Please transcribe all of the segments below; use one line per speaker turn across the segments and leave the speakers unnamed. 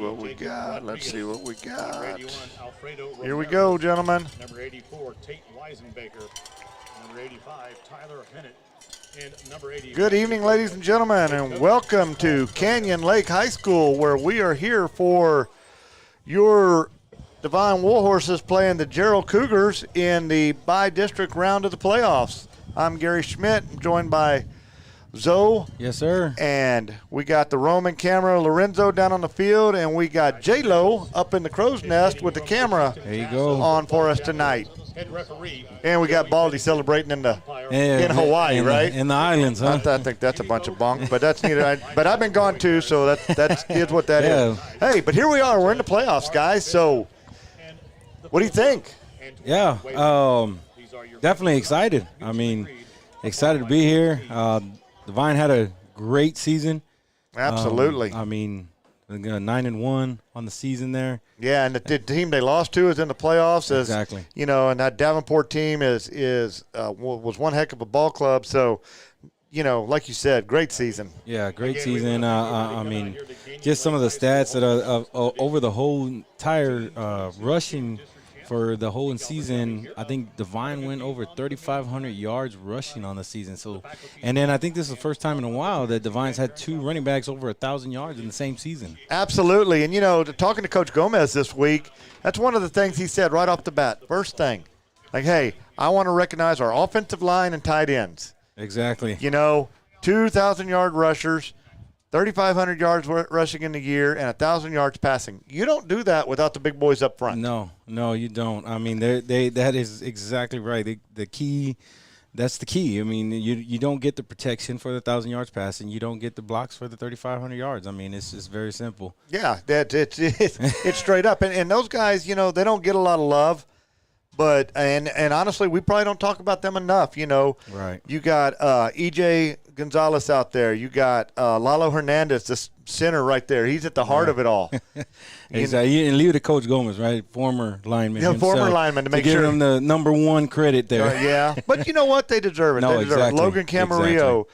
what we got. Let's see what we got. Here we go, gentlemen.
Number 84, Tate Weisenbaker. Number 85, Tyler Hennett. And number 80.
Good evening, ladies and gentlemen, and welcome to Canyon Lake High School, where we are here for your Devine Warhorses playing the Jarrell Cougars in the bi-district round of the playoffs. I'm Gary Schmidt, joined by Zoe.
Yes, sir.
And we got the Roman camera, Lorenzo, down on the field, and we got J-Lo up in the crow's nest with the camera
there you go.
on for us tonight. And we got Baldy celebrating in Hawaii, right?
In the islands, huh?
I think that's a bunch of bunk, but that's neither. But I've been gone too, so that is what that is. Hey, but here we are. We're in the playoffs, guys. So, what do you think?
Yeah, definitely excited. I mean, excited to be here. Devine had a great season.
Absolutely.
9-1 on the season there.
Yeah, and the team they lost to is in the playoffs.
Exactly.
And that Davenport team was one heck of a ball club. So, like you said, great season.
Yeah, great season. Just some of the stats that are over the whole entire rushing for the whole season. I think Devine went over 3,500 yards rushing on the season. So, and then I think this is the first time in a while that Devine's had two running backs over 1,000 yards in the same season.
Absolutely. And, talking to Coach Gomez this week, that's one of the things he said right off the bat. First thing, hey, I want to recognize our offensive line and tight ends.
Exactly.
2,000-yard rushers, 3,500 yards rushing in the year, and 1,000 yards passing. You don't do that without the big boys up front.
No, you don't. I mean, that is exactly right. The key, that's the key. I mean, you don't get the protection for the 1,000 yards passing. You don't get the blocks for the 3,500 yards. I mean, it's just very simple.
Yeah, it's straight up. And those guys, they don't get a lot of love. But and honestly, we probably don't talk about them enough.
Right.
You got E.J. Gonzalez out there. You got Lalo Hernandez, the center right there. He's at the heart of it all.
Exactly. And leave it to Coach Gomez, right? Former lineman.
Yeah, former lineman to make sure.
Give him the number one credit there.
Yeah. But you know what? They deserve it.
No,
they deserve it.
exactly.
Logan Camarillo,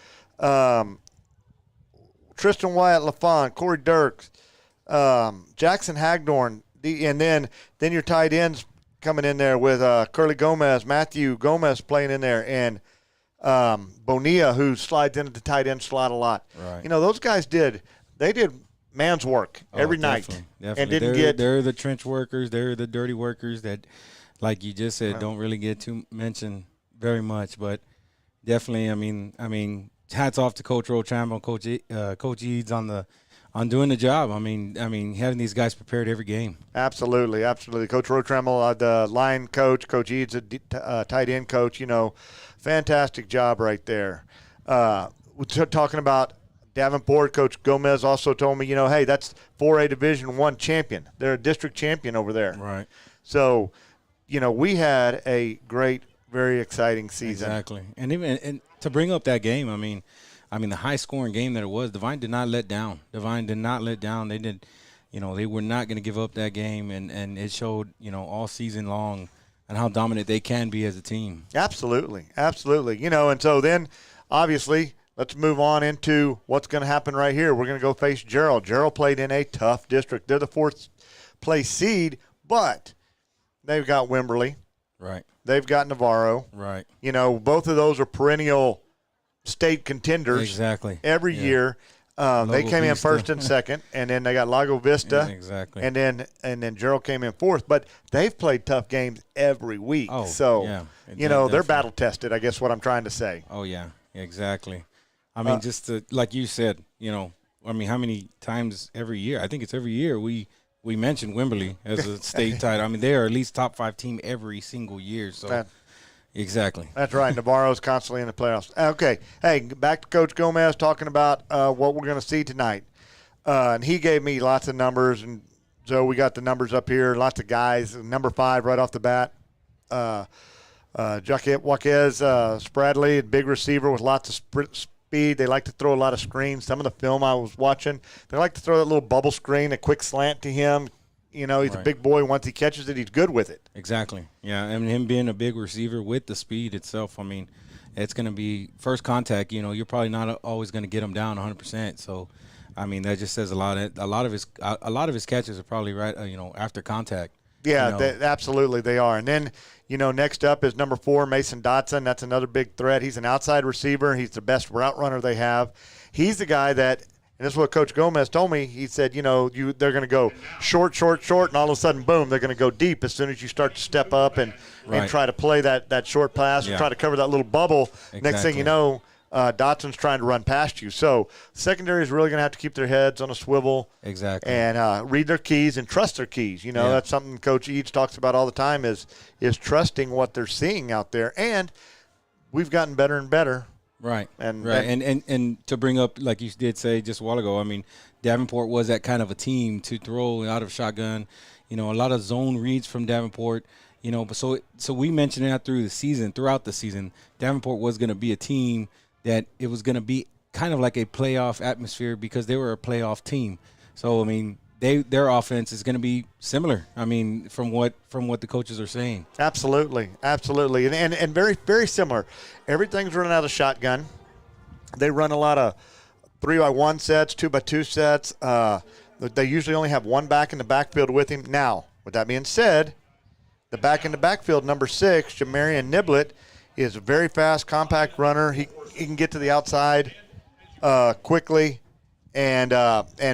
Tristan Wyatt LaFont, Corey Dirks, Jackson Hagdorn, and then your tight ends coming in there with Curly Gomez, Matthew Gomez playing in there, and Bonilla, who slides into the tight end slot a lot.
Right.
Those guys did man's work every night.
Definitely.
And
they're the trench workers. They're the dirty workers that, like you just said, don't really get mentioned very much. But definitely, I mean, hats off to Coach Rochambeau, Coach Eads on doing the job. I mean, having these guys prepared every game.
Absolutely. Coach Rochambeau, the line coach, Coach Eads, a tight end coach. Fantastic job right there. Talking about Davenport, Coach Gomez also told me, hey, that's 4A Division I champion. They're a district champion over there.
Right.
So, we had a great, very exciting season.
Exactly. And to bring up that game, I mean, the high-scoring game that it was, Devine did not let down. They did, they were not going to give up that game, and it showed, all season long and how dominant they can be as a team.
Absolutely. And so then, obviously, let's move on into what's going to happen right here. We're going to go face Jarrell. Jarrell played in a tough district. They're the fourth-place seed, but they've got Wimberley.
Right.
They've got Navarro.
Right.
Both of those are perennial state contenders.
Exactly.
Every year. They came in first and second, and then they got Lago Vista.
Yeah, exactly.
And then Jarrell came in fourth. But they've played tough games every week.
Oh,
so,
yeah.
They're battle tested, I guess what I'm trying to say.
Oh, yeah, exactly. I mean, like you said, how many times every year? I think it's every year we mention Wimberley as a state title. I mean, they are at least top 5 team every single year. So. Exactly.
That's right. Navarro's constantly in the playoffs. Okay. Hey, back to Coach Gomez talking about what we're going to see tonight. And he gave me lots of numbers. And so we got the numbers up here, lots of guys. Number 5 right off the bat. Jaquez Spradley, a big receiver with lots of speed. They like to throw a lot of screens. Some of the film I was watching, they like to throw that little bubble screen, a quick slant to him. He's a big boy. Once he catches it, he's good with it.
Exactly. Yeah, and him being a big receiver with the speed itself, it's going to be first contact. You're probably not always going to get him down 100%. So I mean, that just says a lot. A lot of his catches are probably right, after contact.
Yeah, absolutely they are. And then, next up is number 4, Mason Dotson. That's another big threat. He's an outside receiver. He's the best route runner they have. He's the guy that, and this is what Coach Gomez told me. He said, they're going to go short, and all of a sudden, boom, they're going to go deep as soon as you start to step up and try to play that short pass and try to cover that little bubble. Exactly. Next thing you know, Dotson's trying to run past you. So secondary is really going to have to keep their heads on a swivel.
Exactly.
And read their keys and trust their keys. That's something Coach Eads talks about all the time is trusting what they're seeing out there. And we've gotten better and better.
Right. And to bring up, like you did say just a while ago, I mean, Davenport was that kind of a team to throw out of shotgun. A lot of zone reads from Davenport. But so we mentioned that throughout the season, Davenport was going to be a team that it was going to be kind of like a playoff atmosphere because they were a playoff team. So I mean, their offense is going to be similar. I mean, from what the coaches are saying. Absolutely,
and very very similar. Everything's running out of shotgun. They run a lot of 3x1 sets, 2x2 sets. They usually only have one back in the backfield with him. Now, with that being said, the back in the backfield, number 6, Jamarian Niblett, is a very fast, compact runner. He can get to the outside quickly. And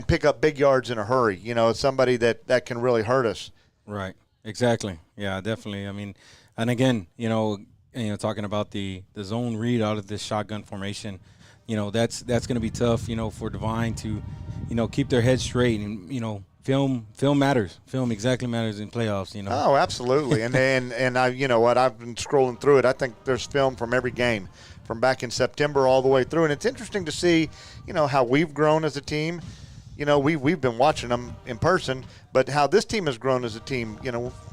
pick up big yards in a hurry. Somebody that can really hurt us.
Right. Exactly. Yeah, definitely. I mean, and again, talking about the zone read out of this shotgun formation, that's going to be tough, for Devine to, keep their heads straight and, film matters. Film exactly matters in playoffs,
Oh, absolutely. and I, I've been scrolling through it. I think there's film from every game, from back in September all the way through. And it's interesting to see, how we've grown as a team. We've been watching them in person, but how this team has grown as a team,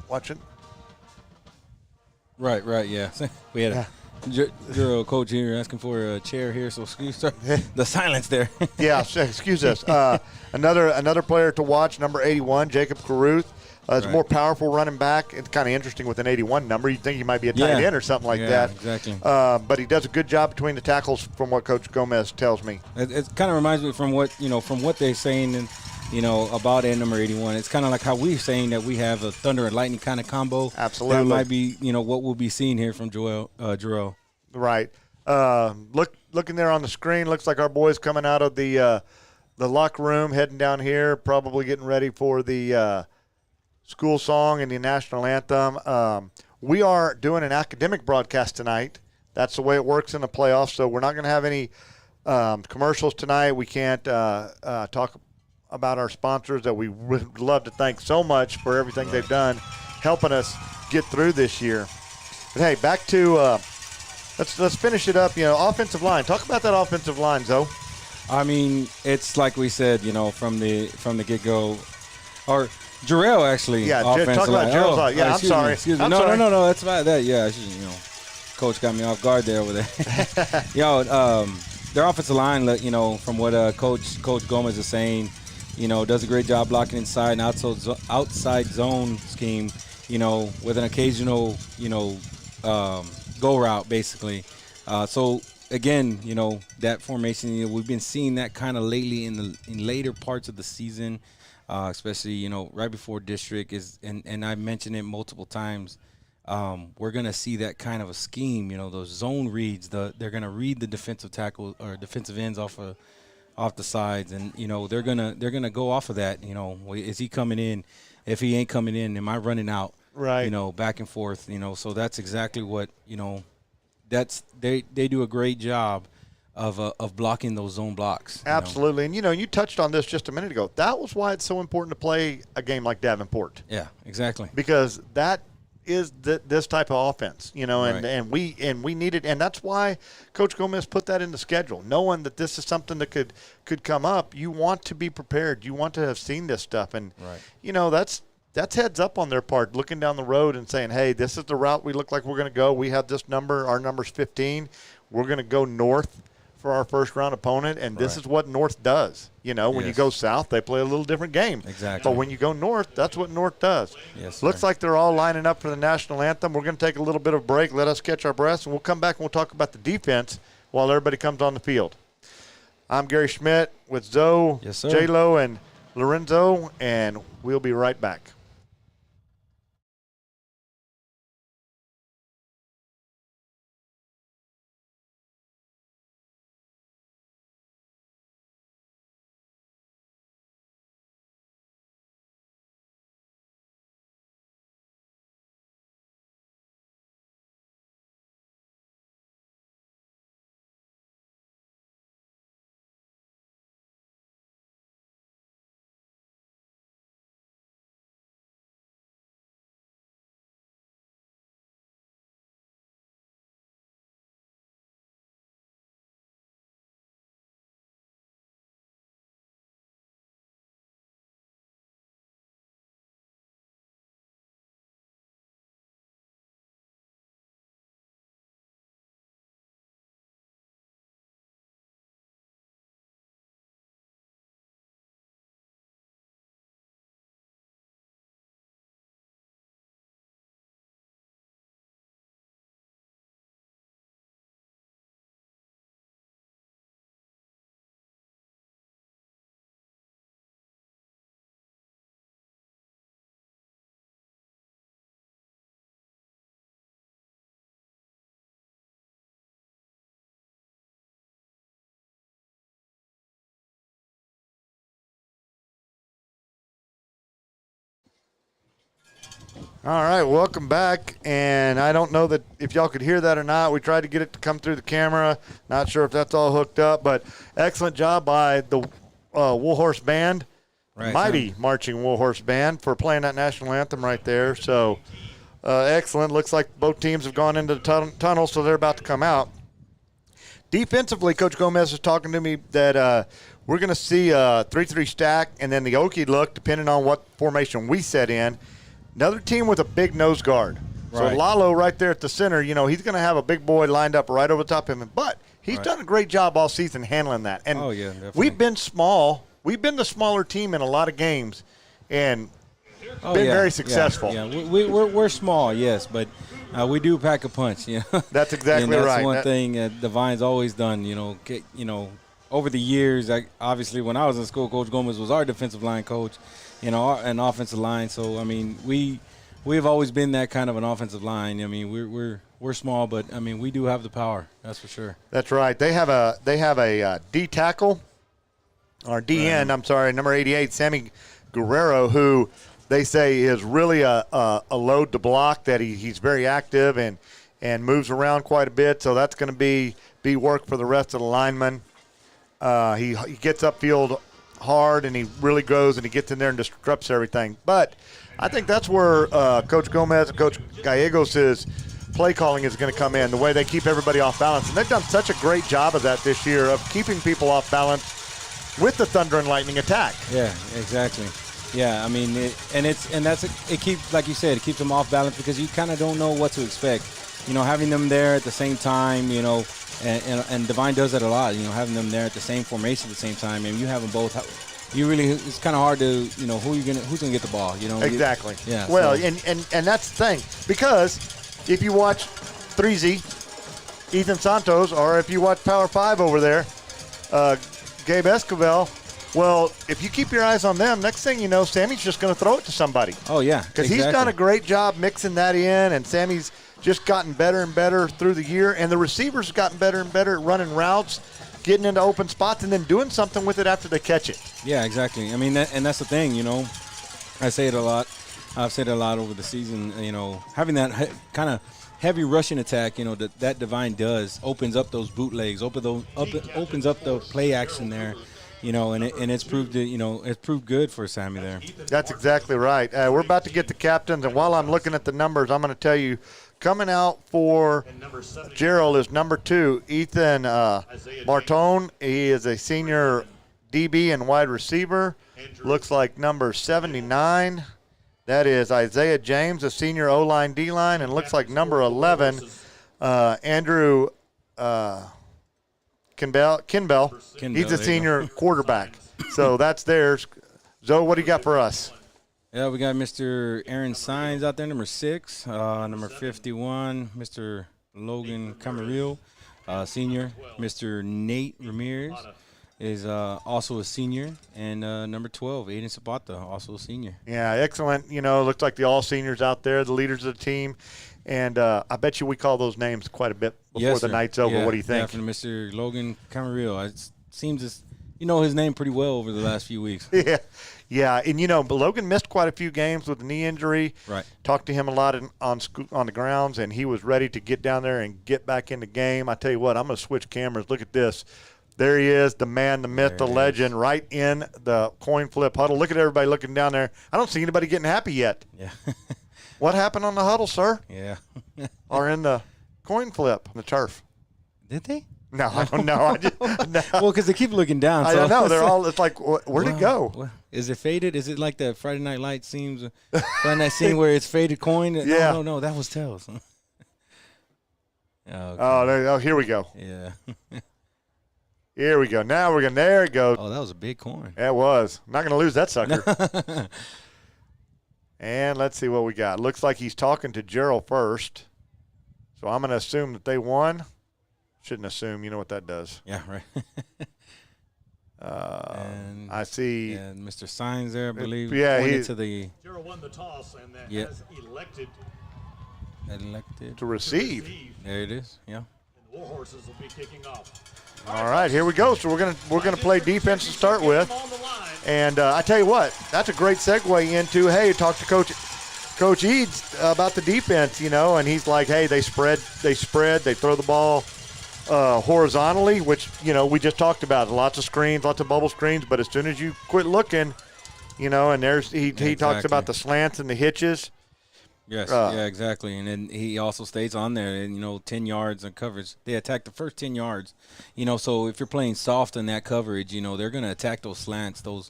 watching.
Right, yeah. We had a Jarrell coach here asking for a chair here, so excuse the silence there.
Yeah, excuse us. Another player to watch, number 81, Jacob Caruth. It's a more powerful running back. It's kind of interesting with an 81 number. You'd think he might be a tight end or something like that.
Exactly.
But he does a good job between the tackles, from what Coach Gomez tells me.
It kind of reminds me from what they're saying, about number 81. It's kind of like how we're saying that we have a thunder and lightning kind of combo.
Absolutely.
That might be, what we'll be seeing here from Jarrell.
Right. Looking there on the screen, looks like our boys coming out of the locker room, heading down here, probably getting ready for the school song and the national anthem. We are doing an academic broadcast tonight. That's the way it works in the playoffs. So we're not going to have any commercials tonight. We can't talk about our sponsors that we would love to thank so much for everything they've done, helping us get through this year. But hey, back to let's finish it up. Offensive line. Talk about that offensive line, Zoe.
I mean, it's like we said, from the get-go, or Jarrell actually.
Yeah, talk about Jarrell's line. Yeah, I'm sorry.
Excuse me. No, that's fine. That coach got me off guard there over there. Their offensive line, from what Coach Gomez is saying, does a great job blocking inside and outside zone scheme, with an occasional, go route basically. So again, that formation, we've been seeing that kind of lately in later parts of the season. Especially, right before district and I mentioned it multiple times. We're going to see that kind of a scheme, those zone reads. They're going to read the defensive tackle or defensive ends off the sides, and they're gonna go off of that. Is he coming in? If he ain't coming in, am I running out?
Right.
Back and forth. So that's exactly what That's they do a great job of blocking those zone blocks.
Absolutely. And, you touched on this just a minute ago. That was why it's so important to play a game like Davenport.
Yeah, exactly.
Because that is this type of offense,
right.
and we need it. And that's why Coach Gomez put that in the schedule, knowing that this is something that could come up. You want to be prepared. You want to have seen this stuff. And,
right.
That's heads up on their part, looking down the road and saying, hey, this is the route we look like we're going to go. We have this number. Our number's 15. We're going to go north for our first-round opponent, and this is what North does. When you go south, they play a little different game.
Exactly.
But when you go north, that's what North does.
Yes,
Looks like they're all lining up for the national anthem. We're going to take a little bit of a break, let us catch our breaths, and we'll come back and we'll talk about the defense while everybody comes on the field. I'm Gary Schmidt with Zoe,
Yes, sir.
J-Lo, and Lorenzo, and we'll be right back. All right, welcome back. And I don't know that if y'all could hear that or not. We tried to get it to come through the camera. Not sure if that's all hooked up, but excellent job by the Warhorse Band, mighty marching Warhorse Band, for playing that national anthem right there. So excellent. Looks like both teams have gone into the tunnel, so they're about to come out. Defensively, Coach Gomez was talking to me that we're going to see a 3-3 stack and then the Okie look, depending on what formation we set in. Another team with a big nose guard. Right. So Lalo right there at the center, you know, he's going to have a big boy lined up right over the top of him. But he's done a great job all season handling that. And we've been small. We've been the smaller team in a lot of games and been very successful.
Yeah. We're small, yes, but we do pack a punch. You know?
That's exactly
and that's
right.
One thing Devine's always done. Over the years, obviously when I was in school, Coach Gomez was our defensive line coach. An offensive line. So I mean, we've always been that kind of an offensive line. I mean, we're small, but I mean, we do have the power. That's for sure.
That's right. They have a D tackle, or D end. I'm sorry, number 88, Sammy Guerrero, who they say is really a load to block. That he's very active and moves around quite a bit. So that's going to be work for the rest of the linemen. He gets upfield hard, and he really goes and he gets in there and disrupts everything. But I think that's where Coach Gomez and Coach Gallegos' play calling is going to come in, the way they keep everybody off balance. And they've done such a great job of that this year, of keeping people off balance with the thunder and lightning attack.
Yeah, exactly. Yeah, I mean, it keeps, like you said, it keeps them off balance because you kind of don't know what to expect. Having them there at the same time, and Devine does that a lot, having them there at the same formation at the same time, and you have them both. It's kind of hard to, who's gonna get the ball,
Exactly.
Yeah.
Well, so. and that's the thing, because if you watch 3Z, Ethan Santos, or if you watch Power 5 over there, Gabe Escobar, well, if you keep your eyes on them, next thing you know, Sammy's just going to throw it to somebody.
Oh, yeah.
Because he's done a great job mixing that in, and Sammy's just gotten better and better through the year, and the receivers have gotten better and better at running routes, getting into open spots, and then doing something with it after they catch it.
Yeah, exactly. I mean, and that's the thing, I say it a lot. I've said it a lot over the season, having that kind of heavy rushing attack, that Devine does, opens up those bootlegs, opens up the play action there. And it's proved it's proved good for Sammy there.
That's exactly right. We're about to get the captains, and while I'm looking at the numbers, I'm going to tell you, coming out for Jarrell is number 2, Ethan Martone. He is a senior DB and wide receiver. Looks like number 79. That is Isaiah James, a senior O-line, D-line, and looks like number 11, Andrew Kinbell. He's a senior quarterback. So that's theirs. Zoe, what do you got for us?
Yeah, we got Mr. Aaron Sines out there, number 6. Number 51, Mr. Logan Camarillo, senior. Mr. Nate Ramirez, is also a senior, and number 12, Aiden Zapata, also a senior.
Yeah, excellent. Looks like the all seniors out there, the leaders of the team. And I bet you we call those names quite a bit before the night's over.
Yeah.
What do you think?
Yeah, from Mr. Logan Camarillo. It seems as you know his name pretty well over the last few weeks.
Yeah. And, but Logan missed quite a few games with a knee injury.
Right.
Talked to him a lot on the grounds, and he was ready to get down there and get back in the game. I tell you what, I'm going to switch cameras. Look at this. There he is, the man, the myth, the legend, right in the coin flip huddle. Look at everybody looking down there. I don't see anybody getting happy yet.
Yeah.
What happened on the huddle, sir?
Yeah.
Or in the coin flip, the turf?
Did they?
No, I don't know. No.
Well, because they keep looking down.
I
So
don't know. They're all. It's like, where'd it go?
Is it faded? Is it like the Friday Night Lights scenes? Friday Night scene where it's faded coin?
Yeah.
No, that was tails. Okay.
Oh, here we go.
Yeah.
Here we go. Now we're going to. There it goes.
Oh, that was a big coin.
It was. I'm not going to lose that sucker. And let's see what we got. Looks like he's talking to Jarrell first. So I'm going to assume that they won. Shouldn't assume. You know what that does.
Yeah, right. And
I see.
And Mr. Signs there, I believe.
Yeah,
pointed to the.
Jarrell won the toss and has elected
to receive.
There it is. Yeah.
And the Warhorses will be kicking off.
All right, here we go. So we're gonna play defense to start with, and I tell you what, that's a great segue into talk to Coach Eads about the defense, and he's like, hey, they spread, they throw the ball horizontally, which we just talked about, lots of screens, lots of bubble screens, but as soon as you quit looking, and there's he talks about the slants and the hitches.
Yes, yeah, exactly. And then he also stays on there, and 10 yards on coverage. They attack the first 10 yards, so if you're playing soft in that coverage, they're going to attack those slants, those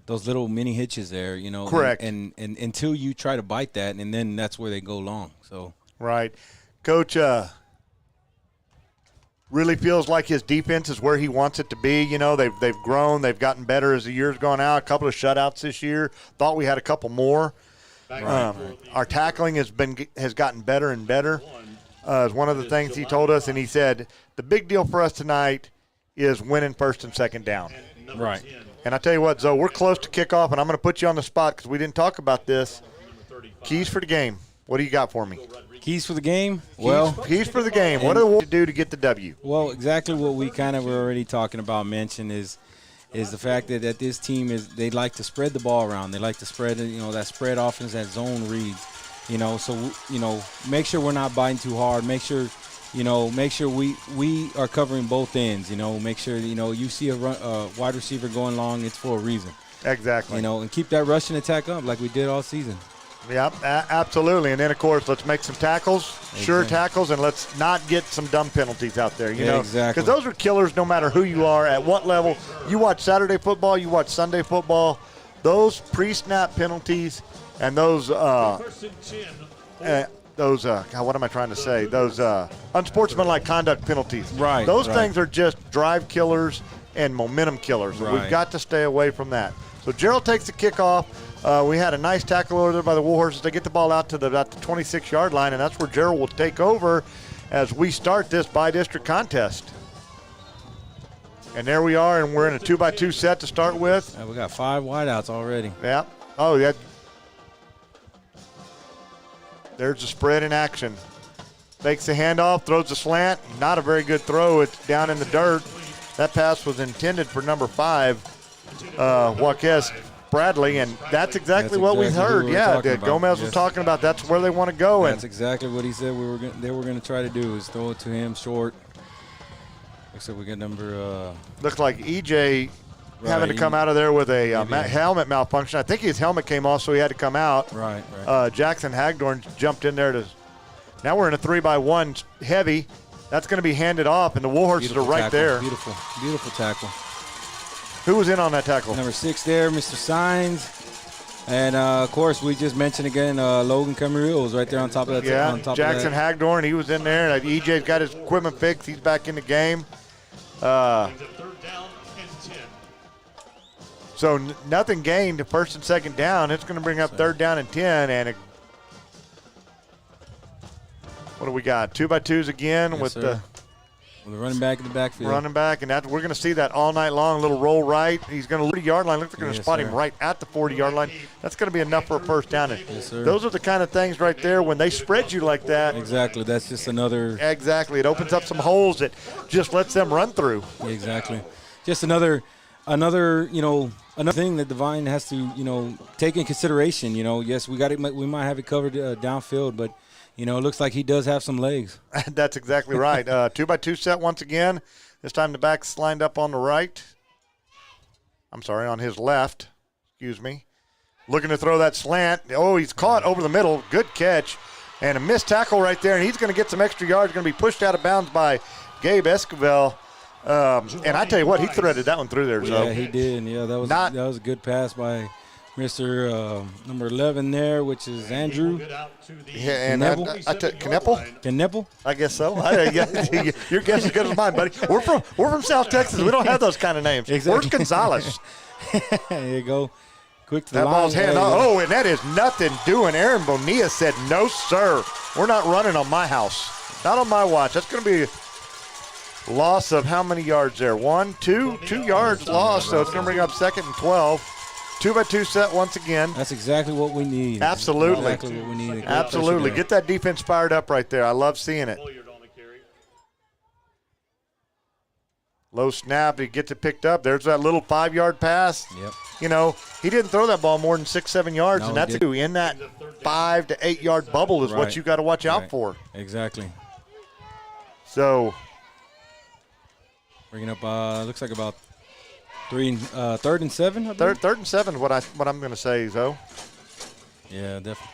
little mini hitches there,
Correct.
And until you try to bite that, and then that's where they go long. So
right. Coach really feels like his defense is where he wants it to be. They've grown, they've gotten better as the year's gone out. A couple of shutouts this year. Thought we had a couple more. Our tackling has gotten better and better. Is one of the things he told us, and he said the big deal for us tonight is winning first and second down.
Right.
And I tell you what, Zoe, we're close to kickoff, and I'm going to put you on the spot because we didn't talk about this. Keys for the game. What do you got for me?
Keys for the game?
Keys for the game. What do we do to get the W?
Well, exactly what we kind of were already talking about, mentioned is the fact that this team they like to spread the ball around. They like to spread, that spread offense, that zone reads, so, make sure we're not biting too hard. Make sure we are covering both ends, make sure, you see a wide receiver going long, it's for a reason.
Exactly.
And keep that rushing attack up like we did all season.
Yep, absolutely. And then, of course, let's make some tackles, sure tackles, and let's not get some dumb penalties out there,
Exactly.
Because those are killers no matter who you are, at what level. You watch Saturday football, you watch Sunday football, those pre-snap penalties and those God, what am I trying to say? Those unsportsmanlike conduct penalties.
Right.
Those things are just drive killers and momentum killers.
Right.
We've got to stay away from that. So Jarrell takes the kickoff. We had a nice tackle over there by the Warhorses. They get the ball out to about the 26-yard line, and that's where Jarrell will take over as we start this by-district contest. And there we are, and we're in a 2-by-2 set to start with.
We got 5 wideouts already.
Yeah. Oh, yeah. There's the spread in action. Fakes the handoff, throws the slant. Not a very good throw. It's down in the dirt. That pass was intended for number 5, Joaquez Bradley, and that's exactly what we heard. Gomez was talking about that's where they want to go.
That's exactly what he said they were going to try to do is throw it to him short. Looks like we got number.
Looks like EJ having to come out of there with a helmet malfunction. I think his helmet came off, so he had to come out.
Right.
Jackson Hagdorn jumped in there to. Now we're in a 3-by-1 heavy. That's going to be handed off, and the Warhorses are right there.
Beautiful tackle.
Who was in on that tackle?
Number 6 there, Mr. Signs. And, of course, we just mentioned again Logan Camarillo was right there on top of that.
Yeah, Jackson Hagdorn, he was in there. EJ's got his equipment fixed. He's back in the game. So nothing gained, first and second down. It's going to bring up 3rd down and 10. And what do we got? 2-by-2s again with
sir.
the
With a running back in the backfield.
Running back, and we're going to see that all night long. A little roll right. He's going to 40-yard line. Looks like they're going to spot him right at the 40-yard line. That's going to be enough for a first down.
Yes, sir.
Those are the kind of things right there when they spread you like that.
Exactly. That's just another.
Exactly. It opens up some holes that just lets them run through.
Exactly. Just another another thing that Devine has to take in consideration. Yes, we might have it covered downfield, but it looks like he does have some legs.
That's exactly right. 2-by-2 set once again. This time the back's lined up on the right. I'm sorry, on his left. Excuse me. Looking to throw that slant. Oh, he's caught over the middle. Good catch. And a missed tackle right there, and he's going to get some extra yards. Going to be pushed out of bounds by Gabe Esquivel. And I tell you what, he threaded that one through there. So.
Yeah, he did. Yeah, that was a good pass by Mr. Number 11 there, which is Andrew.
Yeah, and Kneppel? I guess so. Your guess is as good as mine, buddy. We're from South Texas. We don't have those kind of names.
Exactly.
Where's Gonzalez?
There you go. Quick to
that
the line.
Ball's hand off. Oh, and that is nothing doing. Aaron Bonilla said, no, sir. We're not running on my house. Not on my watch. That's going to be a loss of how many yards there? 2 yards lost. So it's going to bring up 2nd and 12. 2-by-2 set once again.
That's exactly what we need.
Absolutely.
Exactly what we need.
Absolutely. Get that defense fired up right there. I love seeing it. Low snap. He gets it picked up. There's that little 5-yard pass.
Yep.
He didn't throw that ball more than 6-7 yards, and that's in that 5 to 8 yard bubble is what you got to watch out for.
Exactly.
So,
bringing up, looks like about 3rd and 7. I believe.
Third and 7 is what I'm going to say, though.
Yeah, definitely.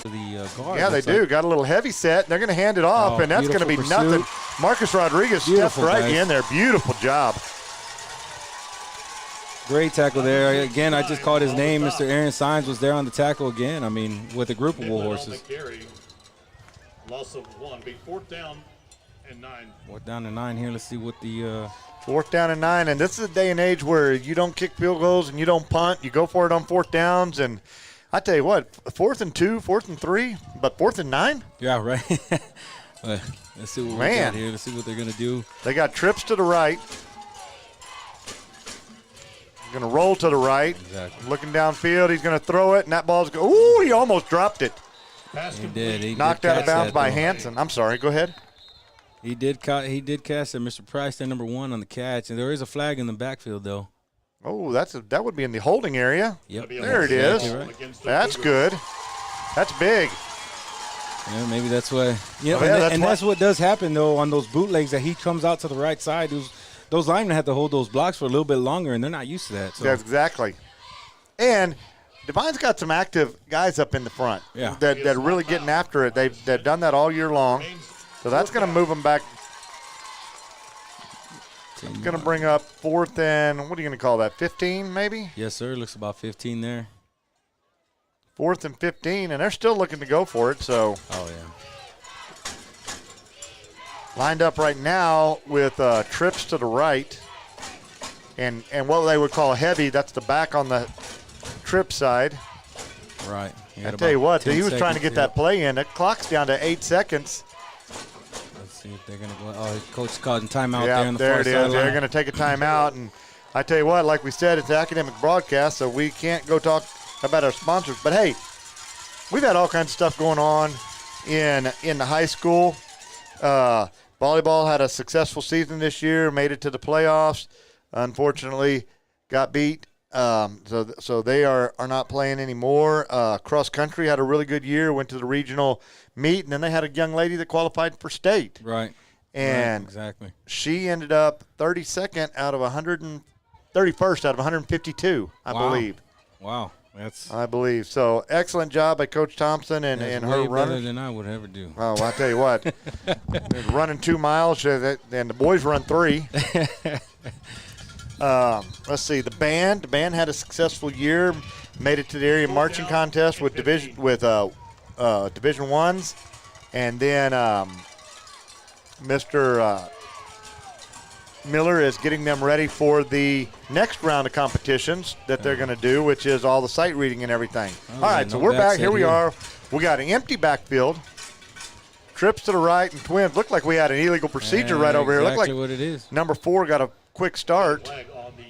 The guard.
Yeah, they do. Got a little heavy set. They're going to hand it off, and that's going to be nothing. Marcus Rodriguez stepped right in there. Beautiful job.
Great tackle there. Again, I just called his name. Mr. Aaron Sines was there on the tackle again. I mean, with a group of Warhorses.
Loss of 1. Be 4th down and 9.
4th down and 9 here. Let's see what the
4th down and 9. And this is a day and age where you don't kick field goals and you don't punt. You go for it on 4th downs. And I tell you what, 4th and 2, 4th and 3, but 4th and 9?
Yeah, right. Let's see what we got here. Let's see what they're going to do.
They got trips to the right. Going to roll to the right.
Exactly.
Looking downfield, he's going to throw it, and that ball's going. Ooh, he almost dropped it.
He did. He
knocked out of bounds by Hanson. I'm sorry. Go ahead.
He did catch it. Mr. Price, there, number 1 on the catch, and there is a flag in the backfield though.
Oh, that would be in the holding area.
Yep.
There it is. Right. That's good. That's big.
Yeah, maybe that's why. That's what does happen though on those bootlegs that he comes out to the right side. Those linemen have to hold those blocks for a little bit longer, and they're not used to that. So.
That's exactly. And Devine's got some active guys up in the front that are really getting after it. They've done that all year long. So that's going to move them back. It's going to bring up 4th and, what are you going to call that, 15 maybe?
Yes, sir. Looks about 15 there.
4th and 15, and they're still looking to go for it. So.
Oh, yeah.
Lined up right now with trips to the right. And what they would call heavy, that's the back on the trip side.
Right.
I tell you what, he was trying to get that play in. That clock's down to 8 seconds.
Let's see if they're going to go. Oh, coach called a timeout there on the
there
far
it is.
sideline.
They're going to take a timeout. And I tell you what, like we said, it's academic broadcast, so we can't go talk about our sponsors. But, hey, we've had all kinds of stuff going on in the high school. Volleyball had a successful season this year, made it to the playoffs. Unfortunately, got beat. So they are not playing anymore. Cross country had a really good year, went to the regional meet, and then they had a young lady that qualified for state.
Right.
And
exactly.
She ended up 31st out of 152, I believe.
Wow.
I believe. So excellent job by Coach Thompson and her runner.
Better than I would ever do.
Oh, well, I tell you what, running 2 miles, and the boys run 3. Let's see. The band had a successful year, made it to the area marching contest with Division 1s, and then Mr. Miller is getting them ready for the next round of competitions that they're going to do, which is all the sight reading and everything. All right, so we're back. Here we are. We got an empty backfield. trips to the right, and Twins. Looked like we had an illegal procedure right over here. Looked like
what it is.
number 4 got a quick start.
Flag on the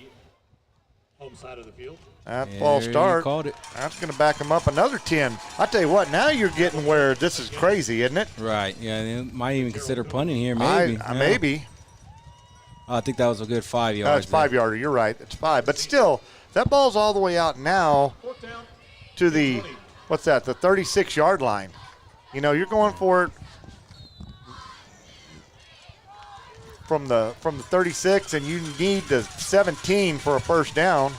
home side of the field.
That false start.
Called it.
That's going to back him up another 10. I tell you what, now you're getting where this is crazy, isn't it?
Right. Yeah, they might even consider punting here, maybe.
Maybe.
I think that was a good 5 yards.
No, it's 5-yarder. You're right. It's 5. But still, that ball's all the way out now to the, what's that, the 36-yard line. You know, you're going for it from the 36, and you need the 17 for a first down.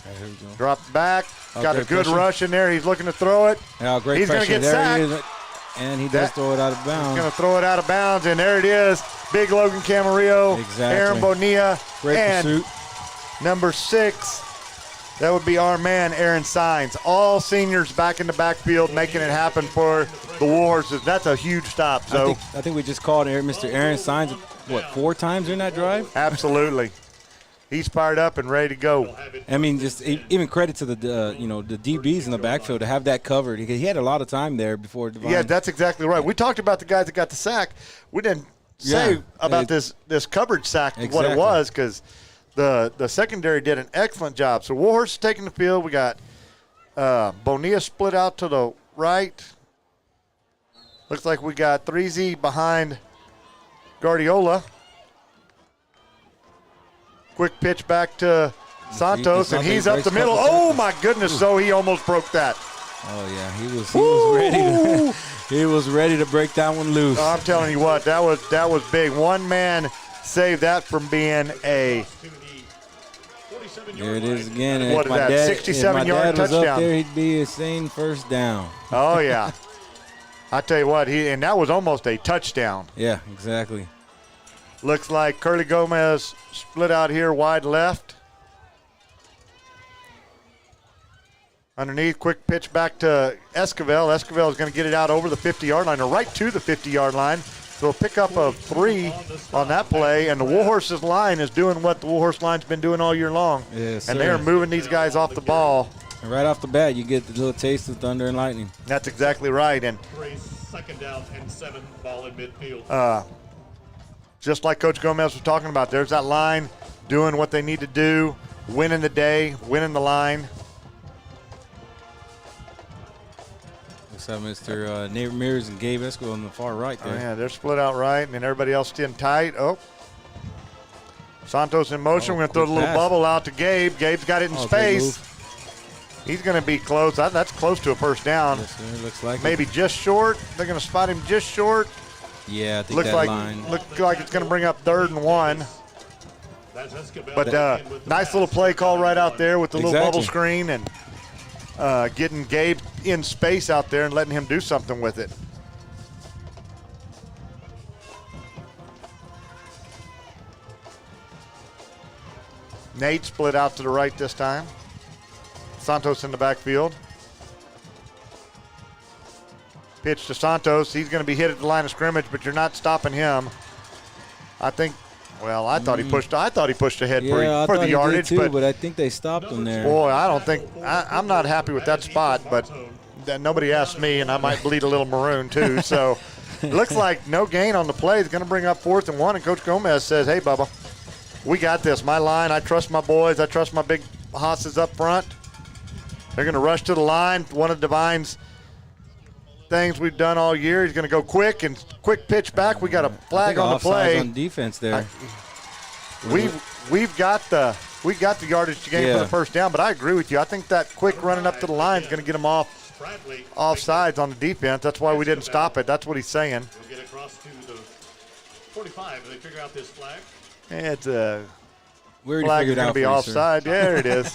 Right, here we go.
Drop back. Got a good
pressure.
rush in there. He's looking to throw it.
Yeah, great
He's going to
pressure.
get
There he
sacked.
is. And he does throw it out of bounds.
He's going to throw it out of bounds, and there it is. Big Logan Camarillo,
Exactly.
Aaron Bonilla,
Great
and
pursuit.
number 6, that would be our man, Aaron Sines. All seniors back in the backfield making it happen for the Warhorses. That's a huge stop. So
I think we just called Mr. Aaron Sines, 4 times in that drive?
absolutely. He's fired up and ready to go.
I mean, just even credit to the the DBs in the backfield to have that covered. He had a lot of time there before Devine.
Yeah, that's exactly right. We talked about the guys that got the sack. We didn't say about this coverage sack what it
Exactly.
was, because the secondary did an excellent job. So Warhorse taking the field. We got Bonilla split out to the right. Looks like we got 3Z behind Guardiola. Quick pitch back to Santos, and he's up the middle. Oh, my goodness. So he almost broke that.
Oh, yeah. He was ready to he was ready to break that one loose.
I'm telling you what, that was big. One man saved that from being a
There it is again.
What is that, 67-yard
If my dad was up
touchdown.
there, he'd be a sane first down.
oh yeah. I tell you what, and that was almost a touchdown.
Yeah, exactly.
Looks like Curly Gomez split out here wide left. Underneath, quick pitch back to Esquivel. Esquivel is going to get it out over the 50-yard line, or right to the 50-yard line. So a pickup of 3 on that play, and the Warhorses line is doing what the Warhorse line's been doing all year long.
Yes,
and
sir.
they're moving these guys off the ball.
And right off the bat, you get the little taste of thunder and lightning.
That's exactly right. And
2nd down and 7, ball in midfield.
just like Coach Gomez was talking about, there's that line doing what they need to do, winning the day, winning the line.
Looks like Mr. Nate Mears and Gabe Esquivel on the far right
Oh,
there.
yeah, they're split out right, and then everybody else staying tight. Oh. Santos in motion. We're going to throw the
quick
little
pass.
bubble out to Gabe. Gabe's got it in
Great
space.
move.
He's going to be close. That's close to a first down.
Yes, sir. Looks like
Maybe just short. They're going to spot him just short.
Yeah, I think
Looks
that
like
line.
it's going to bring up 3rd and 1.
That's Esquivel.
But nice little play call right out there with the little
Exactly.
bubble screen, and getting Gabe in space out there and letting him do something with it. Nate split out to the right this time. Santos in the backfield. Pitch to Santos. He's going to be hit at the line of scrimmage, but you're not stopping him. I think. Well, I thought he pushed. I thought he pushed ahead
Yeah, I
for
thought
the
he
yardage,
did too, but I think they stopped him there.
boy, I don't think. I'm not happy with that spot, but nobody asked me, and I might bleed a little maroon too. So it looks like no gain on the play. It's going to bring up 4th and 1, and Coach Gomez says, "Hey, Bubba, we got this. My line. I trust my boys. I trust my big hosses up front. They're going to rush to the line. One of Devine's things we've done all year. He's going to go quick and quick pitch back. We got a flag on the play.
On defense there.
We've got the yardage to gain for the first down, but I agree with you. I think that quick running up to the line is going to get him offsides on the defense. That's why we didn't stop it. That's what he's saying.
We'll get across to the 45. They figure out this flag.
It's a
We already
flag is
figured
going
out
to be
for you, sir.
offside. There it is.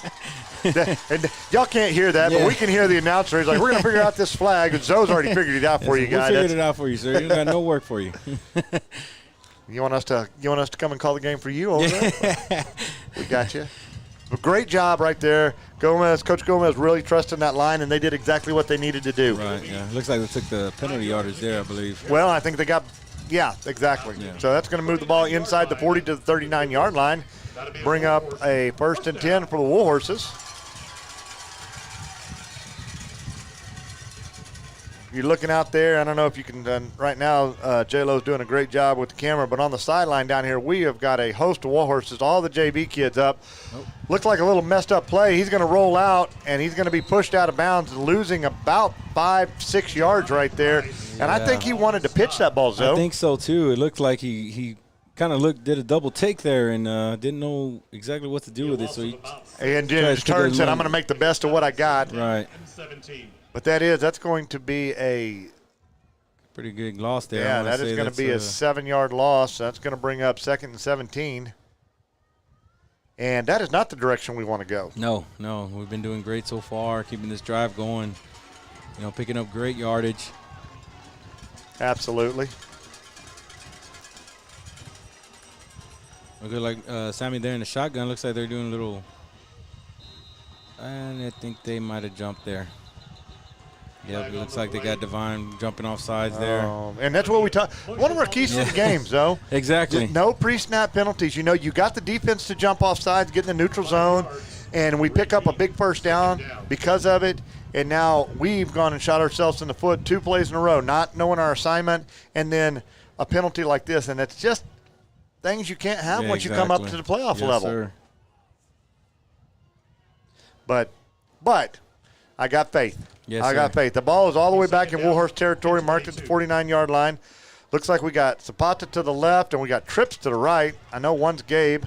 And y'all can't hear that, but we can hear the announcer. He's like, "We're going to figure out this flag." And Zoe's already figured it out for you
We
guys.
figured it out for you, sir. You got no work for you.
You want us to come and call the game for you over there? We got you. But great job right there. Coach Gomez really trusting that line, and they did exactly what they needed to do.
Right, yeah. Looks like they took the penalty yardage there, I believe.
Well, I think they got, exactly.
Yeah.
So that's going to move the ball inside the 40 to the 39-yard line, bring up a 1st and 10 for the Warhorses. you're looking out there, I don't know if you can right now, J-Lo's doing a great job with the camera, but on the sideline down here, we have got a host of Warhorses, all the JV kids up. Looks like a little messed up play. He's going to roll out, and he's going to be pushed out of bounds, losing about 5-6 yards right there. And I think he wanted to pitch that ball, Zoe.
I think so, too. It looked like he kind of did a double take there and didn't know exactly what to do with it. So he
just turned and said, I'm going to make the best of what I got.
Right.
But that's going to be a
pretty good loss there.
Yeah, that is going to be a 7-yard loss. That's going to bring up 2nd and 17. And that is not the direction we want to go.
No. We've been doing great so far, keeping this drive going, picking up great yardage.
Absolutely.
Look like Sammy there in the shotgun. Looks like they're doing a little, and I think they might have jumped there. Yep, it looks like they got Devine jumping off sides there.
And that's what we talk. One of our keys to the games, though.
Exactly.
No pre-snap penalties. You got the defense to jump off sides, get in the neutral zone, and we pick up a big first down because of it. And now we've gone and shot ourselves in the foot 2 plays in a row, not knowing our assignment, and then a penalty like this. And it's just things you can't have once you come up to the playoff level.
Sir.
But I got faith.
Yes,
I got faith. The ball is all the way back in Warhorse territory, marked at the 49-yard line. Looks like we got Zapata to the left and we got Trips to the right. I know one's Gabe,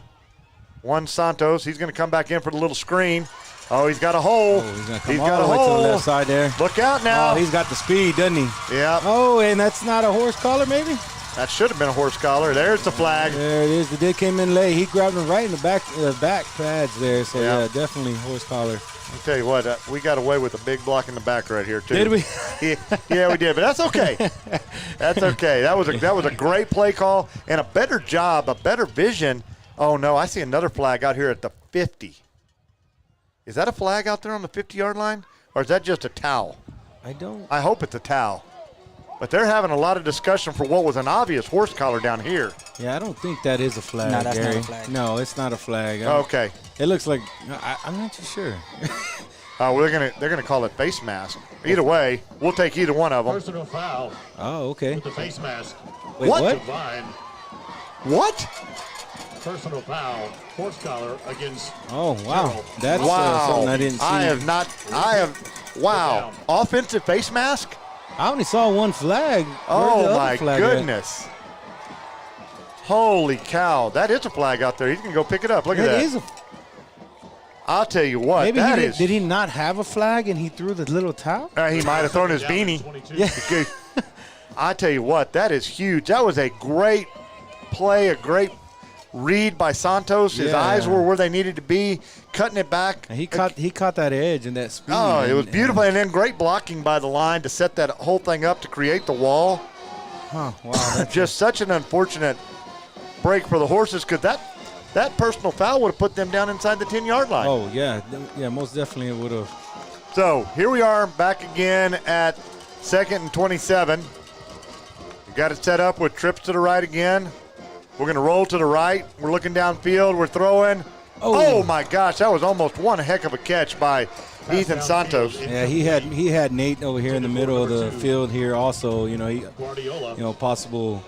one's Santos. He's going to come back in for the little screen. Oh, he's got a hole.
He's going to come all the way to the left side there.
Look out now.
Oh, he's got the speed, doesn't he?
Yeah.
Oh, and that's not a horse collar, maybe?
That should have been a horse collar. There's the flag.
There it is. The dick came in late. He grabbed him right in the back pads there. So, yeah definitely horse collar.
I'll tell you what, we got away with a big block in the back right here, too.
Did we?
Yeah, we did, but that's okay. That's okay. That was a great play call and a better job, a better vision. Oh, no, I see another flag out here at the 50. Is that a flag out there on the 50-yard line, or is that just a towel? I hope it's a towel. But they're having a lot of discussion for what was an obvious horse collar down here.
Yeah, I don't think that is a flag,
No, that's
Gary.
not a flag.
No, it's not a flag.
Okay.
It looks like I'm not too sure.
They're gonna call it face mask. Either way, we'll take either one of them.
Personal foul.
Oh, okay.
With the face mask.
Wait, what?
Devine.
What?
Personal foul. Horse collar against.
Oh, wow.
Jarrell.
That's something I didn't see.
Wow. Offensive face mask?
I only saw one flag.
Oh, my goodness. Holy cow. That is a flag out there. He's going to go pick it up. Look at that.
It is a
I'll tell you what.
Maybe did he not have a flag and he threw the little towel?
He might have thrown his beanie. Yeah. I tell you what, that is huge. That was a great play, a great read by Santos. His eyes were where they needed to be, cutting it back.
And he caught that edge and that speed.
Oh, it was beautiful. And then great blocking by the line to set that whole thing up to create the wall.
Huh, wow.
Just such an unfortunate break for the horses because that personal foul would have put them down inside the 10-yard line.
Oh, yeah. Yeah, most definitely it would have.
So here we are back again at 2nd and 27. We got it set up with trips to the right again. We're going to roll to the right. We're looking downfield. We're throwing. Oh, my gosh. That was almost one heck of a catch by Ethan Santos.
Yeah, he had Nate over here in the middle of the field here also. Possible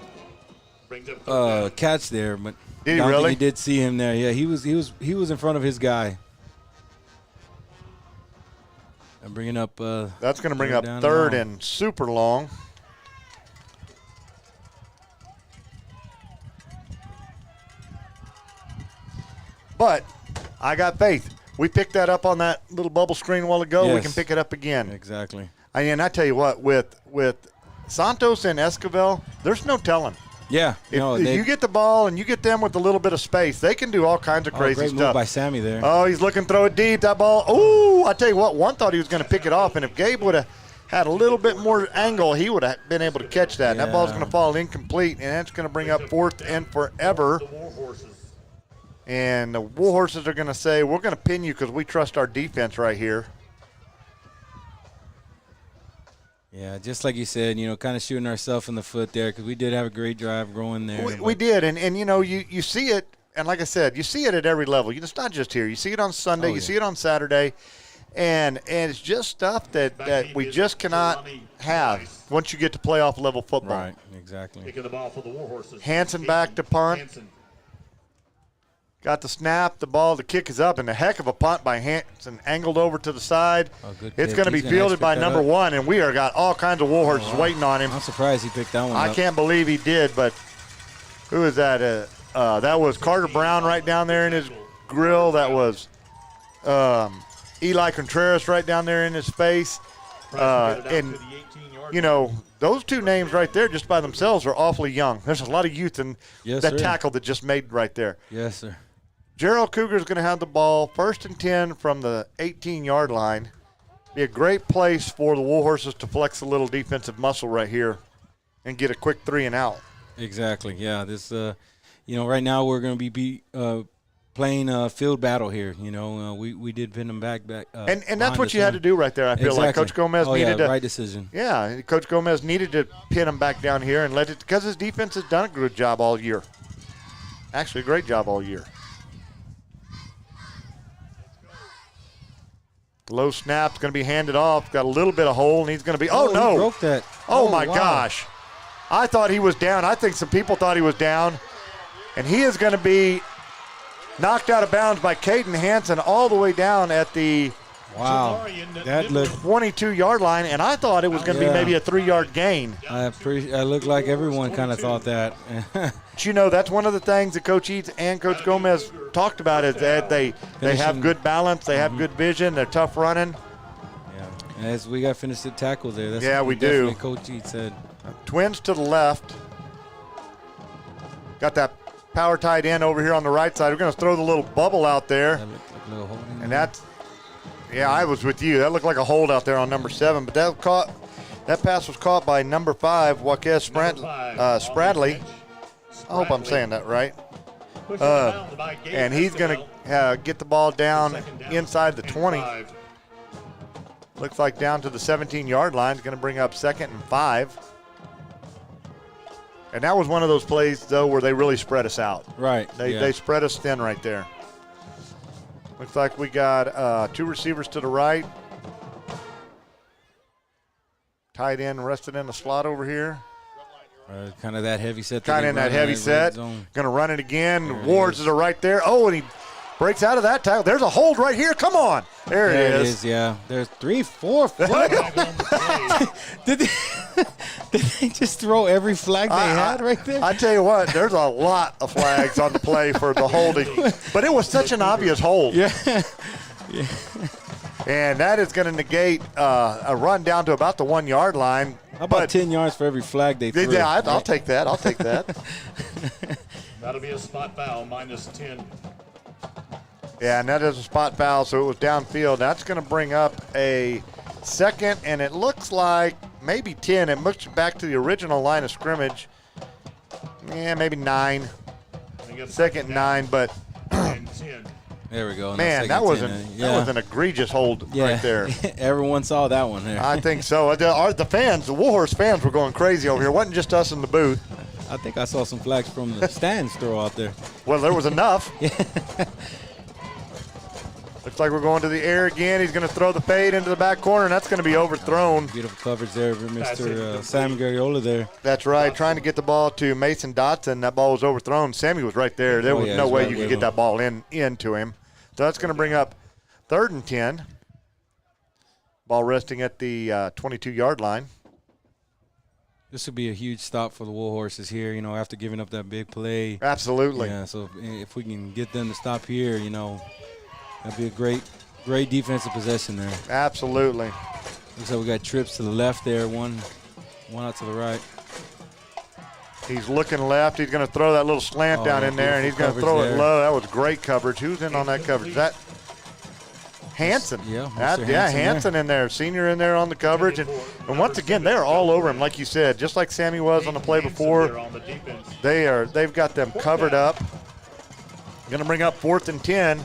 catch there. But
did he really?
He did see him there. Yeah, he was in front of his guy. I'm bringing up.
That's going to bring up 3rd and super long. But I got faith. We picked that up on that little bubble screen a while ago.
Yes.
We can pick it up again.
Exactly.
And I tell you what, with Santos and Esquivel, there's no telling.
Yeah.
If you get the ball and you get them with a little bit of space, they can do all kinds of crazy
great
stuff.
Move by Sammy there.
Oh, he's looking, throw it deep. That ball. Oh, I tell you what, one thought he was going to pick it off, and if Gabe would have had a little bit more angle, he would have been able to catch that.
Yeah.
That ball's going to fall incomplete, and that's going to bring up 4th and forever. And the Warhorses are going to say, we're going to pin you because we trust our defense right here.
Yeah, just like you said, kind of shooting ourselves in the foot there because we did have a great drive going there.
We did, and you see it, and like I said, you see it at every level. It's not just here. You see it on Sunday. You see it on Saturday. And it's just stuff that we just cannot have once you get to playoff level football.
Right, exactly.
Taking the ball for the Warhorses.
Hansen back to punt.
Hansen.
Got the snap, the ball, the kick is up, and a heck of a punt by Hansen, angled over to the side.
Good
it's
kick.
going to be
He's gonna
fielded by
pick that
number
up.
1, and we are got all kinds of Warhorses waiting on him.
I'm surprised he picked that one
I
up.
can't believe he did, but who is that? That was Carter Brown right down there in his grill. That was Eli Contreras right down there in his face. And, you know, those two names right there just by themselves are awfully young. There's a lot of youth in that tackle that just made right there.
Yes, sir.
Jarrell Cougars going to have the ball 1st and 10 from the 18-yard line. Be a great place for the Warhorses to flex a little defensive muscle right here and get a quick 3 and out.
Exactly. Yeah. This, you know, right now we're going to be playing a field battle here. You know, we did pin them back.
And that's what you had to do right there. I feel like Coach Gomez needed to.
Right decision.
Yeah, Coach Gomez needed to pin him back down here and let it, because his defense has done a good job all year. Actually, a great job all year. Low snap's going to be handed off. Got a little bit of hole, and he's going to be. Oh no!
He broke that.
Oh my
wow.
gosh! I thought he was down. I think some people thought he was down, and he is going to be knocked out of bounds by Caden Hansen all the way down at the
Wow, that looked
22-yard line, and I thought it was going to be maybe a 3-yard gain.
I looked like everyone kind of thought that.
But you know, that's one of the things that Coach Eads and Coach Gomez talked about is that they have good balance, they have good vision, they're tough running.
Yeah, as we got to finish the tackle there. That's
we do.
Coach Eads said.
Twins to the left. Got that power tight end over here on the right side. We're going to throw the little bubble out there.
That looked like a little holding.
And that's, I was with you. That looked like a hold out there on number 7, but that pass was caught by number 5, Waquez Spradley. I hope I'm saying that right. And he's going to get the ball down inside the 20. Looks like down to the 17-yard line. It's going to bring up 2nd and 5. And that was one of those plays, though, where they really spread us out.
Right.
They spread us thin right there. Looks like we got 2 receivers to the right. Tight end rested in the slot over here.
Kind of that heavy set.
Kind of in that heavy set. Going to run it again. Wards is right there. Oh, and he breaks out of that tackle. There's a hold right here. Come on. There it is.
Yeah. There's 3, 4 flags. Did they just throw every flag they had right there?
I tell you what, there's a lot of flags on the play for the holding. But it was such an obvious hold.
Yeah.
And that is going to negate a run down to about the 1-yard line.
How about 10 yards for every flag they threw?
Yeah, I'll take that. I'll take that.
That'll be a spot foul, -10.
Yeah, and that is a spot foul, so it was downfield. That's going to bring up a 2nd, and it looks like maybe 10. It looks back to the original line of scrimmage. Yeah, maybe 9. 2nd and 9, but
there we go.
Man, that was an egregious hold right there.
Everyone saw that one there.
I think so. The fans, the Warhorse fans were going crazy over here. It wasn't just us in the booth.
I think I saw some flags from the stands throw out there.
Well, there was enough. Looks like we're going to the air again. He's going to throw the fade into the back corner, and that's going to be overthrown.
Beautiful coverage there for Mr. Sam Garriola there.
That's right, trying to get the ball to Mason Dotson. That ball was overthrown. Sammy was right there. There was no way you could get that ball into him. So that's going to bring up 3rd and 10. Ball resting at the 22-yard line.
This would be a huge stop for the Warhorses here, after giving up that big play.
Absolutely.
Yeah, so if we can get them to stop here, that'd be a great defensive possession there.
Absolutely.
Looks like we got trips to the left there, one out to the right.
He's looking left. He's going to throw that little slant down in there, and he's going to throw it low. That was great coverage. Who's in on that coverage? That Hansen. Hansen in there. Senior in there on the coverage. And once again, they're all over him, like you said. Just like Sammy was on the play before. They've got them covered up. Going to bring up 4th and 10.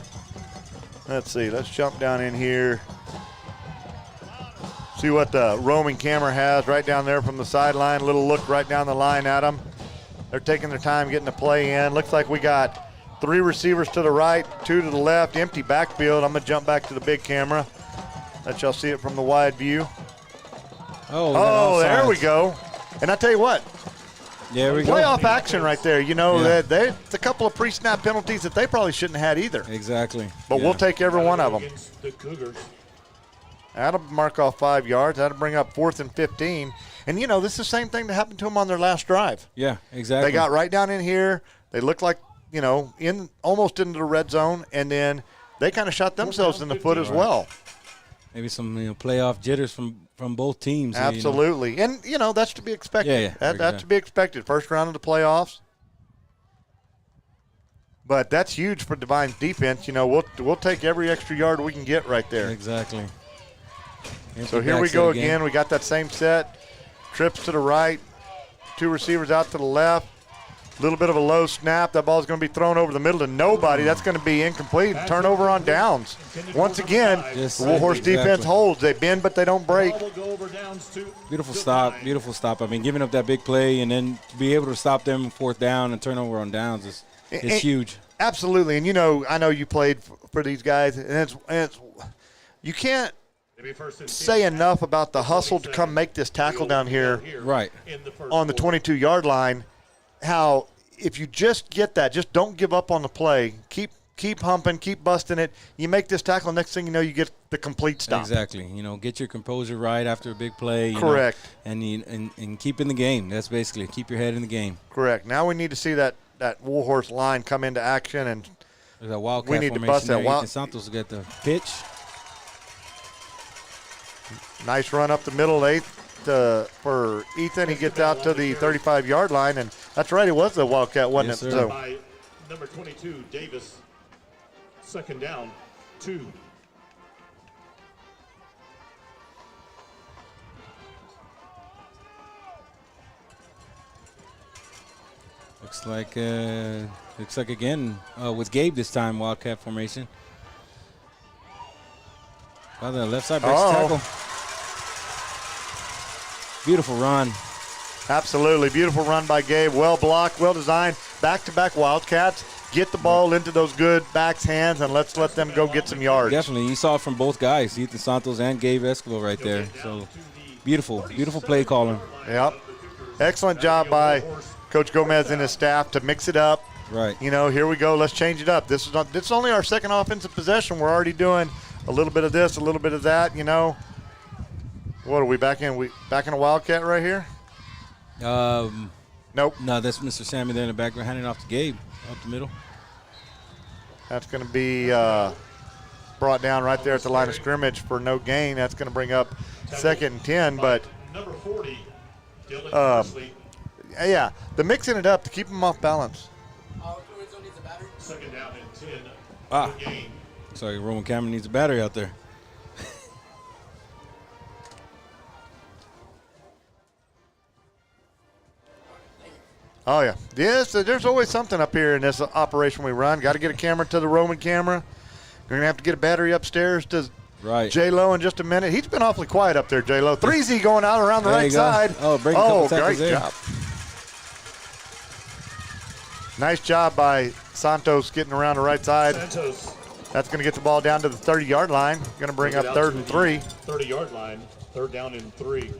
Let's see. Let's jump down in here. See what the roaming camera has right down there from the sideline. A little look right down the line at them. They're taking their time getting the play in. Looks like we got 3 receivers to the right, 2 to the left, empty backfield. I'm going to jump back to the big camera. Let y'all see it from the wide view.
Oh,
there we go. And I tell you what,
there we go.
playoff action right there. You know,
Yeah.
it's a couple of pre-snap penalties that they probably shouldn't have had either.
Exactly.
But we'll take every one of them.
Against the Cougars.
That'll mark off 5 yards. That'll bring up 4th and 15. And, you know, this is the same thing that happened to them on their last drive.
Yeah, exactly.
They got right down in here. They looked like, you know, almost into the red zone, and then they kind of shot themselves in the foot as well.
Maybe some playoff jitters from both teams.
Absolutely. And, you know, that's to be expected.
Yeah.
That's to be expected. First round of the playoffs. But that's huge for Devine's defense. You know, we'll take every extra yard we can get right there.
Exactly.
So here we go again. We got that same set. Trips to the right. 2 receivers out to the left. A little bit of a low snap. That ball is going to be thrown over the middle to nobody. That's going to be incomplete. Turnover on downs. Once again, the Warhorse defense holds. They bend, but they don't break.
Beautiful stop. I mean, giving up that big play and then to be able to stop them 4th down and turnover on downs is huge.
Absolutely. And, you know, I know you played for these guys, and it's you can't say enough about the hustle to come make this tackle down here
right
on the 22-yard line. How if you just get that, just don't give up on the play. Keep humping, keep busting it. You make this tackle, next thing you know, you get the complete stop.
Exactly. You know, get your composure right after a big play.
Correct.
And keep in the game. That's basically keep your head in the game.
Correct. Now we need to see that Warhorse line come into action, and
there's a wildcat
we need to
formation
bust that.
there. Ethan Santos will get the pitch.
Nice run up the middle, 8th for Ethan. He gets out to the 35-yard line, and that's right, it was the wildcat, wasn't
Yes,
it?
sir.
By number 22, Davis. 2nd down, 2.
Looks like again with Gabe this time, wildcat formation. By the left side breaks the tackle. Beautiful run.
Absolutely. Beautiful run by Gabe. Well blocked, well designed. Back-to-back Wildcats. Get the ball into those good backs' hands, and let's let them go get some yards.
Definitely. You saw it from both guys, Ethan Santos and Gabe Escobar right there. So beautiful play calling.
Yep. Excellent job by Coach Gomez and his staff to mix it up.
Right.
You know, here we go. Let's change it up. This is only our 2nd offensive possession. We're already doing a little bit of this, a little bit of that, you know. What are we back in? We back in a Wildcat right here? Nope.
No, that's Mr. Sammy there in the background, handing off to Gabe up the middle.
That's going to be brought down right there at the line of scrimmage for no gain. That's going to bring up 2nd and 10. But
number 40, Dylan
yeah, the mixing it up to keep them off balance.
2nd down and 10. Gain.
Sorry, Roman Cameron needs a battery out there.
Oh, yeah. Yes, there's always something up here in this operation we run. Got to get a camera to the Roman camera. You're going to have to get a battery upstairs to J-Lo in just a minute. He's been awfully quiet up there, J-Lo. 3Z going out around the right side.
Breaking a couple tackles
great
there.
job. Nice job by Santos getting around the right side.
Santos.
That's going to get the ball down to the 30-yard line. Going to bring up 3rd and 3.
30-yard line, 3rd down and 3.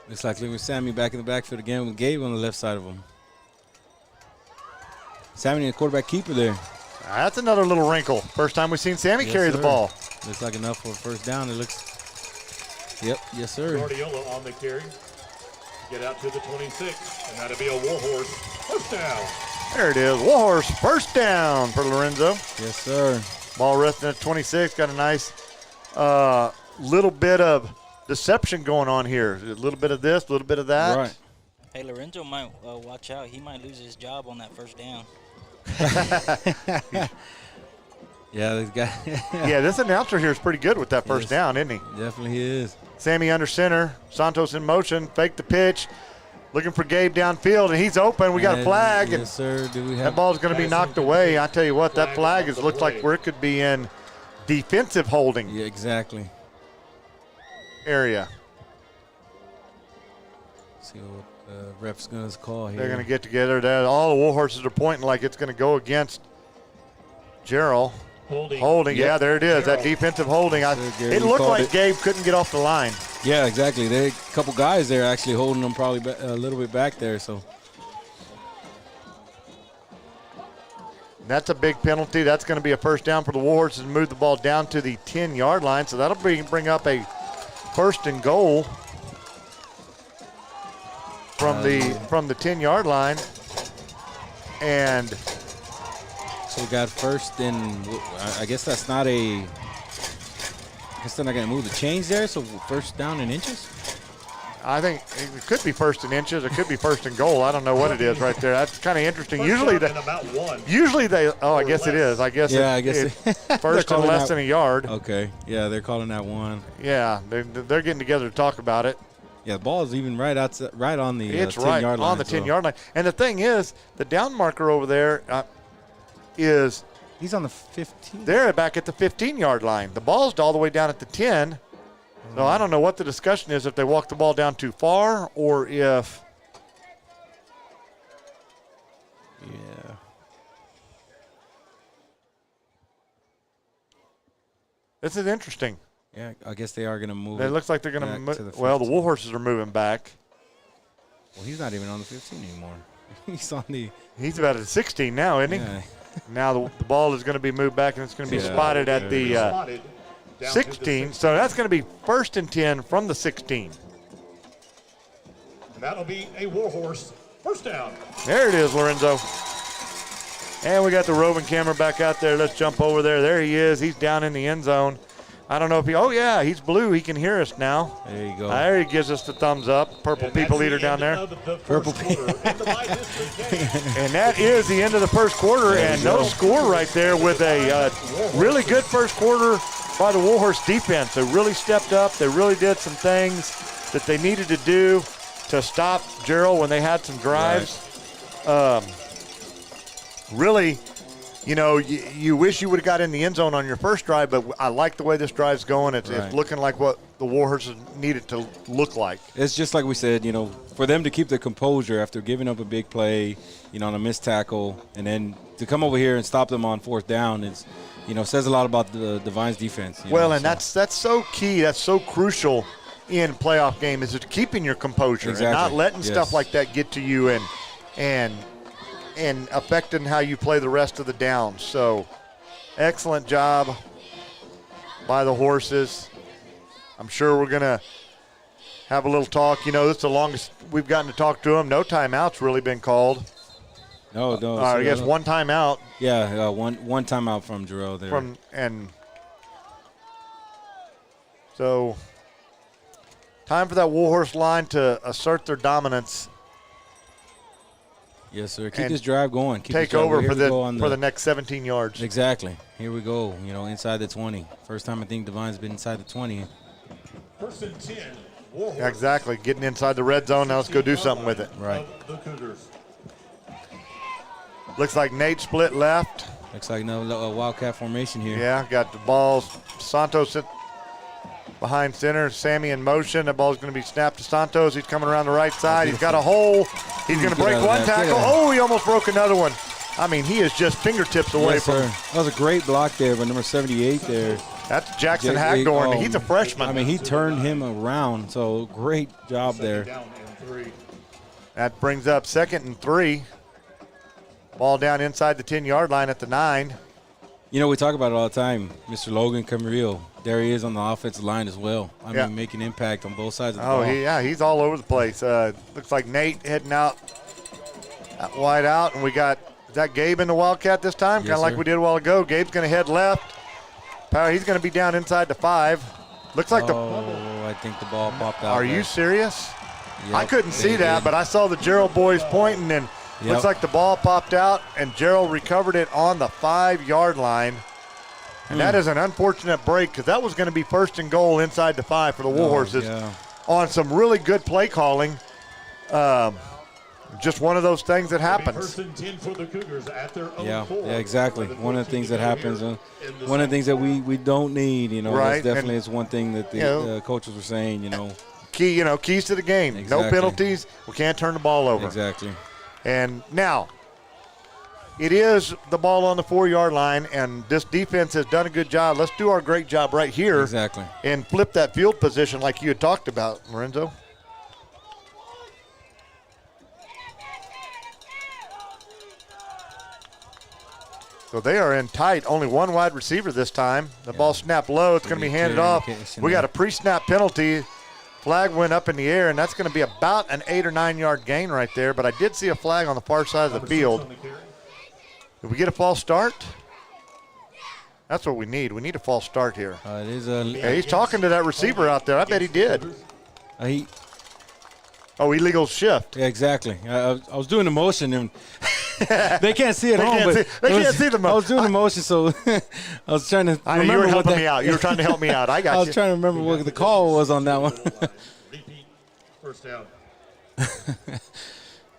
Looks like with Sammy back in the backfield again with Gabe on the left side of him. Sammy, the quarterback keeper there.
That's another little wrinkle. First time we've seen Sammy carry the ball.
Looks like enough for a 1st down. It looks. Yep, yes, sir.
Guardiola on the carry. Get out to the 26, and that'll be a Warhorse 1st down.
There it is. Warhorse 1st down for Lorenzo.
Yes, sir.
Ball resting at 26. Got a nice little bit of deception going on here. A little bit of this, a little bit of that.
Right.
Hey, Lorenzo might watch out. He might lose his job on that 1st down.
Yeah, this guy.
Yeah, this announcer here is pretty good with that 1st down, isn't he?
Definitely is.
Sammy under center. Santos in motion. Fake the pitch. Looking for Gabe downfield, and he's open. We got a flag.
Yes, sir. Do we have
that ball's going to be knocked away. I tell you what, that flag looks like where it could be in defensive holding.
Yeah, exactly.
area.
See what the ref's going to call here.
They're going to get together. All the Warhorses are pointing like it's going to go against Jarrell. Holding.
Yep.
Yeah, there it is. That defensive holding. It looked like Gabe couldn't get off the line.
Yeah, exactly. There are a couple guys there actually holding them probably a little bit back there. So
that's a big penalty. That's going to be a first down for the Warhorses and move the ball down to the 10-yard line. So that'll bring up a first and goal from the 10-yard line. And
so we got first and I guess that's not a – I guess they're not going to move the chains there, so first down in inches?
I think it could be first in inches. It could be first and goal. I don't know what it is right there. That's kind of interesting. Usually they oh, I guess it is. I guess first and less than a yard.
Okay. Yeah, they're calling that one.
Yeah, they're getting together to talk about it.
Yeah, the ball is even right on the
it's
10-yard line.
On the 10-yard line. And the thing is, the down marker over there is –
he's on the 15.
They're back at the 15-yard line. The ball's all the way down at the 10. So I don't know what the discussion is, if they walk the ball down too far or if.
Yeah.
This is interesting.
Yeah, I guess they are going to move.
It looks like they're going to
move.
Well, the Warhorses are moving back.
Well, he's not even on the 15 anymore. He's on the.
He's about at 16 now, isn't he?
Yeah.
Now the ball is going to be moved back, and it's going to be spotted at the 16. So that's going to be first and 10 from the 16.
And that'll be a Warhorse first down.
There it is, Lorenzo. And we got the roving camera back out there. Let's jump over there. There he is. He's down in the end zone. I don't know if oh, yeah, he's blue. He can hear us now.
There you go.
There he gives us the thumbs up. Purple people eater down there.
Purple people.
And that is the end of the first quarter, and no score right there with a really good first quarter by the Warhorse defense. They really stepped up. They really did some things that they needed to do to stop Jarrell when they had some drives. Right. Really, you know, you wish you would have got in the end zone on your first drive, but I like the way this drive's going. It's looking like what the Warhorses needed to look like.
It's just like we said, you know, for them to keep their composure after giving up a big play, you know, on a missed tackle, and then to come over here and stop them on fourth down is, you know, says a lot about the Devine's defense.
That's so key. That's so crucial in playoff game is just keeping your composure and not letting stuff like that get to you and affecting how you play the rest of the downs. So excellent job by the Horses. I'm sure we're going to have a little talk. You know, this is the longest we've gotten to talk to them. No timeouts really been called.
No.
I guess one timeout.
Yeah, one timeout from Jarrell there.
So time for that Warhorse line to assert their dominance.
Yes, sir. Keep this drive going.
Take over for the next 17 yards.
Exactly. Here we go. You know, inside the 20. First time I think Devine's been inside the 20.
First and 10. Warhorse.
Exactly. Getting inside the red zone. Now let's go do something with it.
Right.
The Cougars.
Looks like Nate split left.
Looks like another Wildcat formation here.
Yeah, got the balls. Santos behind center. Sammy in motion. The ball's going to be snapped to Santos. He's coming around the right side. He's got a hole. He's going to break one tackle. Oh, he almost broke another one. I mean, he is just fingertips away from.
That was a great block there by number 78 there.
That's Jackson Hagdorn. He's a freshman.
I mean, he turned him around, so great job there.
That brings up 2nd and 3. Ball down inside the 10-yard line at the 9.
You know, we talk about it all the time. Mr. Logan Camarillo, there he is on the offensive line as well. I mean, making impact on both sides of the ball.
He's all over the place. Looks like Nate heading out wide out, and we got is that Gabe in the Wildcat this time?
Yes,
kind of like we did a while ago. Gabe's going to head left. He's going to be down inside the 5. Looks like
I think the ball popped out.
Are you serious?
Yep,
I couldn't see that, but I saw the Jarrell boys pointing, and looks like the ball popped out, and Jarrell recovered it on the 5-yard line. And that is an unfortunate break because that was going to be first and goal inside the 5 for the Warhorses on some really good play calling. just one of those things that happens.
First and 10 for the Cougars at their own
Yeah,
4.
exactly. One of the things that happens, one of the things that we don't need,
Right.
that's definitely is one thing that the coaches were saying,
Keys to the game.
Exactly.
No penalties. We can't turn the ball over.
Exactly.
And now, it is the ball on the 4-yard line, and this defense has done a good job. Let's do our great job right here.
Exactly.
And flip that field position like you had talked about, Lorenzo. So they are in tight. Only one wide receiver this time. The ball snapped low. It's going to be handed off. We got a pre-snap penalty. Flag went up in the air, and that's going to be about an 8 or 9 yard gain right there. But I did see a flag on the far side of the field. Did we get a false start? That's what we need. We need a false start here.
It is
He's talking to that receiver out there. I bet he did. Illegal shift.
Yeah, exactly. I was doing the motion, and they can't see it
They
home,
can't
but
see- they can't see the
I was doing the motion, so I was trying to
I know
remember
you were
what
helping me out. You were trying to help me out. I got
I was
you.
trying to remember what the call was on that one.
Repeat. First down.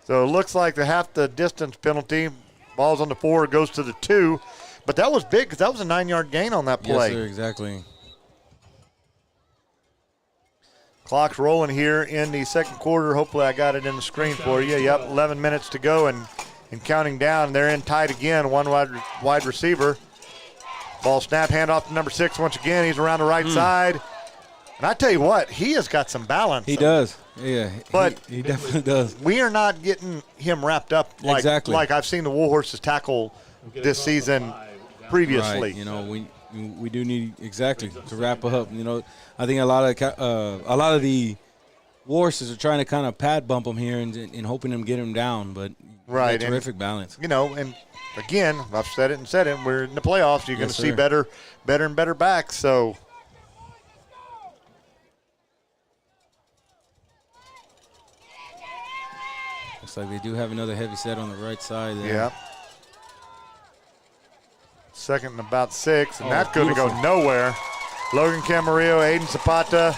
So it looks like the half the distance penalty. Ball's on the 4, goes to the 2. But that was big because that was a 9 yard gain on that play.
Yes, sir, exactly.
Clock's rolling here in the second quarter. Hopefully I got it in the screen for you. Yep, 11 minutes to go and counting down. They're in tight again, one wide receiver. Ball snap, handoff to number 6 once again. He's around the right side. And I tell you what, he has got some balance.
He does. Yeah,
But
he definitely does.
we are not getting him wrapped up like I've seen the Warhorses tackle this season previously.
Right. We do need to wrap up. I think a lot of the Warhorses are trying to kind of pad bump him here and hoping him get him down, but
Right.
terrific balance.
And again, I've said it and said it. We're in the playoffs. You're going to see
sir.
better and better backs. So.
Looks like they do have another heavy set on the right side there.
Yeah. Second and about 6, and
Oh,
that's going to go
beautiful.
nowhere. Logan Camarillo, Aiden Zapata.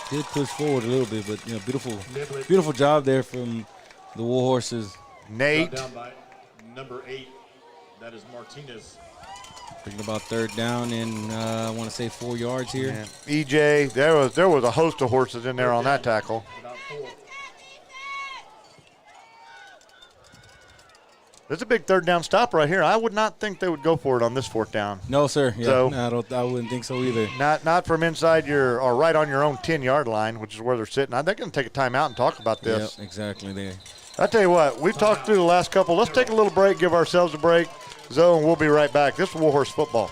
Did push forward a little bit, but beautiful job there from the Warhorses.
Nate.
Down by number 8. That is Martinez.
Thinking about third down and I want to say 4 yards here.
And EJ, there was a host of horses in there on that tackle.
About 4.
There's a big third down stop right here. I would not think they would go for it on this 4th down.
No, sir. Yeah,
So-
no, I wouldn't think so either.
Not from inside or right on your own 10-yard line, which is where they're sitting. They're going to take a timeout and talk about this.
Yep, exactly there.
I tell you what, we've talked through the last couple. Let's take a little break, give ourselves a break. Zoe, and we'll be right back. This is Warhorse football.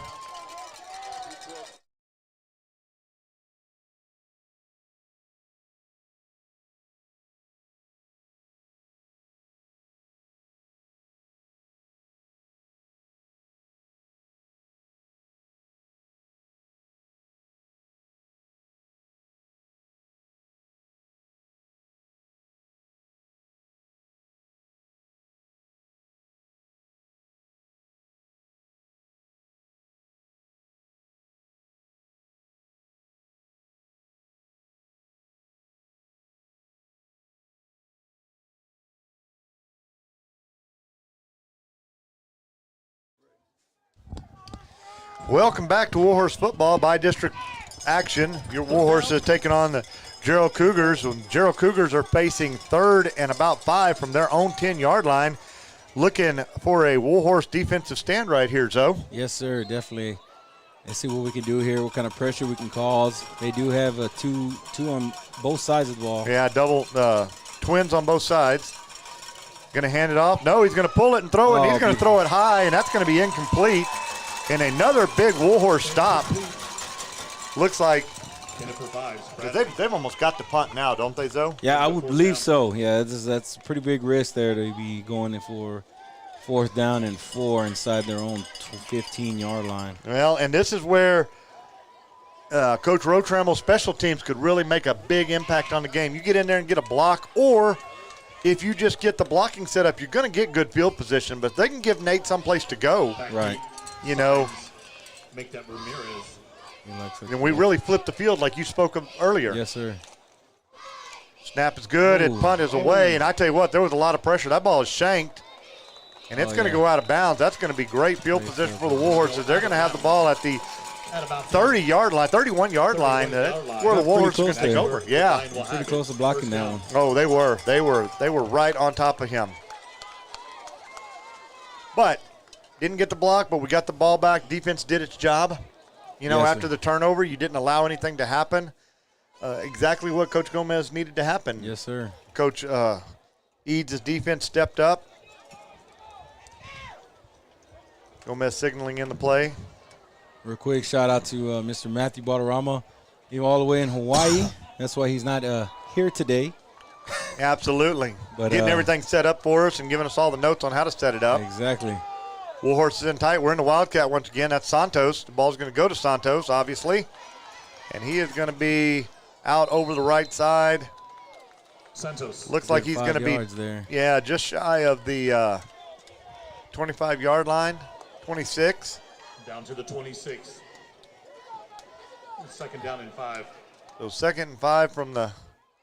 Welcome back to Warhorse football by district action. Your Warhorse is taking on the Jarrell Cougars. Jarrell Cougars are facing 3rd and about 5 from their own 10-yard line. Looking for a Warhorse defensive stand right here, Zoe.
Yes, sir, definitely. Let's see what we can do here, what kind of pressure we can cause. They do have a two on both sides of the ball.
Yeah, double twins on both sides. Going to hand it off. No, he's going to pull it and throw it.
Oh,
He's going to throw it high, and that's going to be incomplete. And another big Warhorse stop. Looks like they've almost got the punt now, don't they, Zoe?
Yeah, I would believe so. Yeah, that's a pretty big risk there to be going in for 4th down and 4 inside their own 15-yard line.
Well, and this is where Coach Rotrammel's special teams could really make a big impact on the game. You get in there and get a block, or if you just get the blocking set up, you're going to get good field position, but they can give Nate someplace to go.
Right.
Make that Ramirez.
And we really flipped the field like you spoke of earlier.
Yes, sir.
Snap is good.
Ooh.
And punt is away. And I tell you what, there was a lot of pressure. That ball is shanked. And it's going to go out of bounds. That's going to be great field position for the Warhorses. They're going to have the ball at the 30-yard line, 31-yard line. Where the Warhorses are going to take over. Yeah.
Pretty close to blocking that one.
Oh, they were. They were right on top of him. But didn't get the block, but we got the ball back. Defense did its job. You know, after the turnover, you didn't allow anything to happen. Exactly what Coach Gomez needed to happen.
Yes, sir.
Coach Eads' defense stepped up. Gomez signaling in the play.
Real quick, shout out to Mr. Matthew Balderrama. He's all the way in Hawaii. That's why he's not here today.
Absolutely.
But,
getting everything set up for us and giving us all the notes on how to set it up.
Exactly.
Warhorse is in tight. We're in the Wildcat once again. That's Santos. The ball's going to go to Santos, obviously. And he is going to be out over the right side.
Santos.
Looks like he's going to be
there.
Yeah, just shy of the 25-yard line, 26.
Down to the 26. Second down and 5.
So 2nd and 5 from the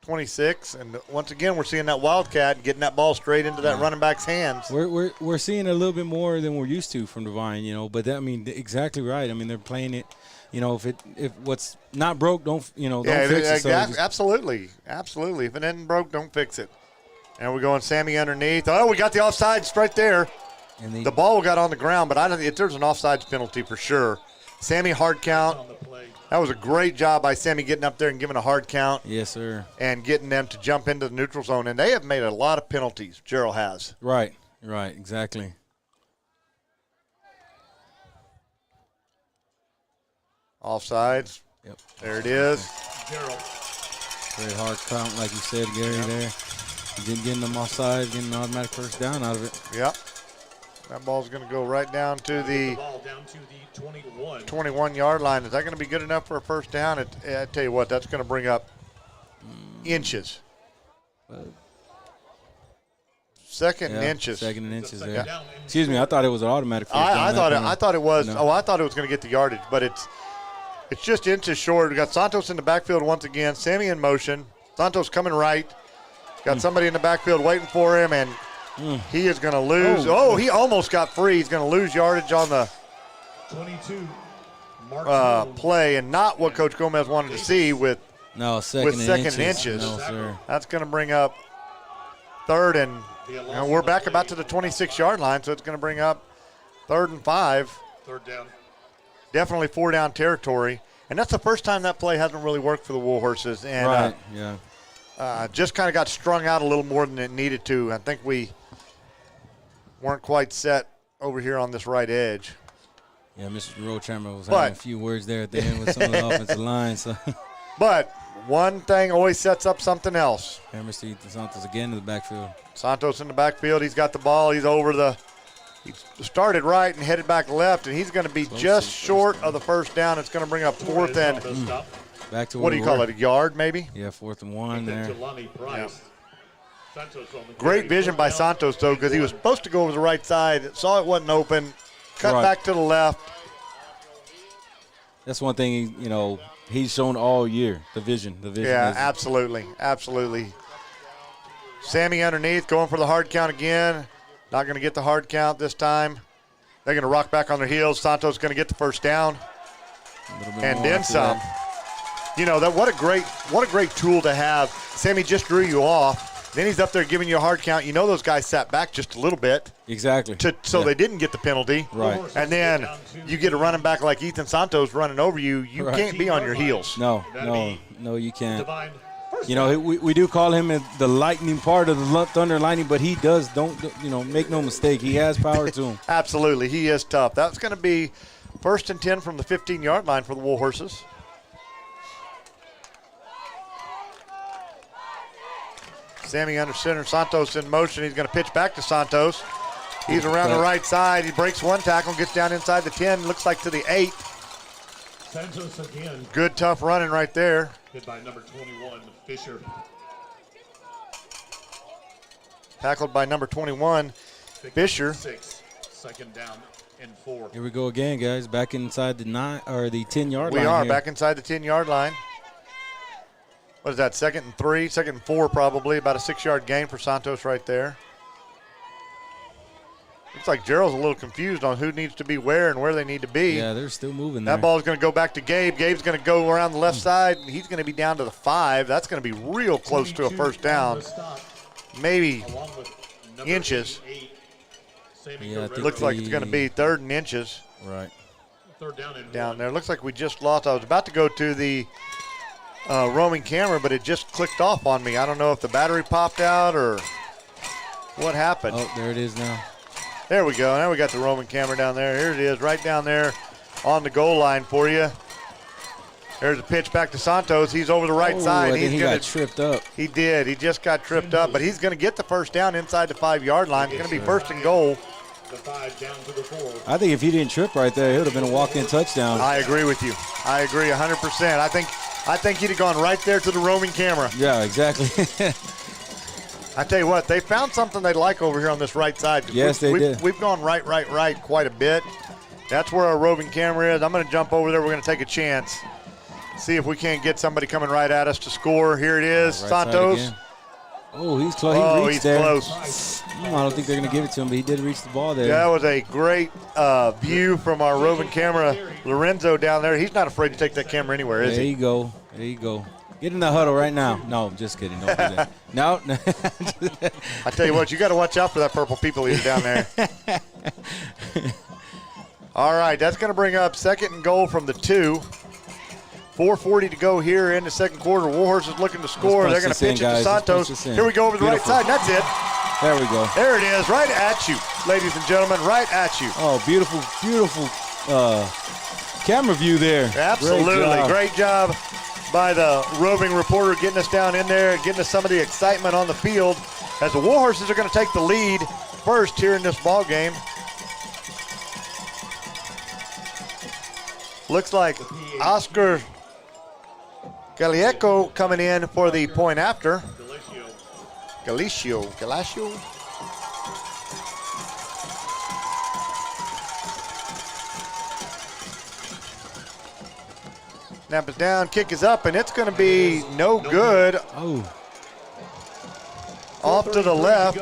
26. And once again, we're seeing that Wildcat getting that ball straight into that running back's hands.
We're seeing a little bit more than we're used to from Devine, you know. But that, I mean, exactly right. I mean, they're playing it. You know, if what's not broke, don't fix it. So
absolutely. If it isn't broke, don't fix it. And we're going Sammy underneath. Oh, we got the offsides right there.
And
the ball got on the ground, but I don't think there's an offsides penalty for sure. Sammy, hard count. That was a great job by Sammy getting up there and giving a hard count.
Yes, sir.
And getting them to jump into the neutral zone. And they have made a lot of penalties, Jarrell has.
Right, exactly.
Offsides.
Yep.
There it is.
Jarrell.
Very hard count, like you said, Gary, there. Getting them offside, getting an automatic first down out of it.
Yep. That ball's going to go right down to the 21-yard line. Is that going to be good enough for a first down? I tell you what, that's going to bring up inches. Second and inches.
Second and inches there. Excuse me, I thought it was an automatic first down.
I thought it was.
No.
Oh, I thought it was going to get the yardage, but it's just inches short. We got Santos in the backfield once again. Sammy in motion. Santos coming right. Got somebody in the backfield waiting for him, and he is going to lose. Oh, he almost got free. He's going to lose yardage on the
22
play, and not what Coach Gomez wanted to see with
second
and inches.
No, sir.
That's going to bring up third, and we're back about to the 26-yard line, so it's going to bring up 3rd and 5.
Third down.
Definitely 4-down territory, and that's the first time that play hasn't really worked for the Warhorses. And just kind of got strung out a little more than it needed to. I think we weren't quite set over here on this right edge.
Yeah, Mr. Roadchamber was having a few words there at the end with some of the offensive line. So.
But one thing always sets up something else.
And Mr. Ethan Santos again in the backfield.
Santos in the backfield. He's got the ball. He's over the – he started right and headed back left, and he's going to be just short of the first down. It's going to bring up 4th and
back to
what do you call it, a yard maybe?
Yeah, 4th and 1 there.
Yeah. Great vision by Santos, though, because he was supposed to go over the right side, saw it wasn't open, cut back to the left.
That's one thing, he's shown all year, the vision.
Yeah, absolutely. Sammy underneath, going for the hard count again. Not going to get the hard count this time. They're going to rock back on their heels. Santos going to get the first down. And then some. What a great tool to have. Sammy just drew you off. Then he's up there giving you a hard count. Those guys sat back just a little bit.
Exactly.
So they didn't get the penalty.
Right.
And then you get a running back like Ethan Santos running over you. You can't be on your heels.
No, you can't. We do call him the lightning part of the Thunder Lightning, but he does, make no mistake. He has power to him.
Absolutely. He is tough. That's going to be 1st and 10 from the 15-yard line for the Warhorses. Sammy under center, Santos in motion. He's going to pitch back to Santos. He's around the right side. He breaks one tackle, gets down inside the 10, looks like to the 8.
Santos again.
Good, tough running right there.
Hit by number 21, Fisher.
Tackled by number 21, Fisher.
6, 2nd down and 4.
Here we go again, guys. Back inside the 10-yard line.
We are back inside the 10-yard line. What is that, 2nd and 3, 2nd and 4 probably, about a 6-yard gain for Santos right there. Looks like Jarrell's a little confused on who needs to be where and where they need to be.
Yeah, they're still moving there.
That ball is going to go back to Gabe. Gabe's going to go around the left side, and he's going to be down to the 5. That's going to be real close to a first down. Maybe inches.
Yeah,
Looks like it's going to be 3rd and inches.
Right.
Down there. Looks like we just lost. I was about to go to the roaming camera, but it just clicked off on me. I don't know if the battery popped out or what happened.
Oh, there it is now.
There we go. Now we got the roaming camera down there. Here it is, right down there on the goal line for you. There's a pitch back to Santos. He's over the right side.
I think he got tripped up.
He did. He just got tripped up, but he's going to get the first down inside the 5-yard line. It's going to be 1st and goal.
The 5 down to the 4.
I think if he didn't trip right there, it would have been a walk-in touchdown.
I agree with you. I agree 100%. I think he'd have gone right there to the roaming camera.
Yeah, exactly.
I tell you what, they found something they like over here on this right side.
Yes, they did.
We've gone right quite a bit. That's where our roving camera is. I'm going to jump over there. We're going to take a chance. See if we can't get somebody coming right at us to score. Here it is,
Right
Santos.
Oh, he's close.
Oh,
he's
close.
I don't think they're going to give it to him, but he did reach the ball there.
Yeah, that was a great view from our roving camera. Lorenzo down there. He's not afraid to take that camera anywhere, is he?
There you go. There you go. Get in the huddle right now. No, just kidding. Don't do that. No.
I tell you what, you got to watch out for that purple people eater down there. All right, that's going to bring up 2nd and goal from the 2. 4:40 to go here in the 2nd quarter. Warhorse is looking to score. They're going to pitch it to Santos. Here we go over the right side. That's it.
There we go.
There it is, right at you, ladies and gentlemen, right at you.
Oh, beautiful, beautiful camera view there.
Absolutely. Great job by the roving reporter getting us down in there, getting us some of the excitement on the field as the Warhorses are going to take the lead first here in this ball game. Looks like Oscar Galieco coming in for the point after. Galicio. Snap is down, kick is up, and it's going to be no good.
Oh.
Off to the left.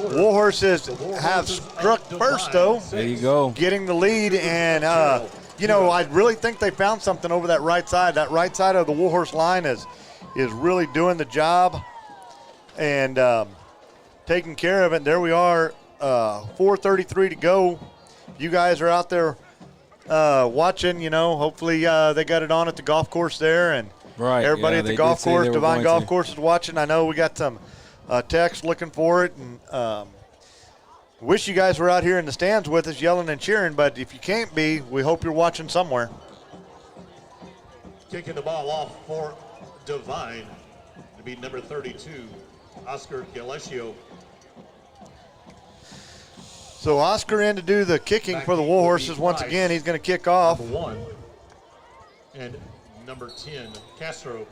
Warhorses have struck first, though.
There you go.
Getting the lead, and, I really think they found something over that right side. That right side of the Warhorse line is really doing the job and taking care of it. And there we are, 4:33 to go. You guys are out there watching, hopefully they got it on at the golf course there, and everybody at the golf course, Devine Golf Course, is watching. I know we got some text looking for it, and wish you guys were out here in the stands with us yelling and cheering, but if you can't be, we hope you're watching somewhere.
Kicking the ball off for Devine to be number 32, Oscar Galicio.
So Oscar in to do the kicking for the Warhorses once again. He's going to kick off.
Number 1 and number 10, Castro,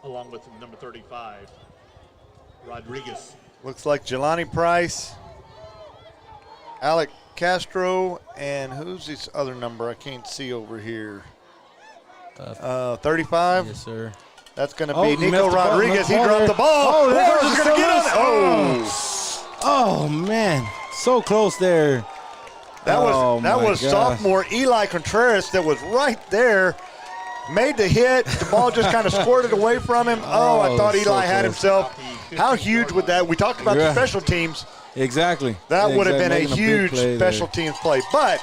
along with number 35, Rodriguez.
Looks like Jelani Price, Alec Castro, and who's this other number? I can't see over here. 35?
Yes, sir.
That's going to be Nico Rodriguez. He dropped the ball.
Oh,
Warhorse is going to get on it.
Oh, man. So close there.
That was sophomore Eli Contreras that was right there. Made the hit. The ball just kind of squirted away from him. Oh, I thought Eli had himself. How huge would that? We talked about the special teams.
Exactly.
That would have been a huge special teams play. But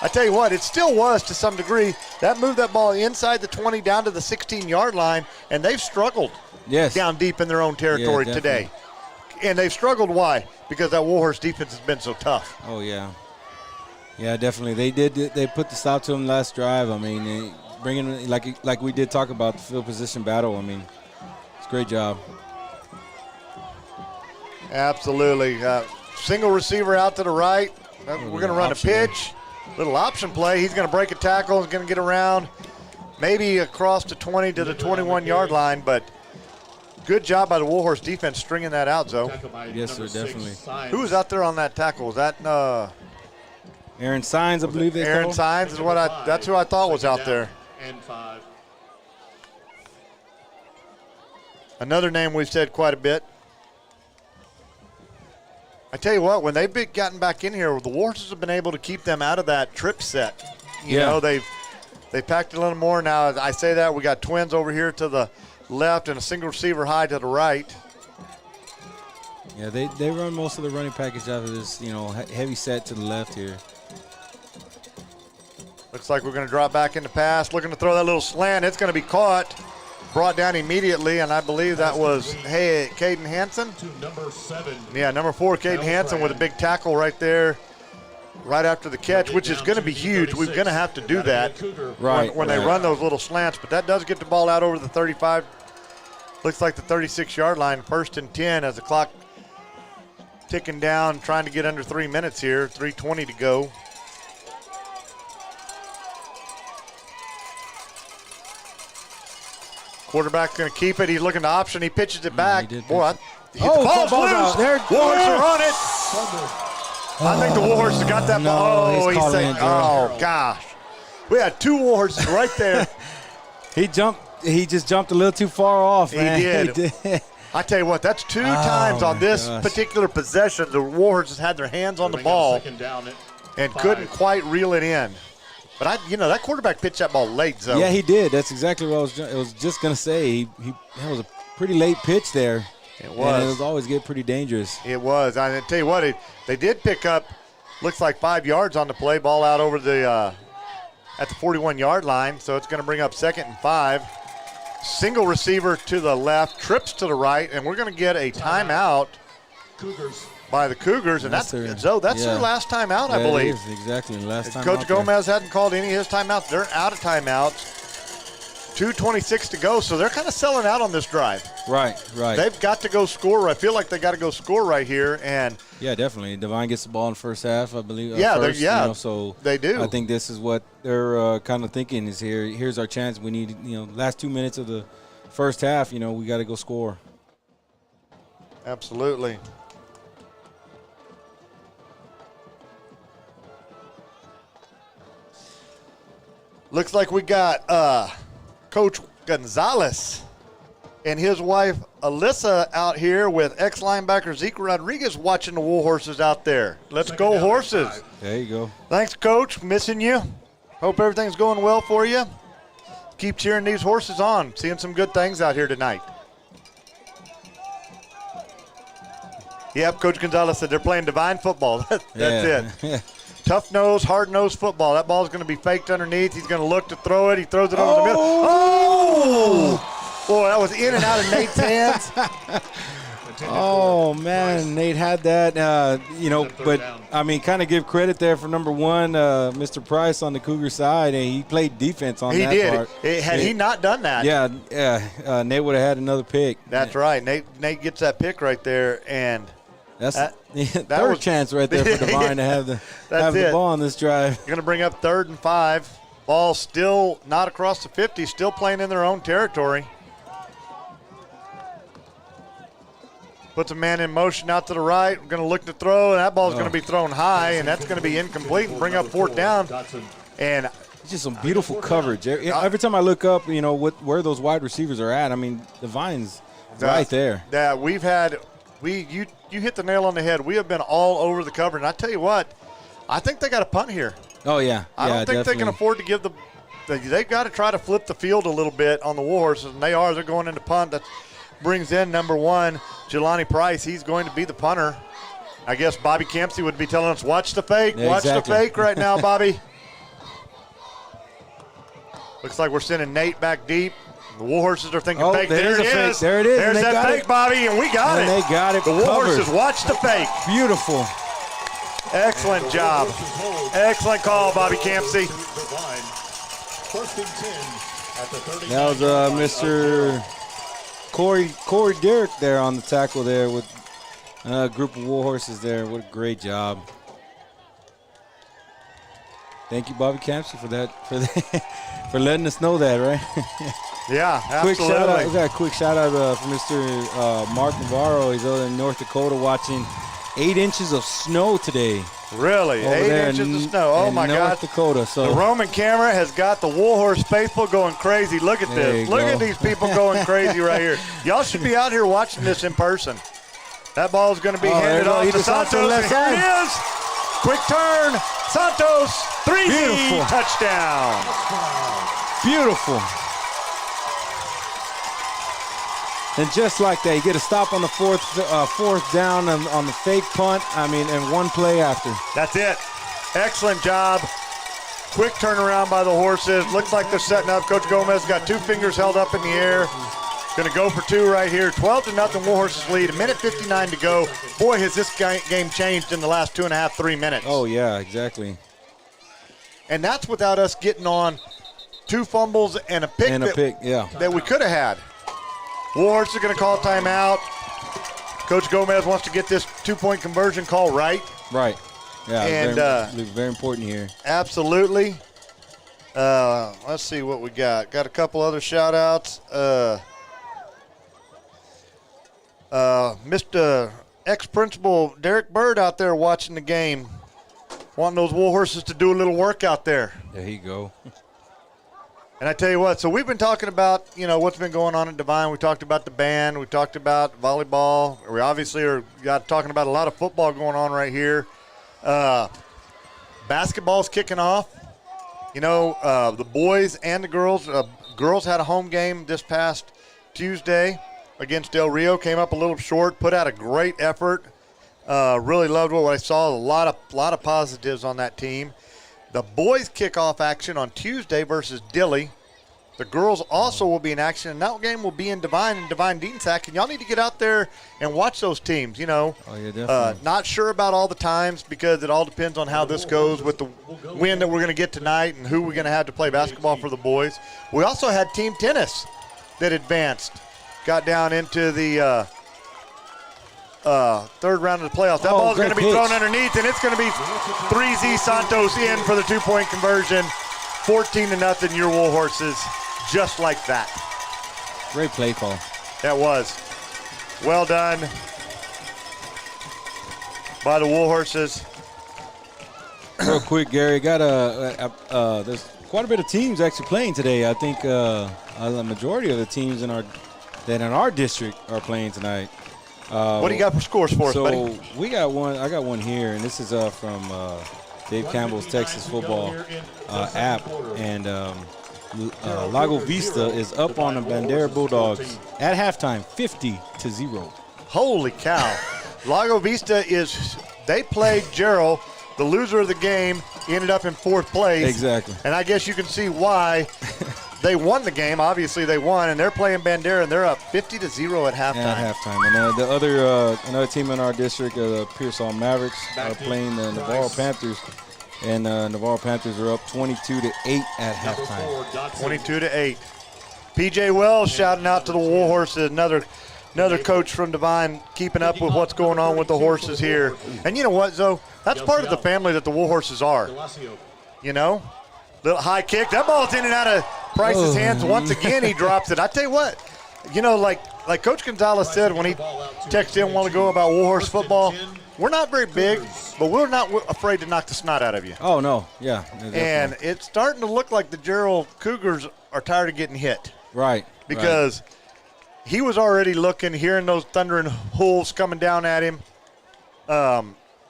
I tell you what, it still was to some degree. That moved that ball inside the 20 down to the 16-yard line, and they've struggled down deep in their own territory today. And they've struggled. Why? Because that Warhorse defense has been so tough.
Oh, yeah. Yeah, definitely. They put the stop to them last drive. I mean, bringing like we did talk about the field position battle. I mean, it's a great job.
Absolutely. Single receiver out to the right. We're going to run a pitch. Little option play. He's going to break a tackle. He's going to get around maybe across the 20 to the 21-yard line, but good job by the Warhorse defense stringing that out, Zoe.
Yes, sir, definitely.
Who was out there on that tackle? Was that
Aaron Sines, I believe they called.
Aaron Sines is that's who I thought was out there.
And 5.
Another name we've said quite a bit. I tell you what, when they've gotten back in here, the Warhorses have been able to keep them out of that trip set. You know, they packed a little more. Now, as I say that, we got twins over here to the left and a single receiver high to the right.
Yeah, they run most of the running package out of this, heavy set to the left here.
Looks like we're going to drop back into pass, looking to throw that little slant. It's going to be caught, brought down immediately, and I believe that was, Caden Hansen.
To number 7.
Yeah, number 4, Caden Hansen with a big tackle right there, right after the catch, which is going to be huge. We're going to have to do that when they run those little slants, but that does get the ball out over the 35. Looks like the 36-yard line, 1st and 10 as the clock ticking down, trying to get under 3 minutes here, 3:20 to go. Quarterback's going to keep it. He's looking to option. He pitches it back.
He
Boy, the ball's loose. Warhorse are on it. I think the Warhorse got that ball.
No, he's
saying, gosh. We had 2 Warhorses right there.
He just jumped a little too far off, man.
He did. I tell you what, that's 2 times on this particular possession the Warhorses had their hands on the ball and couldn't quite reel it in. But that quarterback pitched that ball late, so.
Yeah, he did. That's exactly what I was just gonna say. That was a pretty late pitch there.
It was.
And it was always get pretty dangerous.
It was. I tell you what, they did pick up, looks like 5 yards on the play. Ball out over the at the 41-yard line, so it's going to bring up 2nd and 5. Single receiver to the left, trips to the right, and we're going to get a timeout.
Cougars.
By the Cougars, and that's their last timeout, I believe.
It is, exactly, last time.
Coach Gomez hadn't called any of his timeouts. They're out of timeouts. 2:26 to go, so they're kind of selling out on this drive.
Right.
They've got to go score. I feel like they got to go score right here, and
yeah, definitely. Devine gets the ball in the first half, I believe.
So they do.
I think this is what they're kind of thinking is here's our chance. We need, last 2 minutes of the first half. We got to go score.
Absolutely. Looks like we got Coach Gonzalez and his wife Alyssa out here with ex-linebacker Zeke Rodriguez watching the Warhorses out there. Let's go Horses.
There you go.
Thanks, Coach. Missing you. Hope everything's going well for you. Keep cheering these horses on. Seeing some good things out here tonight. Yep, Coach Gonzalez said they're playing Devine football. That's it. Tough nose, hard nose football. That ball's going to be faked underneath. He's going to look to throw it. He throws it over the middle. Oh! Boy, that was in and out of Nate's hands.
Oh, man, Nate had that, but, I mean, kind of give credit there for number 1, Mr. Price on the Cougar side, and he played defense on that part.
Had he not done that.
Yeah, Nate would have had another pick.
That's right. Nate gets that pick right there, and
that's third chance right there for Devine to have the ball on this drive.
You're going to bring up 3rd and 5. Ball still not across the 50, still playing in their own territory. Puts a man in motion out to the right. We're going to look to throw, and that ball's going to be thrown high, and that's going to be incomplete and bring up 4th down. And
just some beautiful coverage. Every time I look up, where those wide receivers are at, I mean, Devine's right there.
That we've had – you hit the nail on the head. We have been all over the cover, and I tell you what, I think they got a punt here.
Oh, yeah.
I don't think they can afford to give they've got to try to flip the field a little bit on the Warhorses, and they're going into punt. That brings in number 1, Jelani Price. He's going to be the punter. I guess Bobby Campsey would be telling us, watch the fake.
Yeah,
watch the fake right now, Bobby. Looks like we're sending Nate back deep. The Warhorses are thinking fake. There it is.
There it is.
There's that fake, Bobby, and we got it.
They got it.
The Warhorses watch the fake.
Beautiful.
Excellent job. Excellent call, Bobby Campsey.
That was Mr. Corey Derrick there on the tackle there with a group of Warhorses there. What a great job. Thank you, Bobby Campsey, for letting us know that, right?
Yeah, absolutely.
Quick shout out. We got a quick shout out from Mr. Mark Navarro. He's over in North Dakota watching. 8 inches of snow today.
Really?
Over
8 inches of snow. Oh, my God.
North Dakota. So
the Roman camera has got the Warhorse faithful going crazy. Look at this. Look at these people going crazy right here. Y'all should be out here watching this in person. That ball is going to be handed off to Santos. And here it is. Quick turn. Santos, 3-0 touchdown.
Beautiful. And just like that, you get a stop on the fourth down on the fake punt. I mean, and one play after.
That's it. Excellent job. Quick turnaround by the Horses. Looks like they're setting up. Coach Gomez got 2 fingers held up in the air. Going to go for 2 right here. 12-0 Warhorses lead. 1:59 to go. Boy, has this game changed in the last 2.5, 3 minutes.
Oh, yeah, exactly.
And that's without us getting on 2 fumbles and a pick. That we could have had. Warhorse is going to call timeout. Coach Gomez wants to get this 2-point conversion call right.
Right. Yeah,
and
very important here.
Absolutely. Let's see what we got. Got a couple other shout-outs. Mr. Ex-Principal Derek Bird out there watching the game. Wanting those Warhorses to do a little work out there.
There you go.
And I tell you what, so we've been talking about, what's been going on at Devine. We talked about the band. We talked about volleyball. We obviously are talking about a lot of football going on right here. Basketball's kicking off. The boys and the girls. Girls had a home game this past Tuesday against Del Rio. Came up a little short. Put out a great effort. Really loved what I saw. A lot of positives on that team. The boys kickoff action on Tuesday versus Dilley. The girls also will be in action, and that game will be in Devine and Devine Deansack. And y'all need to get out there and watch those teams.
Oh, yeah, definitely.
Not sure about all the times because it all depends on how this goes with the win that we're going to get tonight and who we're going to have to play basketball for the boys. We also had team tennis that advanced, got down into the third round of the playoffs. That ball's going to be thrown underneath, and it's going to be 3Z Santos in for the 2-point conversion. 14-0 your Warhorses, just like that.
Great play call.
That was. Well done by the Warhorses.
Real quick, Gary, there's quite a bit of teams actually playing today. I think the majority of the teams in our district are playing tonight.
What do you got for scores for us, buddy?
So we got one. I got one here, and this is from Dave Campbell's Texas Football app. And Lago Vista is up on the Bandera Bulldogs at halftime, 50-0.
Holy cow! Lago Vista they played Jarrell, the loser of the game, ended up in 4th place.
Exactly.
And I guess you can see why. They won the game. Obviously, they won, and they're playing Bandera, and they're up 50-0 at halftime.
At halftime. And the another team in our district, Pearsall Mavericks, are playing the Navarro Panthers, and Navarro Panthers are up 22-8 at halftime.
22-8. PJ Wells shouting out to the Warhorses, another coach from Devine, keeping up with what's going on with the horses here. And you know what, Zoe? That's part of the family that the Warhorses are. Little high kick. That ball's in and out of Price's hands once again. He drops it. I tell you what, like Coach Gonzalez said when he texted in a while ago about Warhorse football, we're not very big, but we're not afraid to knock the snot out of you.
Oh, no. Yeah.
And it's starting to look like the Jarrell Cougars are tired of getting hit.
Right.
Because he was already looking, hearing those thundering hooves coming down at him.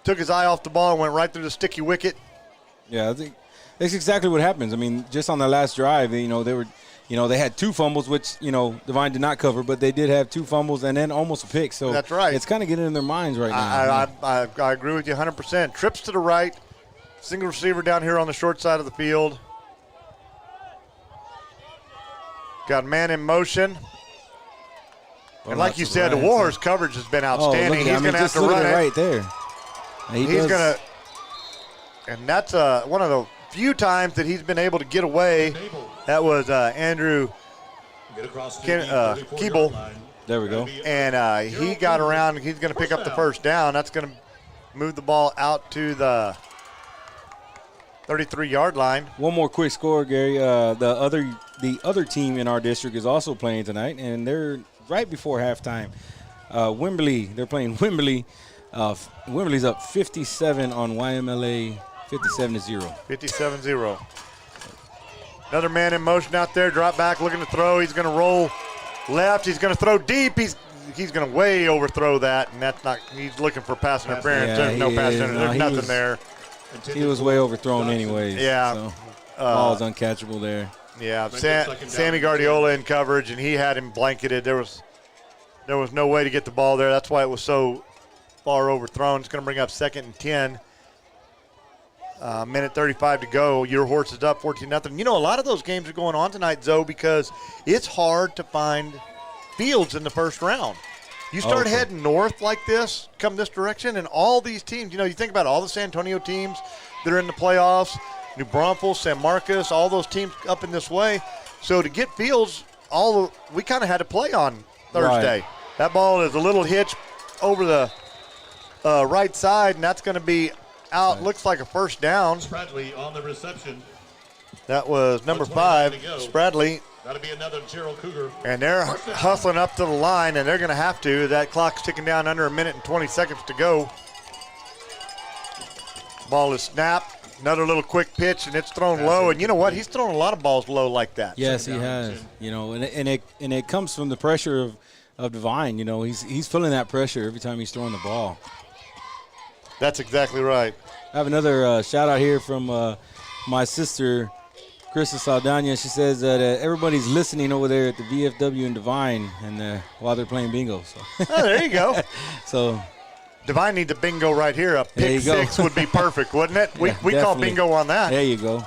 Took his eye off the ball and went right through the sticky wicket.
Yeah, I think that's exactly what happens. I mean, just on the last drive, they had 2 fumbles, which, Devine did not cover, but they did have 2 fumbles and then almost a pick. So
that's right.
It's kind of getting in their minds right now.
I agree with you 100%. Trips to the right, single receiver down here on the short side of the field. Got man in motion.
Well,
and like you said, the Warhorse coverage has been outstanding.
He's
going to have to run it
right there.
He's going to, and that's one of the few times that he's been able to get away. That was Andrew Keeble.
There we go.
And he got around. He's going to pick up the first down. That's going to move the ball out to the 33-yard line.
One more quick score, Gary. The other team in our district is also playing tonight, and they're right before halftime. Wimberley, they're playing Wimberley. Wimberley's up 57 on YMLA, 57-0.
57-0. Another man in motion out there. Drop back, looking to throw. He's going to roll left. He's going to throw deep. He's going to way overthrow that, and that's not. He's looking for pass interference.
Yeah,
There's no pass interference. There's nothing
was,
there.
He was way overthrown anyways.
Yeah.
So, ball's uncatchable there.
Yeah, Sammy Guardiola in coverage, and he had him blanketed. There was no way to get the ball there. That's why it was so far overthrown. It's going to bring up 2nd and 10. Minute 35 to go. Your Horse is up 14-0. You know, a lot of those games are going on tonight, Zoe, because it's hard to find fields in the first round. You start heading north like this, come this direction, and all these teams, you know, you think about all the San Antonio teams that are in the playoffs, New Braunfels, San Marcos, all those teams up in this way. So to get fields, we kind of had to play on Thursday.
Right.
That ball is a little hitch over the right side, and that's going to be out. Right. Looks like a first down.
Spradley on the reception.
That was number 5, Spradley.
That'll be another Jarrell Cougar.
And they're hustling up to the line, and they're going to have to. That clock's ticking down under a minute and 20 seconds to go. Ball is snapped. Another little quick pitch, and it's thrown low. And you know what? He's thrown a lot of balls low like that.
Yes, he has. You know, and it comes from the pressure of Devine. You know, he's feeling that pressure every time he's throwing the ball.
That's exactly right.
I have another shout out here from my sister, Krista Saldana. She says that everybody's listening over there at the VFW in Devine, and while they're playing bingo. So.
Oh, there you go.
So
Devine needs a bingo right here. A pick 6 would be perfect, wouldn't it? We call bingo on that.
There you go.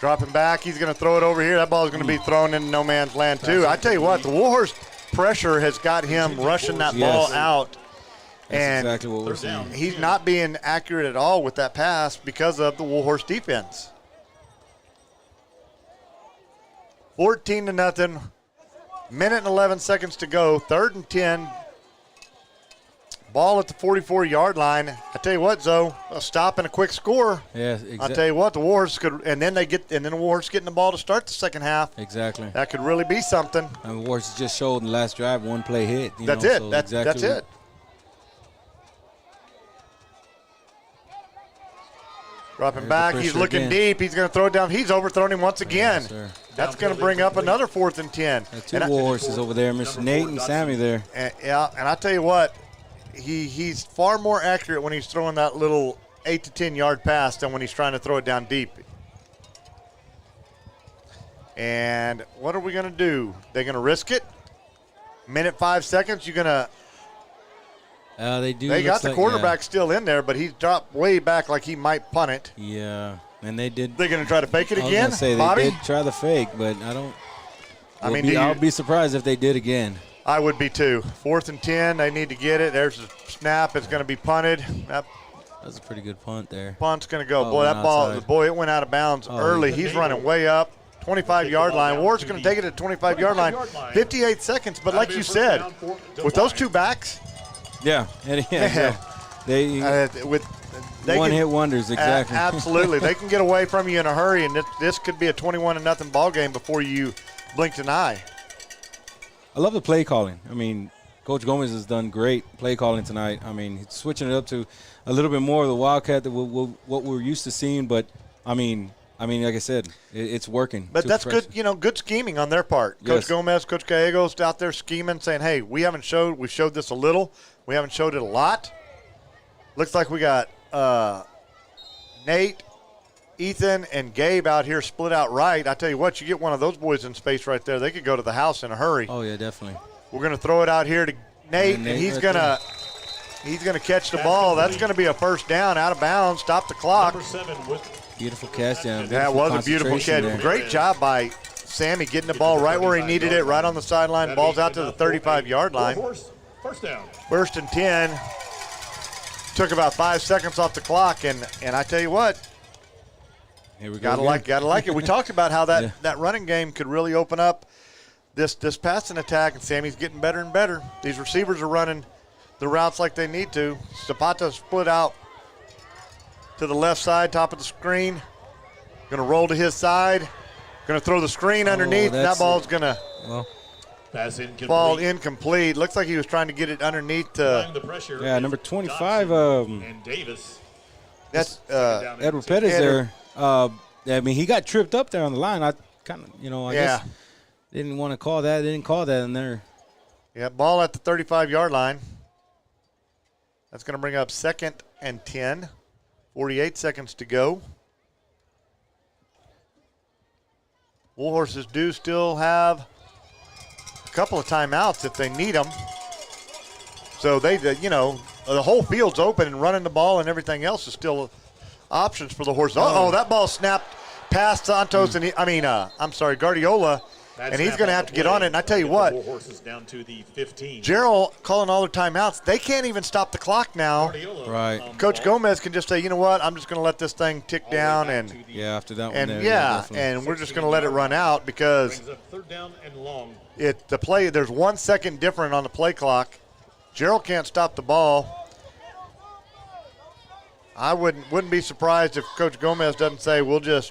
Dropping back, he's going to throw it over here. That ball is going to be thrown into no man's land too. I tell you what, the Warhorse pressure has got him rushing that ball out.
That's exactly what we're seeing.
He's not being accurate at all with that pass because of the Warhorse defense. 14-0. Minute and 11 seconds to go. 3rd and 10. Ball at the 44-yard line. I tell you what, Zoe, a stop and a quick score.
Yes, exactly.
I tell you what, the Warhorse could, and then the Warhorse getting the ball to start the second half.
Exactly.
That could really be something.
And the Warhorse just showed in the last drive, one play hit.
That's it. That's it. Dropping back, he's looking deep. He's going to throw it down. He's overthrown him once again.
Yes,
that's going to bring up another 4th and 10.
Two Warhorses over there, Mr. Nate and Sammy there.
And I tell you what, he's far more accurate when he's throwing that little 8 to 10 yard pass than when he's trying to throw it down deep. And what are we going to do? They're going to risk it. Minute 5 seconds. You're going to.
They do.
They got the quarterback still in there, but he's dropped way back like he might punt it.
Yeah, and they did.
They're going to try to fake it again.
I was going to say
Bobby?
they did try the fake, but I don't. I'll be surprised if they did again.
I would be too. 4th and 10. They need to get it. There's a snap. It's going to be punted.
That's a pretty good punt there.
Punt's going to go. Boy, that ball. It went out of bounds early. He's running way up. 25-yard line. Ward's going to take it at 25-yard line. 58 seconds. But like you said, with those two backs.
Yeah. They one-hit wonders, exactly.
Absolutely. They can get away from you in a hurry, and this could be a 21-0 ball game before you blinked an eye.
I love the play calling. I mean, Coach Gomez has done great play calling tonight. I mean, he's switching it up to a little bit more of the Wildcat that what we're used to seeing. But, I mean, like I said, it's working.
But that's good, good scheming on their part.
Yes.
Coach Gomez, Coach Gallegos out there scheming, saying, hey, we've showed this a little. We haven't showed it a lot. Looks like we got Nate, Ethan, and Gabe out here split out right. I tell you what, you get one of those boys in space right there, they could go to the house in a hurry.
Oh, yeah, definitely.
We're going to throw it out here to Nate, and he's going to catch the ball. That's going to be a first down, out of bounds, stop the clock.
Beautiful catch down.
That was a beautiful catch.
There.
Great job by Sammy getting the ball right where he needed it, right on the sideline. Ball's out to the 35-yard line.
First down.
1st and 10. Took about 5 seconds off the clock, and I tell you what,
here we go.
Gotta like it. We talked about how that running game could really open up this passing attack, and Sammy's getting better and better. These receivers are running the routes like they need to. Zapata split out to the left side, top of the screen. Going to roll to his side. Going to throw the screen underneath. That ball's going to
Pass incomplete.
Ball incomplete. Looks like he was trying to get it underneath.
Applying the pressure
Yeah,
is
number 25.
and Davis.
That's
Edward Pettis there. I mean, he got tripped up there on the line. I kind of, I guess didn't want to call that. They didn't call that in there.
Yeah, ball at the 35-yard line. That's going to bring up 2nd and 10. 48 seconds to go. Warhorses do still have a couple of timeouts if they need them. So they, the whole field's open and running the ball and everything else is still options for the Horses. Uh-oh, that ball snapped past Santos Guardiola. And he's going to have to get on it. And I tell you what,
down to the 15.
Jarrell calling all their timeouts. They can't even stop the clock now.
Right.
Coach Gomez can just say, you know what, I'm just going to let this thing tick down. And
after that one
and
there,
and we're just going to let it run out because
Third down and long.
there's 1 second different on the play clock. Jarrell can't stop the ball. I wouldn't be surprised if Coach Gomez doesn't say we'll just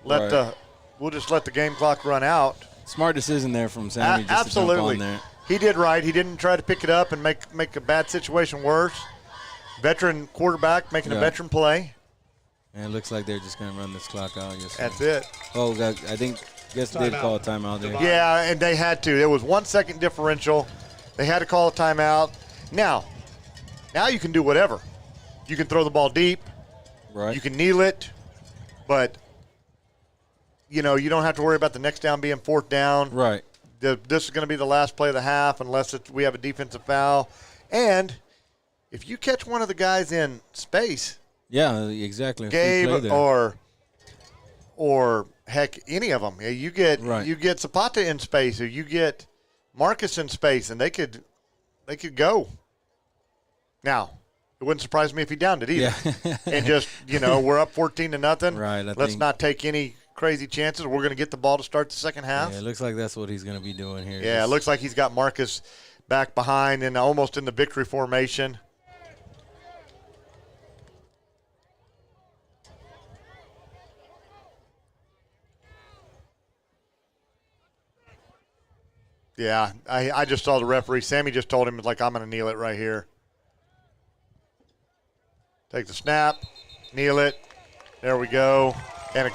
let the game clock run out.
Smart decision there from Sammy. Just
Absolutely.
To jump on there.
He did right. He didn't try to pick it up and make a bad situation worse. Veteran quarterback making a veteran play.
And it looks like they're just going to run this clock out.
That's it.
Oh, I guess they did call a timeout there.
Yeah, and they had to. There was 1 second differential. They had to call a timeout. Now you can do whatever. You can throw the ball deep.
Right.
You can kneel it, but you don't have to worry about the next down being 4th down.
Right.
This is going to be the last play of the half unless we have a defensive foul. And if you catch one of the guys in space,
yeah, exactly.
Gabe or heck, any of them, you get Zapata in space or you get Marcus in space, and they could go. Now, it wouldn't surprise me if he downed it either.
Yeah.
And just, we're up 14-0.
Right.
Let's not take any crazy chances. We're going to get the ball to start the second half.
Yeah, it looks like that's what he's going to be doing here.
Yeah, it looks like he's got Marcus back behind and almost in the victory formation. Yeah, I just saw the referee. Sammy just told him, I'm going to kneel it right here. Take the snap, kneel it. There we go. And it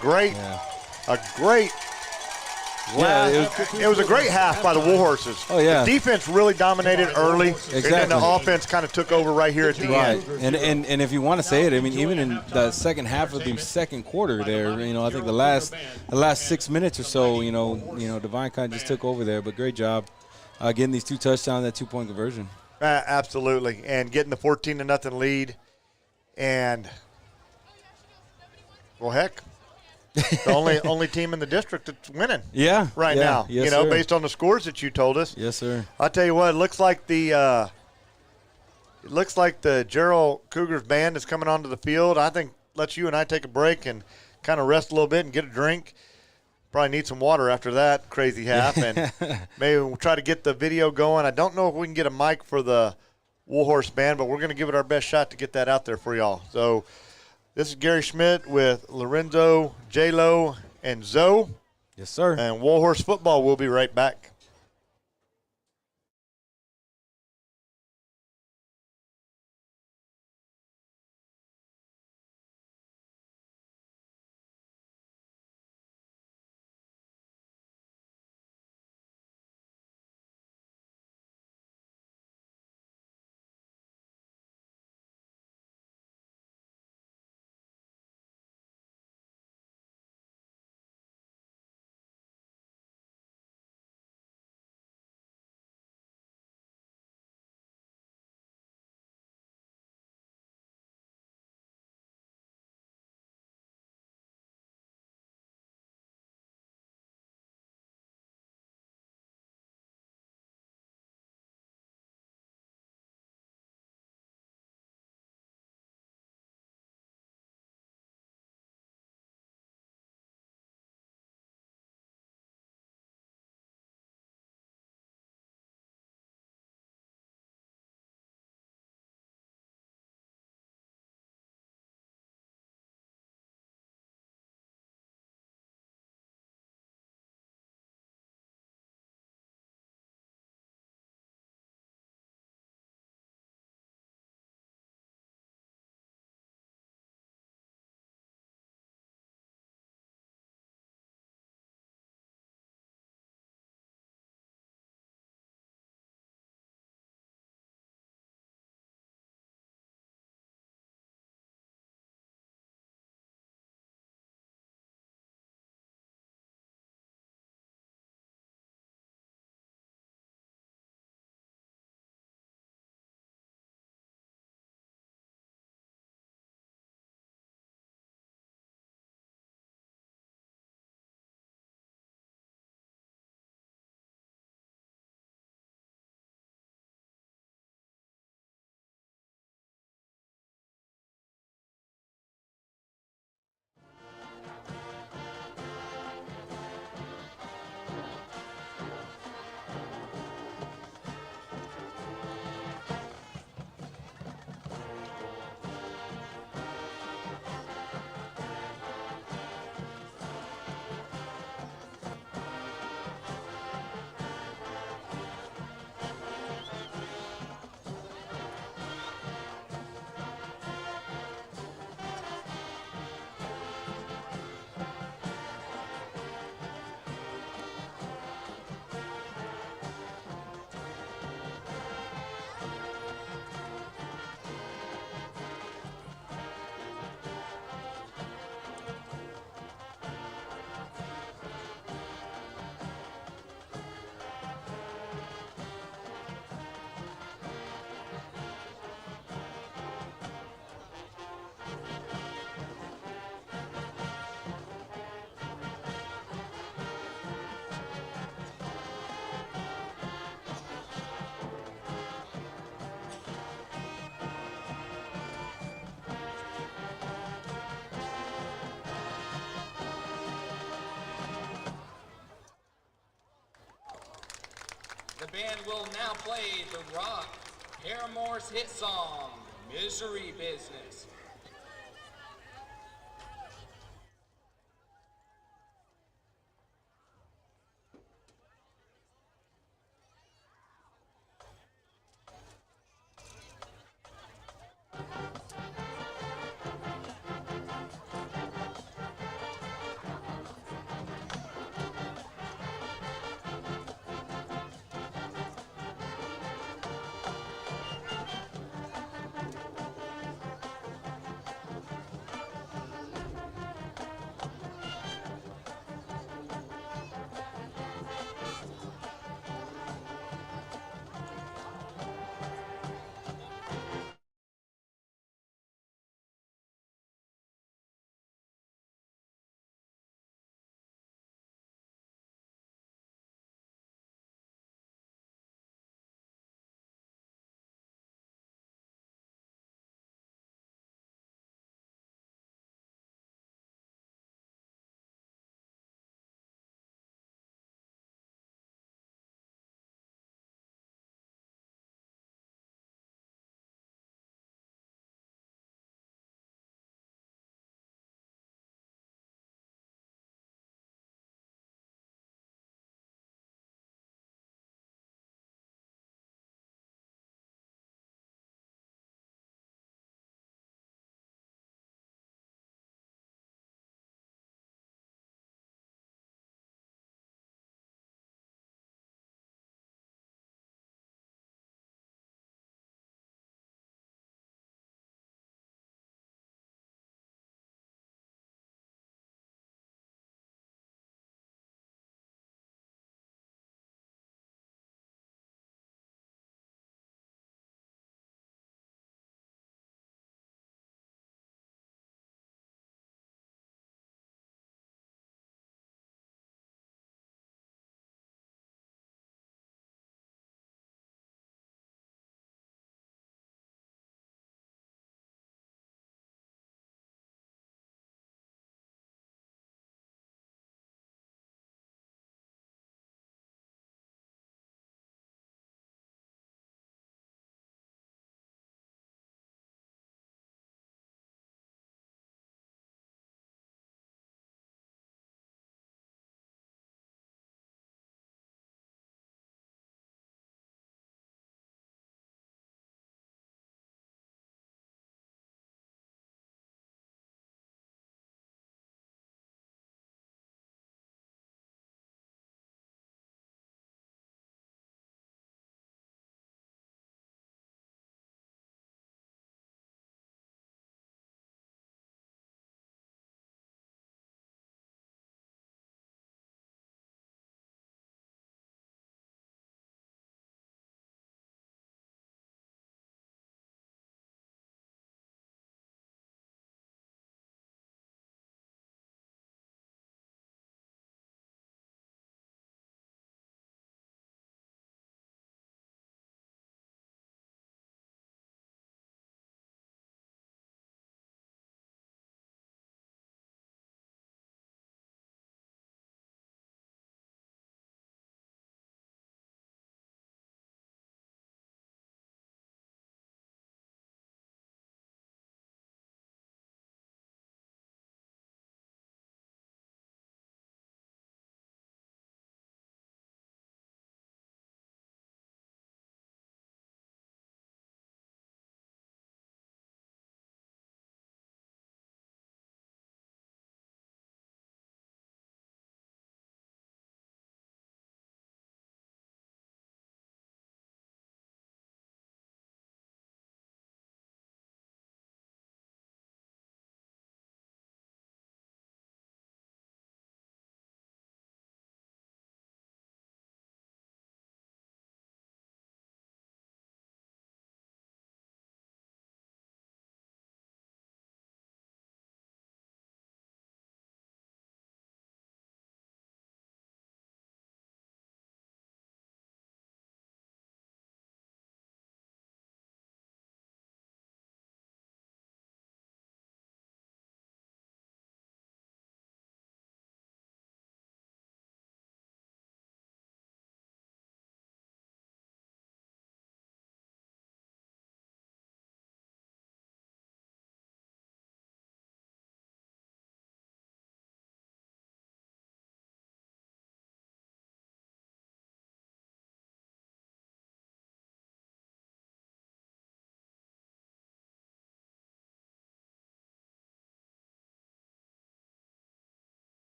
was a great half by the Warhorses.
Oh, yeah.
The defense really dominated early,
Exactly.
and then the offense kind of took over right here at the
Right,
end.
and if you want to say it, I mean, even in the second half of the second quarter there, I think the last 6 minutes or so, Devine kind of just took over there, but great job getting these 2 touchdowns, that 2-point conversion.
Absolutely, and getting the 14-0 lead, and well, heck, the only team in the district that's winning.
Yeah,
right now.
Yes, sir.
Based on the scores that you told us.
Yes, sir.
I'll tell you what, it looks like the Jarrell Cougars band is coming onto the field. I think let's you and I take a break and kind of rest a little bit and get a drink. Probably need some water after that crazy half, and maybe we'll try to get the video going. I don't know if we can get a mic for the Warhorse band, but we're going to give it our best shot to get that out there for y'all. So this is Gary Schmidt with Lorenzo, J-Lo, and Zoe.
Yes, sir.
And Warhorse football. We'll be right back.
The band will now play the rock Paramore's hit song, Misery Business.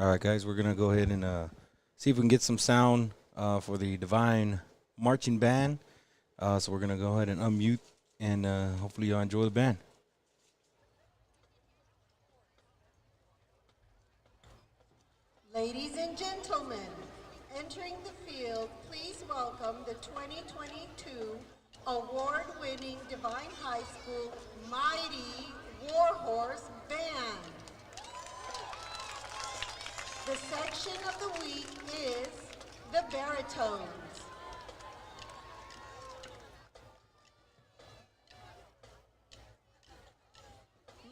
All right, guys, we're gonna go ahead and see if we can get some sound for the Devine marching band. So we're gonna go ahead and unmute, and hopefully y'all enjoy the band.
Ladies and gentlemen, entering the field, please welcome the 2022 award-winning Devine High School Mighty Warhorse Band. The section of the week is the baritones.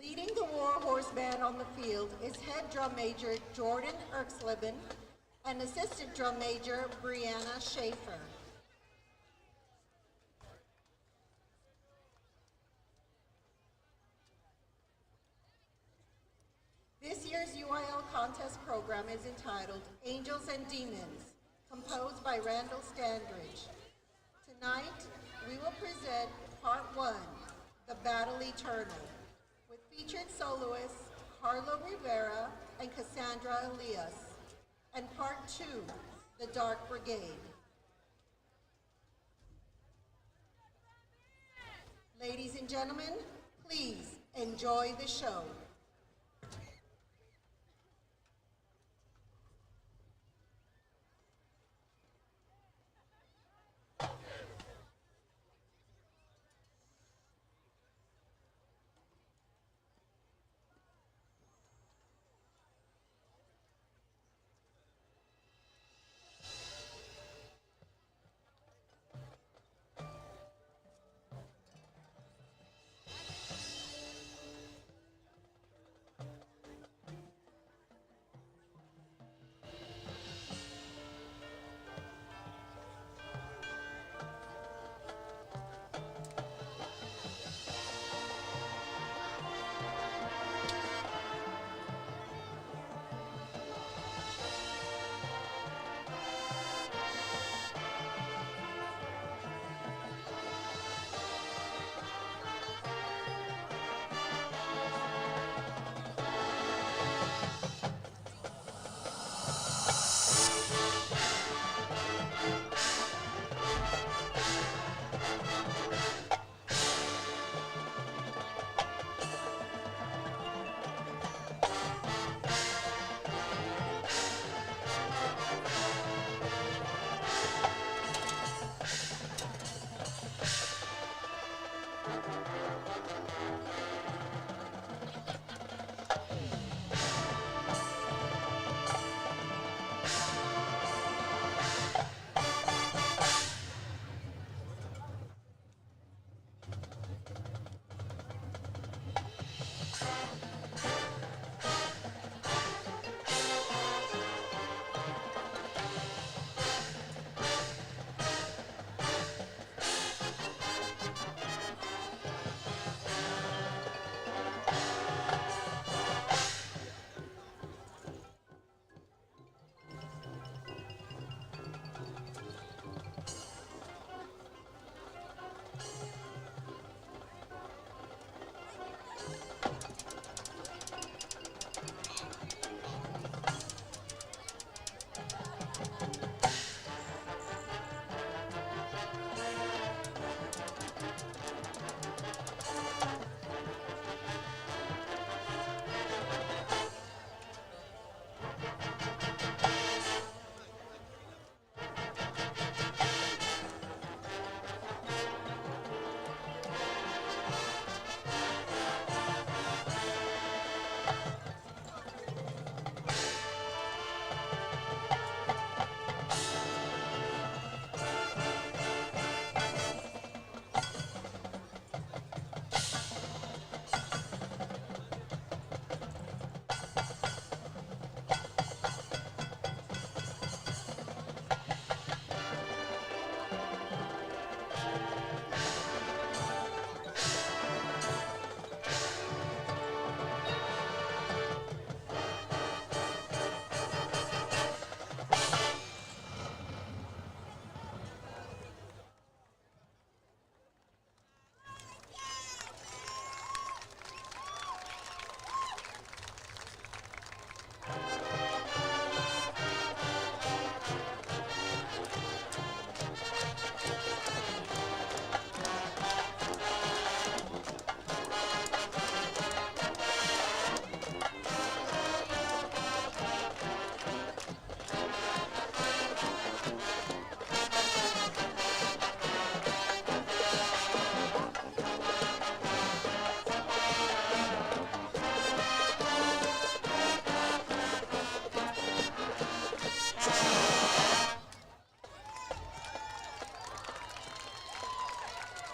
Leading the Warhorse Band on the field is head drum major Jordan Erxleben and assistant drum major Brianna Schaefer. This year's UIL contest program is entitled Angels and Demons, composed by Randall Standridge. Tonight, we will present Part 1, The Battle Eternal, with featured soloists Carlo Rivera and Cassandra Elias, and Part 2, The Dark Brigade. Ladies and gentlemen, please enjoy the show.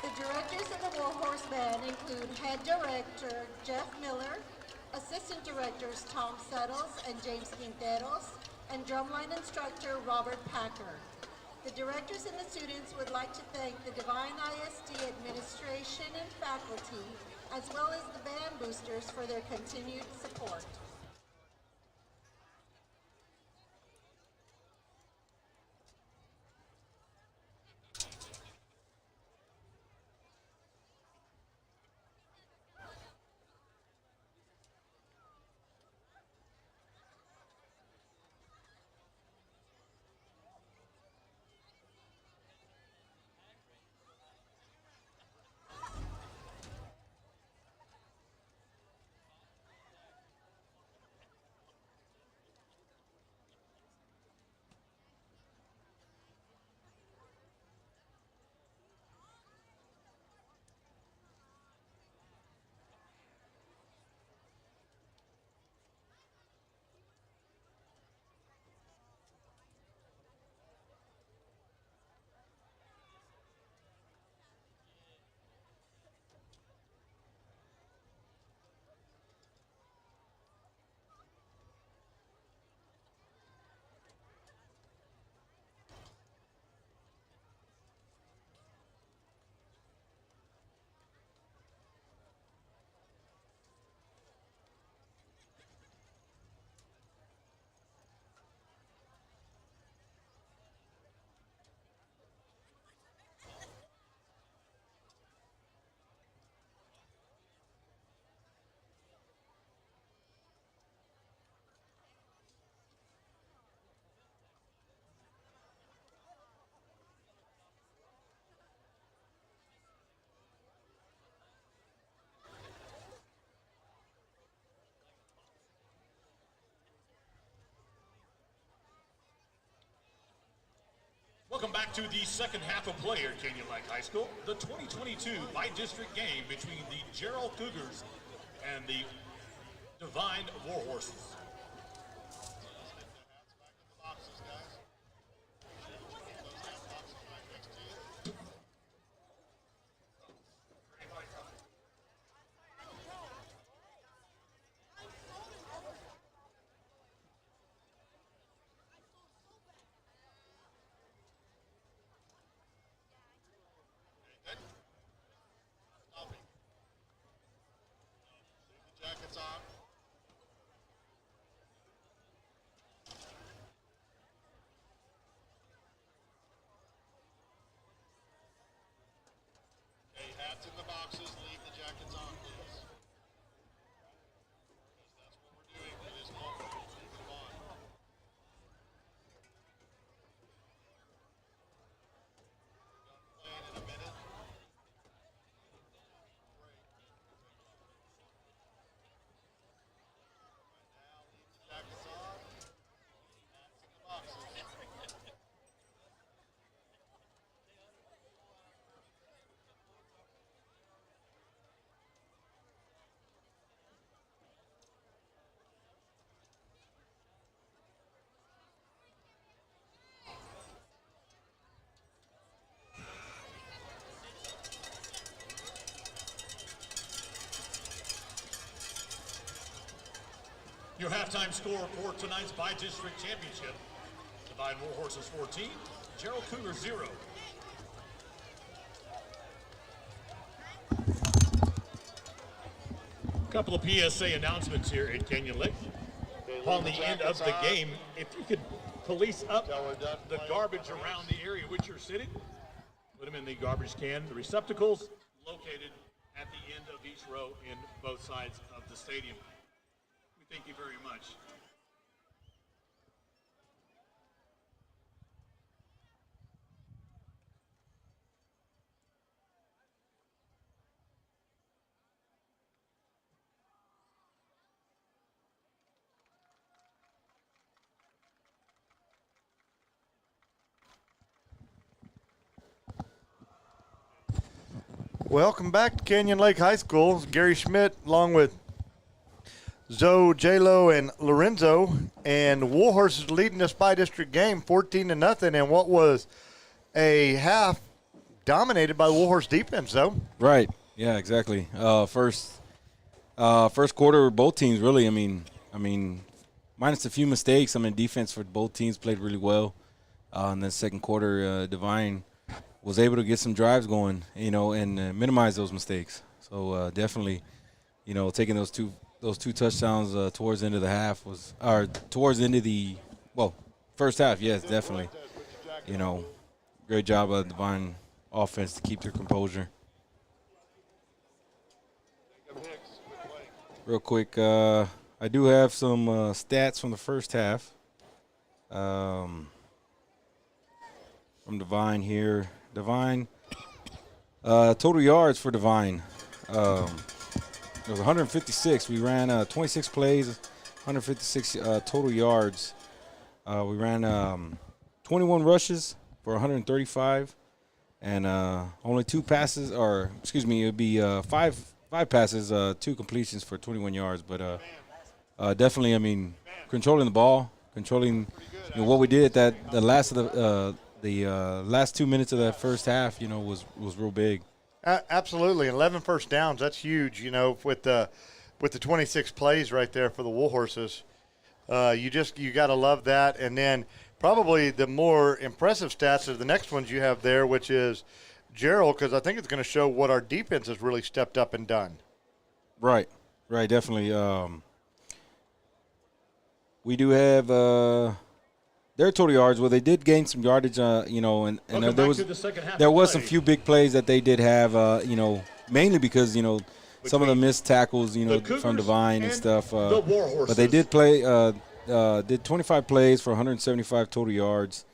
The directors of the Warhorse Band include Head Director Jeff Miller, Assistant Directors Tom Settles and James Quinteros, and drumline instructor Robert Packer. The directors and the students would like to thank the Devine ISD administration and faculty, as well as the band boosters for their continued support.
Welcome back to the second half of play at Canyon Lake High School. The 2022 by-district game between the Jarrell Cougars and the Devine Warhorses.
Jackets on. Okay, hats in the boxes. Leave the jackets on, please. Because that's what we're doing for this moment. Leave them on. Playing in a minute. Jackets on, hats in the boxes.
Your halftime score for tonight's by-district championship: Devine Warhorses 14, Jarrell Cougars 0. Couple of PSA announcements here at Canyon Lake. Upon the end of the game, if you could police up the garbage around the area which you're sitting, put them in the garbage can. The receptacles located at the end of each row in both sides of the stadium. We thank you very much.
Welcome back to Canyon Lake High School. Gary Schmidt along with Zoe, J-Lo, and Lorenzo. And Warhorse is leading this by-district game 14-0 in what was a half dominated by the Warhorse defense, though.
Right. Yeah, exactly. First quarter, both teams really. I mean, minus a few mistakes. I mean, defense for both teams played really well. And then second quarter, Devine was able to get some drives going, and minimize those mistakes. So definitely, taking those two touchdowns towards the end of the half towards the end of the first half. Yes, definitely. Great job by the Devine offense to keep their composure. Real quick, I do have some stats from the first half from Devine here. Devine, total yards for Devine. It was 156. We ran 26 plays, 156 total yards. We ran 21 rushes for 135, and only 2 passes, or excuse me, it would be five passes, 2 completions for 21 yards. But definitely, I mean, controlling the ball, controlling what we did at the last 2 minutes of that first half, was real big.
Absolutely, 11 first downs. That's huge. With the 26 plays right there for the Warhorses, you got to love that. And then probably the more impressive stats are the next ones you have there, which is Jarrell, because I think it's going to show what our defense has really stepped up and done.
Right, definitely. We do have their total yards. Well, they did gain some yardage, and there was some few big plays that they did have, mainly because some of the missed tackles, from Devine and stuff. But they did did 25 plays for 175 total yards,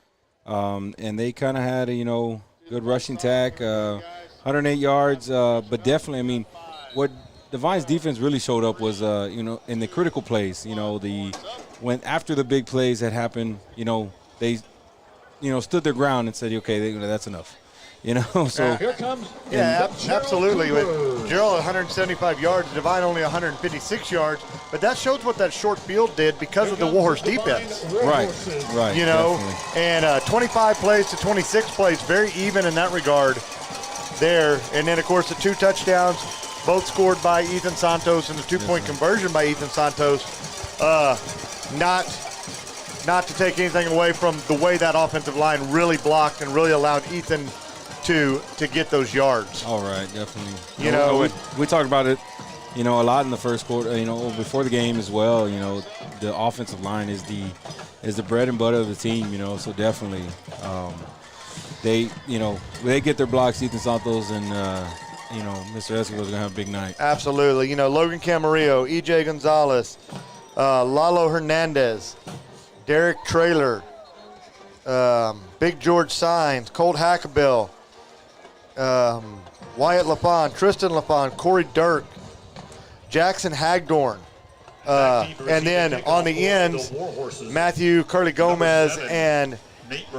and they kind of had a good rushing attack, 108 yards. But definitely, I mean, what Devine's defense really showed up was, in the critical plays, when after the big plays had happened, they, stood their ground and said, okay, that's enough, So
here comes.
Yeah, absolutely. With Jarrell 175 yards, Devine only 156 yards, but that shows what that short field did because of the Warhorse defense.
Right. Definitely.
And 25 plays to 26 plays, very even in that regard there. And then, of course, the 2 touchdowns, both scored by Ethan Santos, and the 2-point conversion by Ethan Santos. Not to take anything away from the way that offensive line really blocked and really allowed Ethan to get those yards.
All right, definitely. We talked about it, a lot in the first quarter, before the game as well. The offensive line is the bread and butter of the team, so definitely they get their blocks, Ethan Santos and Mr. Escobar's going to have a big night.
Absolutely. Logan Camarillo, E.J. Gonzalez, Lalo Hernandez, Derek Traylor, Big George Sines, Colt Hackabill, Wyatt LaFon, Tristan LaFon, Corey Dirk, Jackson Hagdorn. And then on the ends, Matthew Curly Gomez and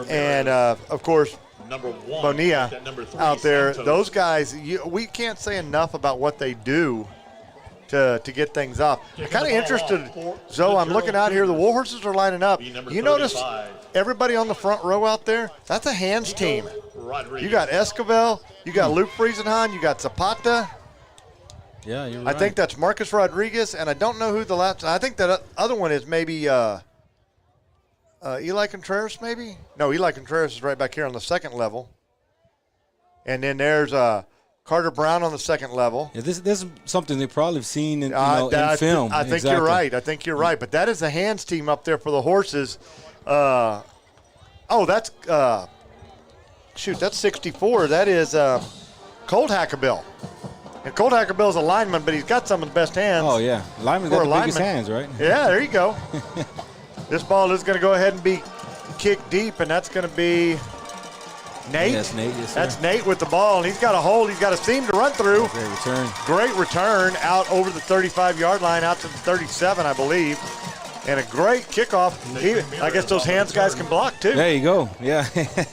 of course, Bonilla out there. Those guys, we can't say enough about what they do to get things up. I'm kind of interested, Zoe, I'm looking out here. The Warhorses are lining up. You notice everybody on the front row out there? That's a hands team. You got Escobar, you got Luke Friesenhan, you got Zapata.
Yeah, you're right.
I think that's Marcus Rodriguez, and I don't know who the last. I think that other one is maybe Eli Contreras, maybe? No, Eli Contreras is right back here on the second level. And then there's Carter Brown on the second level.
Yeah, this is something they've probably seen in film.
I think you're right. But that is the hands team up there for the horses. That's that's 64. That is Colt Hackabill. And Colt Hackabill is a lineman, but he's got some of the best hands.
Oh, yeah. Lineman's got the biggest hands, right?
Yeah, there you go. This ball is going to go ahead and be kicked deep, and that's going to be Nate.
Yes, Nate. Yes, sir.
That's Nate with the ball, and he's got a hole. He's got a seam to run through.
Great return.
Great return out over the 35-yard line, out to the 37, I believe. And a great kickoff. I guess those hands guys can block, too.
There you go. Yeah,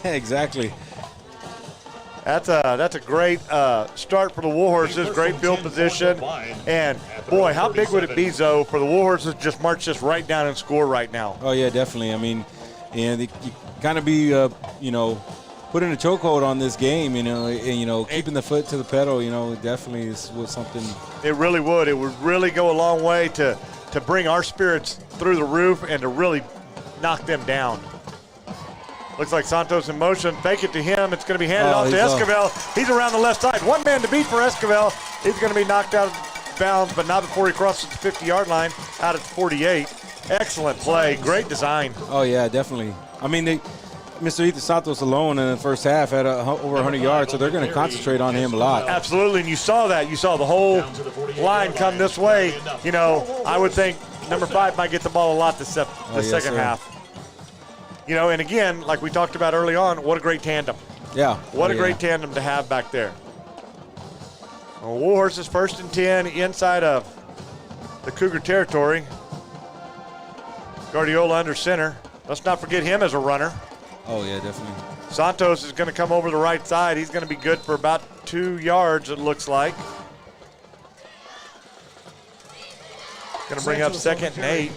exactly.
That's a great start for the Warhorses. Great field position. And, boy, how big would it be, Zoe, for the Warhorses to just march this right down and score right now?
Oh, yeah, definitely. I mean, and you kind of be, putting a chokehold on this game, and keeping the foot to the pedal, definitely is something.
It really would. It would really go a long way to bring our spirits through the roof and to really knock them down. Looks like Santos in motion. Fake it to him. It's going to be handed off to Esquivel. He's around the left side. One man to beat for Esquivel. He's going to be knocked out of bounds, but not before he crosses the 50-yard line out at 48. Excellent play. Great design.
Oh, yeah, definitely. I mean, Mr. Ethan Santos alone in the first half had over 100 yards, so they're going to concentrate on him a lot.
Absolutely, and you saw that. You saw the whole line come this way. I would think number 5 might get the ball a lot the second half. And again, like we talked about early on, what a great tandem.
Yeah.
What a great tandem to have back there. Well, Warhorse is 1st and 10 inside of the Cougar territory. Guardiola under center. Let's not forget him as a runner.
Oh, yeah, definitely.
Santos is going to come over the right side. He's going to be good for about 2 yards, it looks like. Going to bring up 2nd and 8.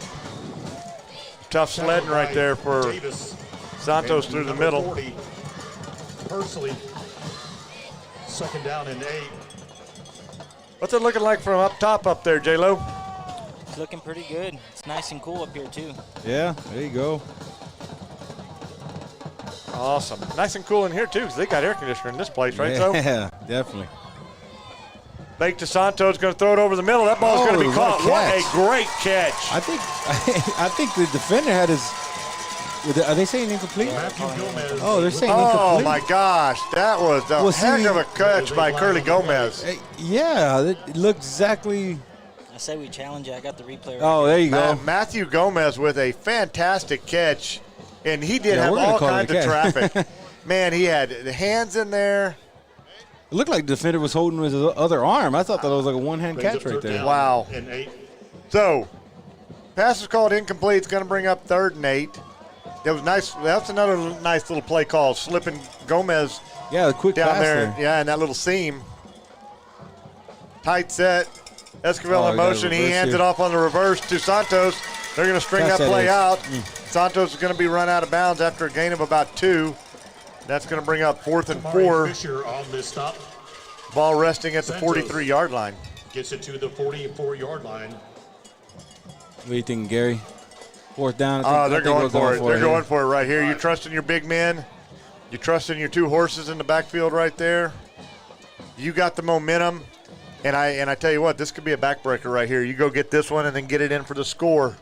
Tough sledding right there for Santos through the middle.
Pursley, 2nd down and 8.
What's it looking like from up top up there, J-Lo?
It's looking pretty good. It's nice and cool up here, too.
Yeah, there you go.
Awesome. Nice and cool in here, too, because they got air conditioner in this place, right?
Yeah, definitely.
Fake to Santos, going to throw it over the middle. That ball's going to be caught. What a great catch.
I think the defender had his – are they saying incomplete? Oh, they're saying incomplete.
Oh, my gosh. That was a heck of a catch by Curly Gomez.
Yeah, it looked exactly –
I say we challenge it. I got the replay right
Oh, there you go.
Matthew Gomez with a fantastic catch, and he did have all kinds of traffic. Man, he had the hands in there.
It looked like the defender was holding with his other arm. I thought that was like a one-hand catch right there.
Wow. So, pass is called incomplete. It's going to bring up 3rd and 8. That was nice. That's another nice little play call, slipping Gomez
the quick
down
pass
there. Yeah, in that little seam. Tight set. Esquivel in motion. He hands it off on the reverse to Santos. They're going to string that play out. Santos is going to be run out of bounds after a gain of about 2. That's going to bring up 4th and 4.
Fisher on this stop.
Ball resting at the 43-yard line.
Gets it to the 44-yard line.
What do you think, Gary? 4th down.
They're going for it. They're going for it right here. You trust in your big men. You trust in your 2 horses in the backfield right there. You got the momentum. And I tell you what, this could be a backbreaker right here. You go get this one and then get it in for the score.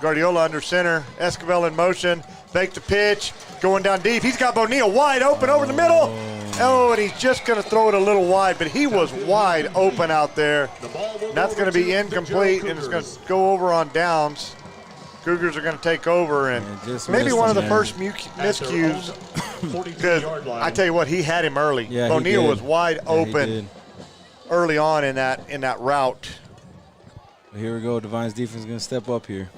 Guardiola under center. Esquivel in motion. Fake the pitch. Going down deep. He's got Bonilla wide open over the middle. Oh, and he's just going to throw it a little wide, but he was wide open out there. That's going to be incomplete, and it's going to go over on downs. Cougars are going to take over, and maybe one of the first miscues. Because I tell you what, he had him early.
Yeah,
Bonilla was wide open early on in that route.
Here we go. Devine's defense is going to step up here.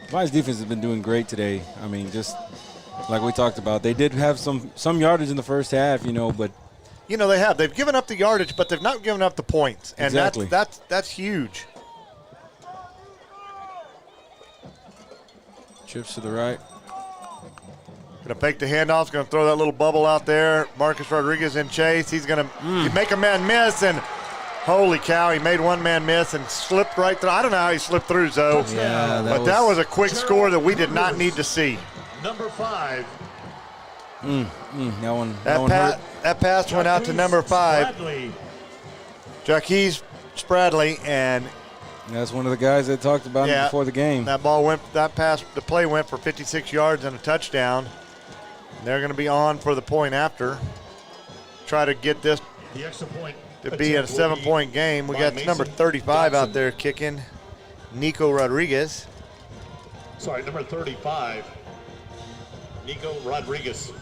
Devine's defense has been doing great today. I mean, just like we talked about, they did have some yardage in the first half, but
they have. They've given up the yardage, but they've not given up the points, and
exactly.
that's huge.
Trips to the right.
Going to fake the handoff. Going to throw that little bubble out there. Marcus Rodriguez in chase. He's going to make a man miss, and holy cow, he made one man miss and slipped right through. I don't know how he slipped through, Zoe.
Yeah,
that was a quick score that we did not need to see.
Number 5.
That one hurt.
That pass went out to number 5. Jaquez Spradley, and
that's one of the guys that talked about him before the game.
The play went for 56 yards and a touchdown. They're going to be on for the point after. Try to get this to be a 7-point game. We got number 35 out there kicking, Nico Rodriguez.
Sorry, number 35, Nico Rodriguez.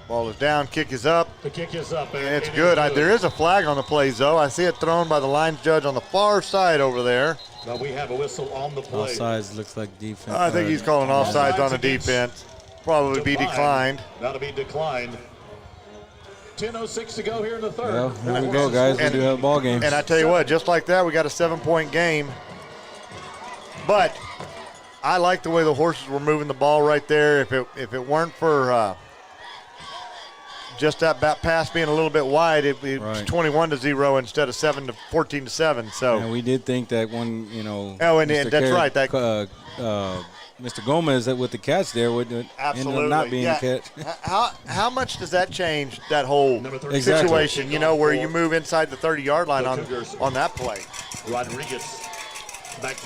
Ball is down, kick is up.
The kick is up.
And it's good. There is a flag on the play, though. I see it thrown by the lines judge on the far side over there.
But we have a whistle on the play.
Offsides looks like defense.
I think he's calling offsides on the defense. Probably be declined.
That'll be declined. 10:06 to go here in the third.
Well, here we go, guys. We do have a ball game.
And I tell you what, just like that, we got a 7-point game. But I like the way the Horses were moving the ball right there. If it weren't for just that pass being a little bit wide, it was 21-0 instead of 14-7. So
we did think that one, you know.
Oh, and that's right. That
Mr. Gomez with the catch there would end up not being a catch.
How much does that change that whole
Exactly.
situation? You know, where you move inside the 30-yard line on that play.
Rodriguez.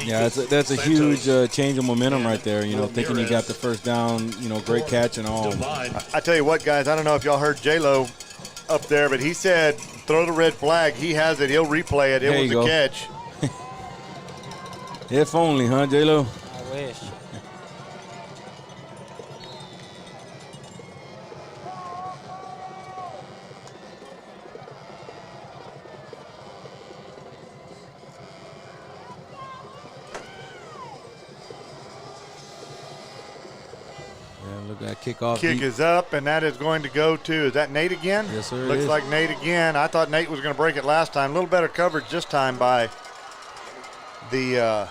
Yeah, that's a huge change of momentum right there. You know, thinking you got the first down. You know, great catch and all.
I tell you what, guys. I don't know if y'all heard J-Lo up there, but he said throw the red flag. He has it. He'll replay it. It was a catch.
If only, huh, J-Lo?
I wish.
Look at that kickoff.
Kick is up, and that is going to go to, is that Nate again?
Yes, sir.
Looks like Nate again. I thought Nate was going to break it last time. A little better coverage this time by the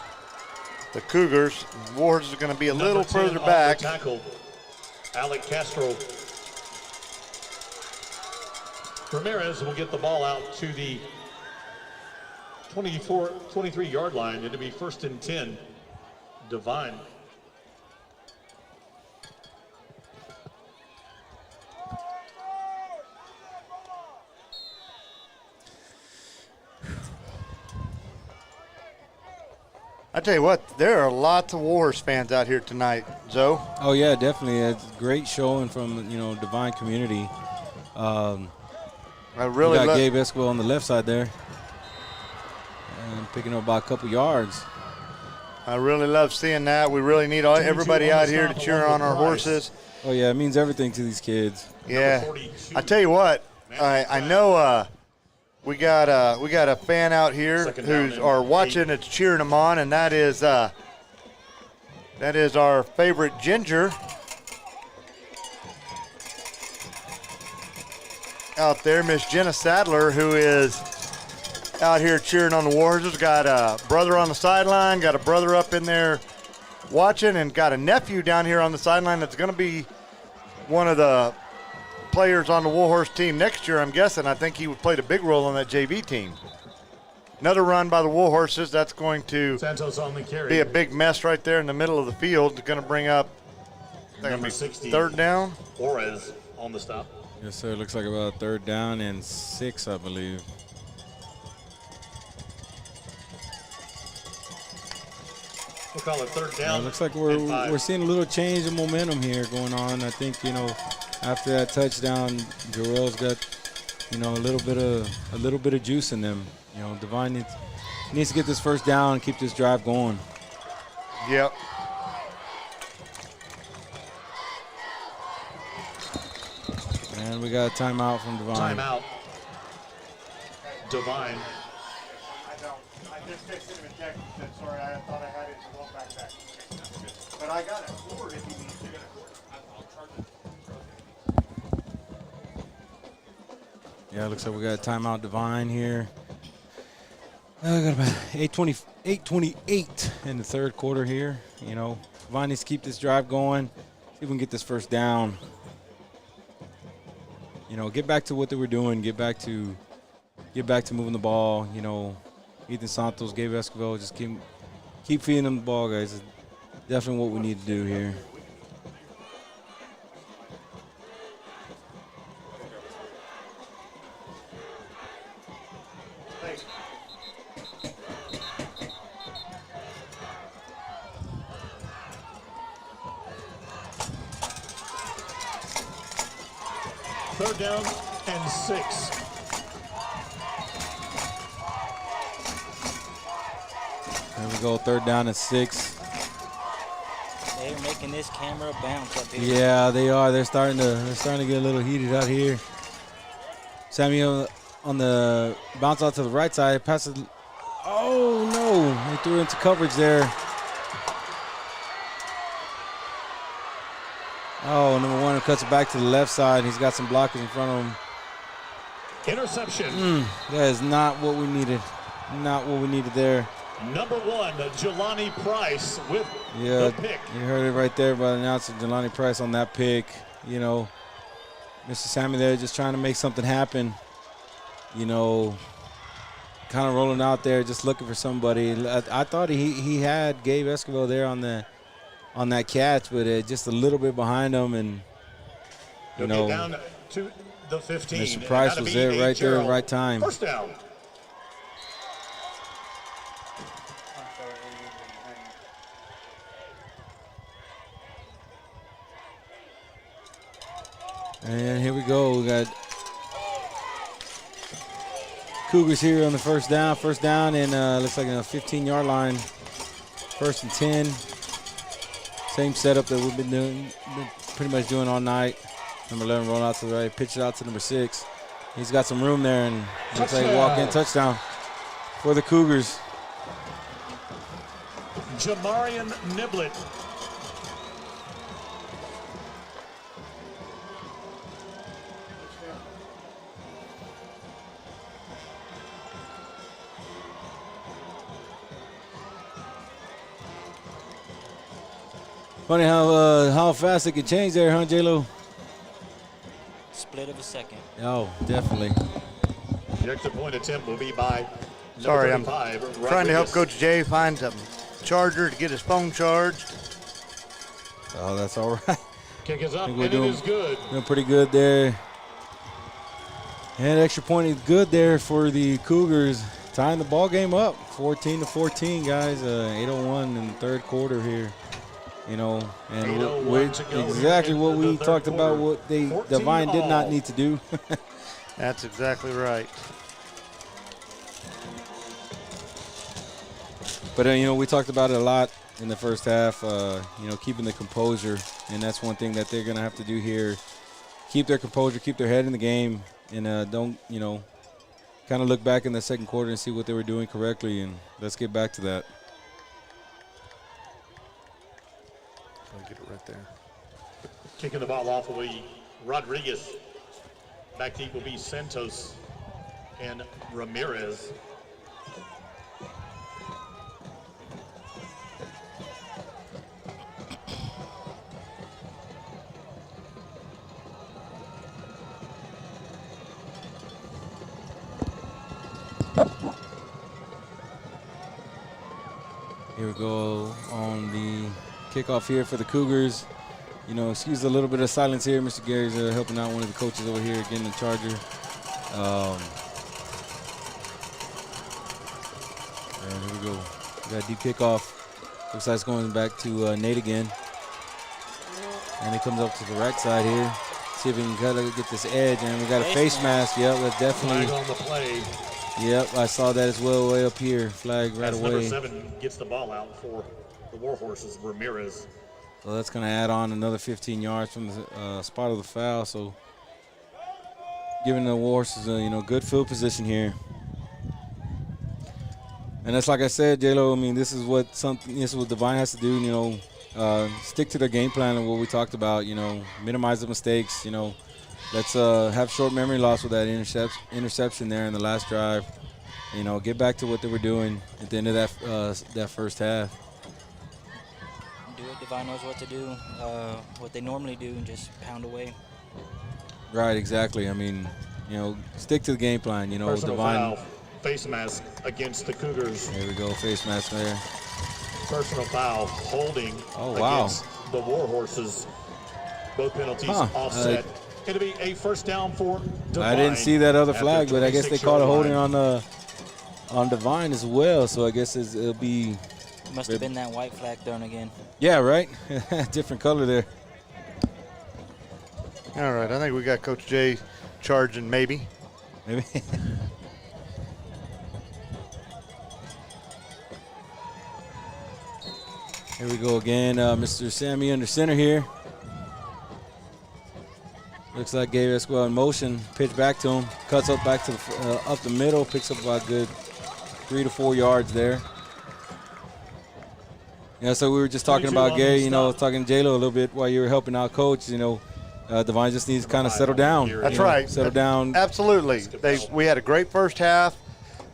Cougars. Warhorse is going to be a little further back.
Tackle, Alec Castro. Ramirez will get the ball out to the 23-yard line. It'll be 1st and 10. Devine.
I tell you what, there are lots of Warhorse fans out here tonight, Zoe.
Oh yeah, definitely. It's a great showing from Devine community.
I really
got Gabe Esquivel on the left side there, and picking up about a couple yards.
I really love seeing that. We really need everybody out here to cheer on our horses.
Oh yeah, it means everything to these kids.
Yeah, I tell you what, I know. We got a fan out here who's watching. It's cheering them on, and that is our favorite Ginger out there, Miss Jenna Sadler, who is out here cheering on the Warriors. Got a brother on the sideline, got a brother up in there watching, and got a nephew down here on the sideline that's going to be one of the players on the Warhorse team next year, I'm guessing. I think he played a big role on that JV team. Another run by the Warhorses. That's going to be a big mess right there in the middle of the field. It's going to bring up
number 60,
3rd down.
Flores on the stop.
Yes, sir. Looks like about 3rd down and 6, I believe.
We'll call it 3rd down.
Looks like we're seeing a little change of momentum here going on. I think after that touchdown, Jarrell's got a little bit of juice in them. Devine needs to get this 1st down and keep this drive going.
Yep.
And we got a timeout from Devine.
Timeout. Devine.
I just texted him a text and said, sorry, I thought I had it in the backpack. But I got a cord if you need to.
Yeah, looks like we got a timeout, Devine here. I got about 8:28 in the 3rd quarter here. Devine needs to keep this drive going. See if we can get this 1st down. Get back to what they were doing. Get back to moving the ball. Ethan Santos, Gabe Esquivel, just keep feeding them the ball, guys. It's definitely what we need to do here.
Third down and 6.
There we go, 3rd down and 6.
They're making this camera bounce up here.
Yeah, they are. They're starting to get a little heated out here. Samuel on the bounce out to the right side, passes. Oh no, they threw into coverage there. Oh, number 1 cuts it back to the left side. He's got some blockers in front of him.
Interception.
That is not what we needed. Not what we needed there.
Number 1, Jelani Price with the pick.
You heard it right there by the announcer, Jelani Price on that pick. You know, Mr. Sammy there just trying to make something happen. You know, kind of rolling out there, just looking for somebody. I thought he had Gabe Escobar there on that catch, but just a little bit behind him, and you know,
down to the 15.
Mr. Price was there, right there, at the right time.
First down.
And here we go. We got Cougars here on the first down. First down, and looks like a 15-yard line. First and 10. Same setup that we've been pretty much doing all night. Number 11 roll out to the right, pitch it out to number 6. He's got some room there, and looks like a walk-in touchdown for the Cougars.
Jamarian Niblett.
Funny how fast it can change there, huh, J-Lo?
Split of a second.
Oh, definitely.
The extra point attempt will be by
Sorry, I'm
35,
trying to help
Rodriguez.
Coach Jay find some charger to get his phone charged.
Oh, that's all right.
Kick is up,
I
and
think
it
we're
is good.
doing pretty good there. And extra point is good there for the Cougars. Tying the ball game up, 14-14, guys. 8:01 in the third quarter here. You know, and
8:01 to go
exactly
here
what
in
we
the
talked
third
about,
quarter.
what they
14
Devine did not
all.
need to do.
That's exactly right.
But, you know, we talked about it a lot in the first half, you know, keeping the composure. And that's one thing that they're going to have to do here. Keep their composure, keep their head in the game, and don't, you know, kind of look back in the second quarter and see what they were doing correctly. And let's get back to that.
I'll get it right there.
Kicking the ball off will be Rodriguez. Back deep will be Santos and Ramirez.
Here we go on the kickoff here for the Cougars. You know, excuse a little bit of silence here. Mr. Gary's helping out one of the coaches over here getting the charger. And here we go. We got a deep kickoff. Looks like it's going back to Nate again. And he comes up to the right side here. See if we can kind of get this edge. And we got a face mask. Yep, that's definitely.
Flag on the play.
Yep, I saw that as well way up here. Flag right
As
away.
number 7 gets the ball out for the Warhorses, Ramirez.
So that's going to add on another 15 yards from the spot of the foul. So giving the Warhorses a, you know, good field position here. And that's like I said, J-Lo, I mean, this is what Devine has to do, you know, stick to their game plan and what we talked about, you know, minimize the mistakes, you know. Let's have short memory loss with that interception there in the last drive. You know, get back to what they were doing at the end of that first half.
Do what Devine knows what to do, what they normally do, and just pound away.
Right, exactly. I mean, you know, stick to the game plan. You know,
Personal
Devine.
foul, face mask against the Cougars.
There we go, face mask there.
Personal foul, holding
wow.
against the Warhorses. Both penalties offset. It'll be a first down for Devine.
I didn't see that other flag, but I guess they called a holding
line.
on Devine as well. So I guess it'll be.
Must have been that white flag thrown again.
Yeah, right. Different color there.
All right, I think we got Coach Jay charging maybe.
Maybe. Here we go again. Mr. Sammy under center here. Looks like Gabe Esquel in motion. Pitch back to him. Cuts up back to up the middle. Picks up about a good 3 to 4 yards there. Yeah, so we were just talking about Gary, you know, talking to J-Lo a little bit while you were helping out Coach. You know, Devine just needs to kind of settle down.
That's right.
Settle down.
Absolutely. We had a great first half.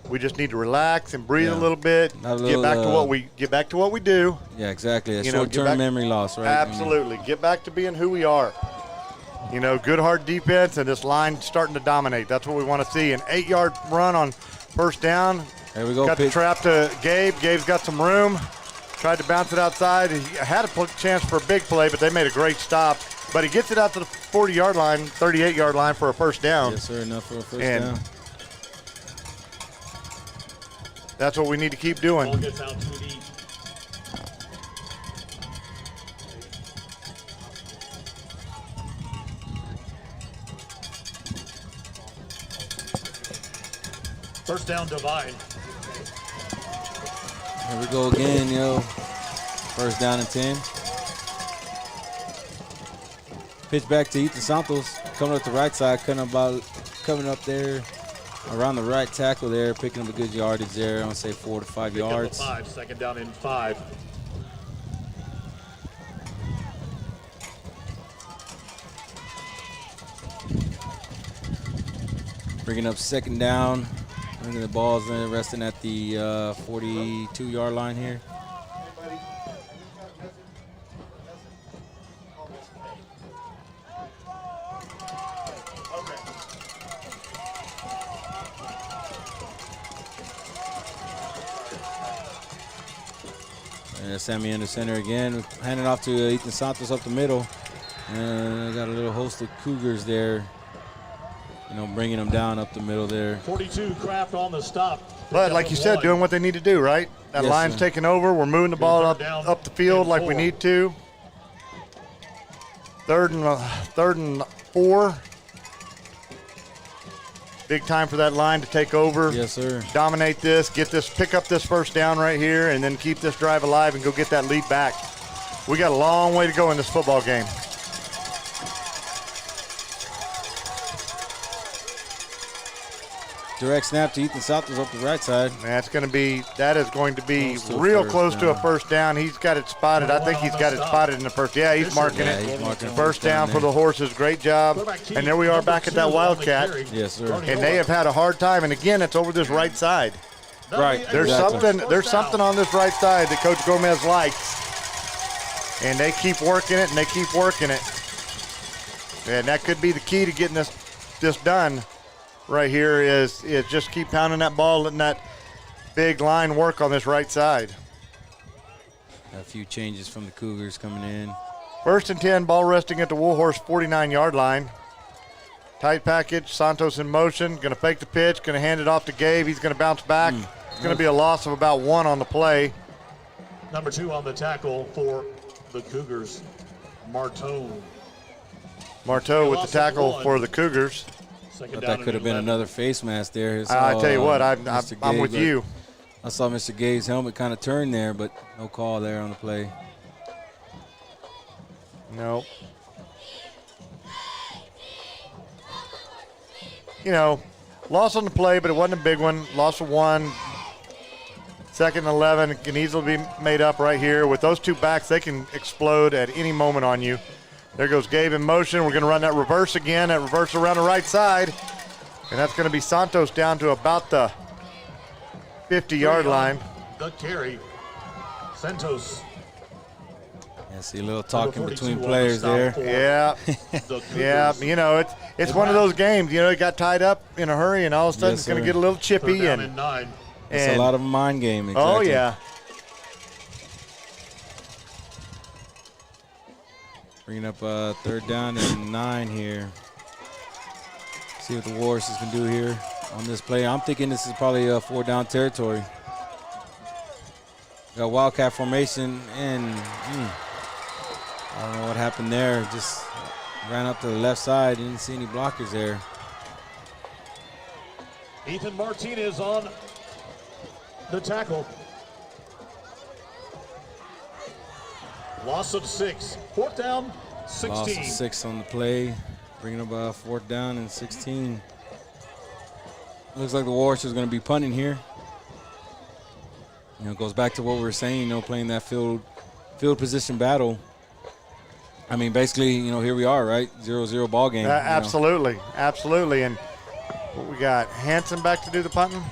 We just need to relax and breathe a little bit. Get back to what we do.
Yeah, exactly. A short-term memory loss, right?
Absolutely. Get back to being who we are. Good hard defense and this line starting to dominate. That's what we want to see. An 8-yard run on first down.
There we go.
Got the trap to Gabe. Gabe's got some room. Tried to bounce it outside. He had a chance for a big play, but they made a great stop. But he gets it out to the 40-yard line, 38-yard line for a first down.
Yes, sir. Enough for a first down.
That's what we need to keep doing.
Ball gets out to the first down, Devine.
Here we go again, First down and 10. Pitch back to Ethan Santos, coming up the right side, coming up there around the right tackle there, picking up a good yardage there. I'm going to say 4 to 5 yards.
5, second down and 5.
Bringing up second down. Bringing the balls in, resting at the 42-yard line here. And Sammy in the center again, handing off to Ethan Santos up the middle. And got a little host of Cougars there, bringing them down up the middle there.
42 Kraft on the stop.
But like you said, doing what they need to do, right? That line's taking over. We're moving the ball up the field like we need to. Third and 4. Big time for that line to take over.
Yes, sir.
Dominate this, pick up this first down right here, and then keep this drive alive and go get that lead back. We got a long way to go in this football game.
Direct snap to Ethan Santos up the right side.
That is going to be real close to a first down. He's got it spotted. I think he's got it spotted in the first. Yeah, he's marking it.
He's marking
first down for the Horses. Great job. And there we are back at that Wildcat.
Yes, sir.
And they have had a hard time. And again, it's over this right side.
Right.
There's something on this right side that Coach Gomez likes. And they keep working it and they keep working it. And that could be the key to getting this done. Right here is just keep pounding that ball, letting that big line work on this right side.
A few changes from the Cougars coming in.
First and 10, ball resting at the Warhorse 49-yard line. Tight package, Santos in motion, going to fake the pitch, going to hand it off to Gabe. He's going to bounce back. It's going to be a loss of about 1 on the play.
Number 2 on the tackle for the Cougars, Marteau
with the tackle for the Cougars.
Thought that could have been another face mask there.
I tell you what, I'm with you.
I saw Mr. Gabe's helmet kind of turn there, but no call there on the play.
Nope. Loss on the play, but it wasn't a big one. Loss of 1. Second and 11 can easily be made up right here. With those two backs, they can explode at any moment on you. There goes Gabe in motion. We're going to run that reverse again. That reverse around the right side. And that's going to be Santos down to about the 50-yard line.
The carry. Santos.
Yeah, see a little talking between players there.
Yeah. Yeah, it's one of those games. It got tied up in a hurry, and all of a sudden it's going to get a little chippy.
And 9.
It's a lot of a mind game. Exactly.
Oh, yeah.
Bringing up third down and 9 here. See what the Warhorses can do here on this play. I'm thinking this is probably a 4-down territory. Got Wildcat formation, and I don't know what happened there. Just ran up to the left side. Didn't see any blockers there.
Ethan Martinez on the tackle. Loss of 6. 4th down, 16.
Loss of 6 on the play. Bringing up 4th down and 16. Looks like the Warhorse is going to be punting here. It goes back to what we were saying, playing that field position battle. I mean, basically, here we are, right? 0-0 ball game.
Absolutely, absolutely. And what we got? Hanson back to do the punting.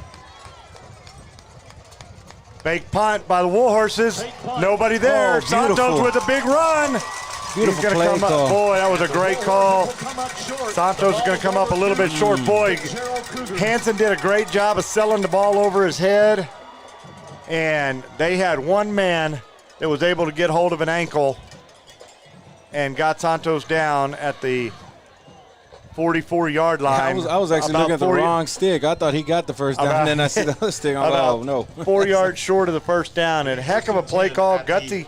Fake punt by the Warhorses. Nobody there.
Oh,
Santos with a big run.
Beautiful
He's
play
come up.
call.
Boy, that was a great call. Santos is going to come up a little bit short. Boy, Hanson did a great job of selling the ball over his head. And they had one man that was able to get hold of an ankle and got Santos down at the 44-yard line.
I was actually looking at the wrong stick. I thought he got the first down, and then I see the other stick. I'm like, oh, no.
4 yards short of the first down. And heck of a play call. Gutsy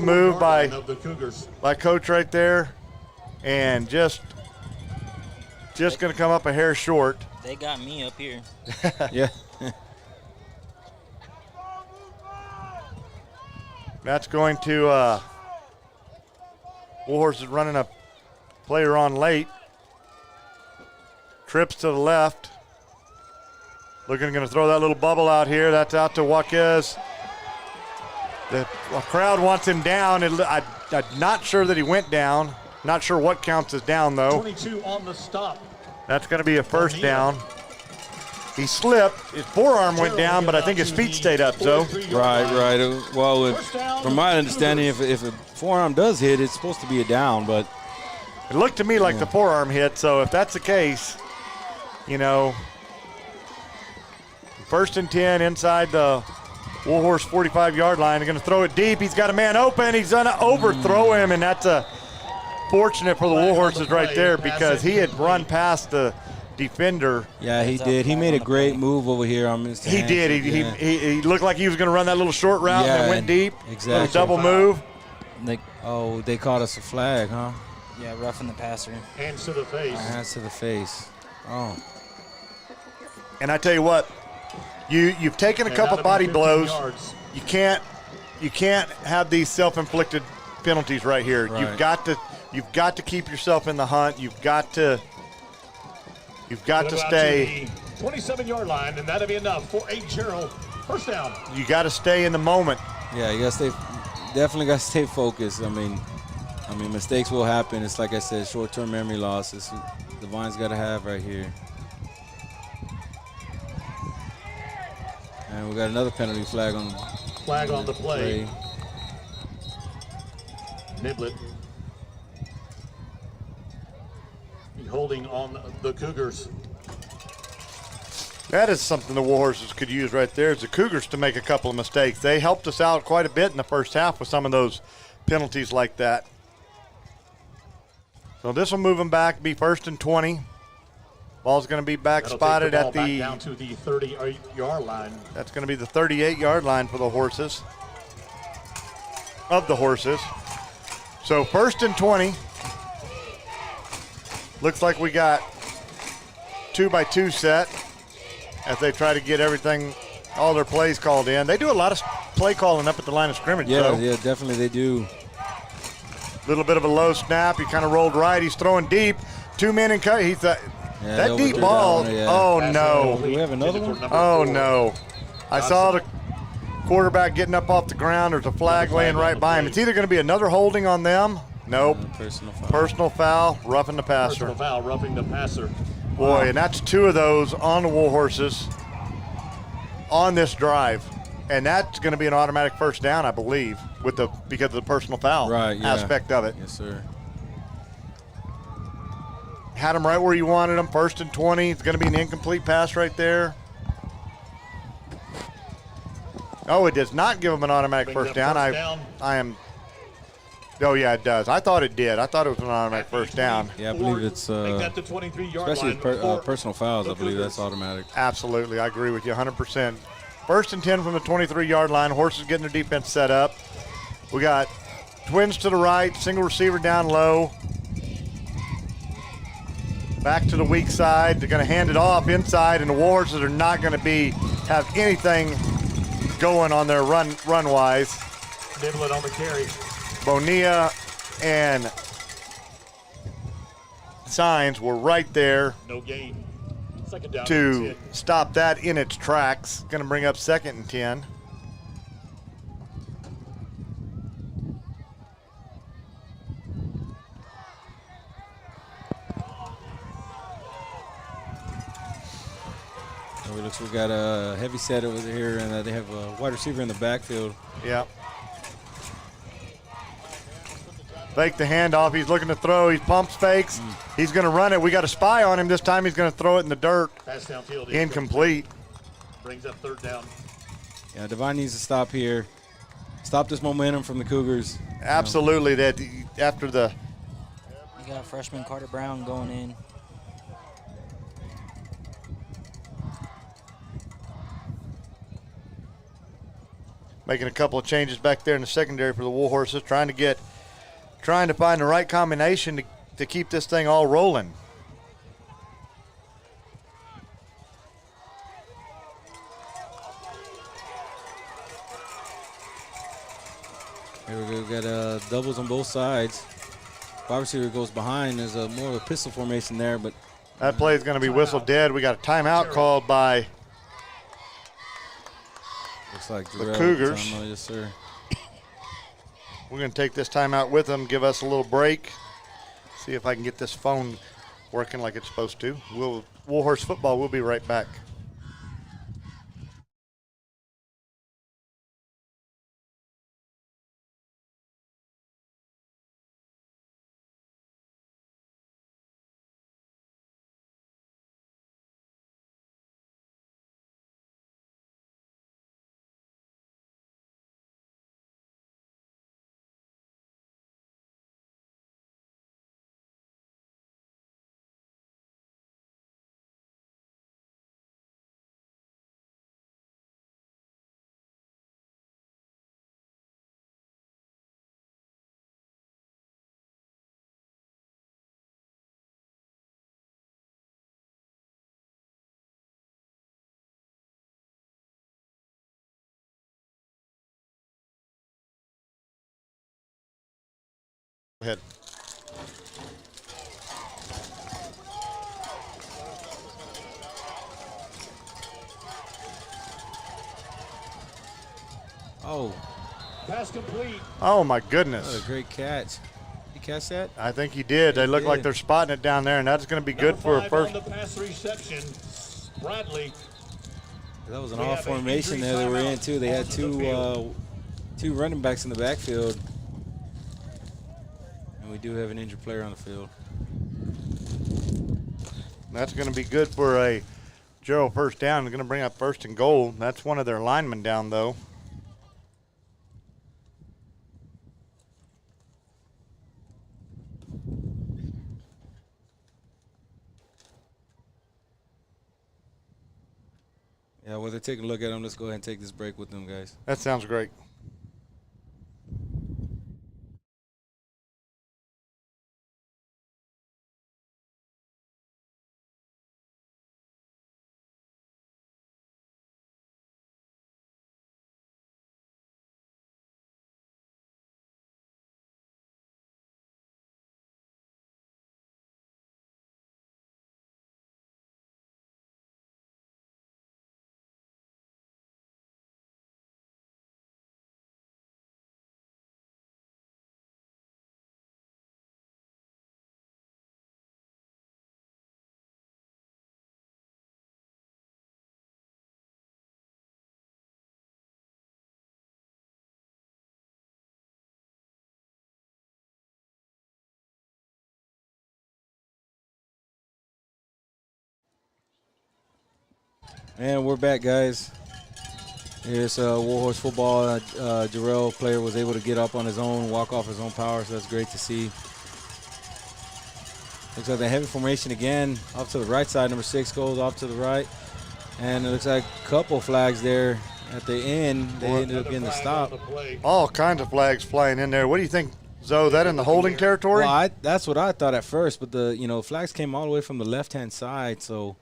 move by Coach right there. And just going to come up a hair short.
They got me up here.
Yeah.
That's going to Warhorse is running a player on late. Trips to the left. Going to throw that little bubble out here. That's out to Jaquez. The crowd wants him down. I'm not sure that he went down. Not sure what counts as down, though.
22 on the stop.
That's going to be a first down. He slipped. His forearm went down, but I think his feet stayed up, so.
Right. Well, from my understanding, if a forearm does hit, it's supposed to be a down, but.
It looked to me like the forearm hit, so if that's the case, first and 10 inside the Warhorse 45-yard line. They're going to throw it deep. He's got a man open. He's going to overthrow him, and that's fortunate for the Warhorses right there because he had run past the defender.
Yeah, he did. He made a great move over here on Mr.
He did. He looked like he was going to run that little short route and then went deep.
Exactly.
Little double move.
They called us a flag, huh?
Yeah, roughing the passer.
Hands to the face.
Hands to the face. Oh.
And I tell you what, you've taken a couple body blows. You can't have these self-inflicted penalties right here.
Right.
You've got to keep yourself in the hunt. You've got to stay.
27-yard line, and that'll be enough for a Jarrell first down.
You got to stay in the moment.
Yeah, you got to definitely got to stay focused. I mean, mistakes will happen. It's like I said, short-term memory loss. It's Devine's got to have right here. And we got another penalty flag on
the play. Niblett holding on the Cougars.
That is something the Warhorses could use right there, is the Cougars to make a couple of mistakes. They helped us out quite a bit in the first half with some of those penalties like that. So this will move them back, be first and 20. Ball's going to be back spotted at the
down to the 38-yard line.
That's going to be the 38-yard line for the Horses. Of the Horses. So first and 20. Looks like we got 2-by-2 set as they try to get all their plays called in. They do a lot of play calling up at the line of scrimmage.
Yeah, definitely they do.
Little bit of a low snap. He kind of rolled right. He's throwing deep. 2 men in cut. That deep ball. Oh, no.
Do we have another one?
Oh, no. I saw the quarterback getting up off the ground. There's a flag laying right by him. It's either going to be another holding on them. Nope. Personal foul, roughing the passer.
Personal foul, roughing the passer.
Boy, and that's 2 of those on the Warhorses on this drive. And that's going to be an automatic first down, I believe, because of the personal foul aspect of it.
Yes, sir.
Had him right where you wanted him, first and 20. It's going to be an incomplete pass right there. Oh, it does not give him an automatic first down. Oh, yeah, it does. I thought it did. I thought it was an automatic first down.
Yeah, I believe it's especially with personal fouls, I believe that's automatic.
Absolutely. I agree with you 100%. First and 10 from the 23-yard line. Horses getting their defense set up. We got twins to the right, single receiver down low. Back to the weak side. They're going to hand it off inside, and the Warhorses are not going to have anything going on their run-wise.
Niblett on the carry.
Bonilla and Signs were right there.
No gain. Second down
to stop that in its tracks. Going to bring up second and 10.
We got a heavy set over here, and they have a wide receiver in the backfield.
Yeah. Fake the handoff. He's looking to throw. He pumps fakes. He's going to run it. We got a spy on him. This time he's going to throw it in the dirt.
Pass downfield.
Incomplete.
Brings up third down.
Yeah, Devine needs to stop here. Stop this momentum from the Cougars.
Absolutely. That after the
You got freshman Carter Brown going in.
making a couple of changes back there in the secondary for the Warhorses, trying to find the right combination to keep this thing all rolling.
Here we go. We got doubles on both sides. Wide receiver goes behind. There's more of a pistol formation there, but
that play is going to be whistled dead. We got a timeout called by
looks like
the
Jarrell
Cougars.
yes, sir.
We're going to take this timeout with them, give us a little break, see if I can get this phone working like it's supposed to. Warhorse football, we'll be right back. Go ahead.
Oh,
Pass complete.
Oh, my
what
goodness.
a great catch. Did you catch that?
I think he did. They look like
did.
they're spotting it down there, and that's going to be good for a first.
On the pass reception, Bradley.
That was an
We
off
have an
formation
injury
there they were in,
timeout
too. They had
onto the field.
two running backs in the backfield. And we do have an injured player on the field.
That's going to be good for a Jarrell first down. They're going to bring up first and goal. That's one of their linemen down, though.
Yeah, well, they're taking a look at them. Let's go ahead and take this break with them, guys.
That sounds great.
And we're back, guys. Here's Warhorse football. Jarrell player was able to get up on his own, walk off his own power, so that's great to see. Looks like the heavy formation again, off to the right side. Number 6 goes off to the right. And it looks like a couple flags there at the end. They ended up getting the stop.
All kinds of flags flying in there. What do you think, Zoe? That in the holding territory?
Well, that's what I thought at first, but the flags came all the way from the left-hand side, so.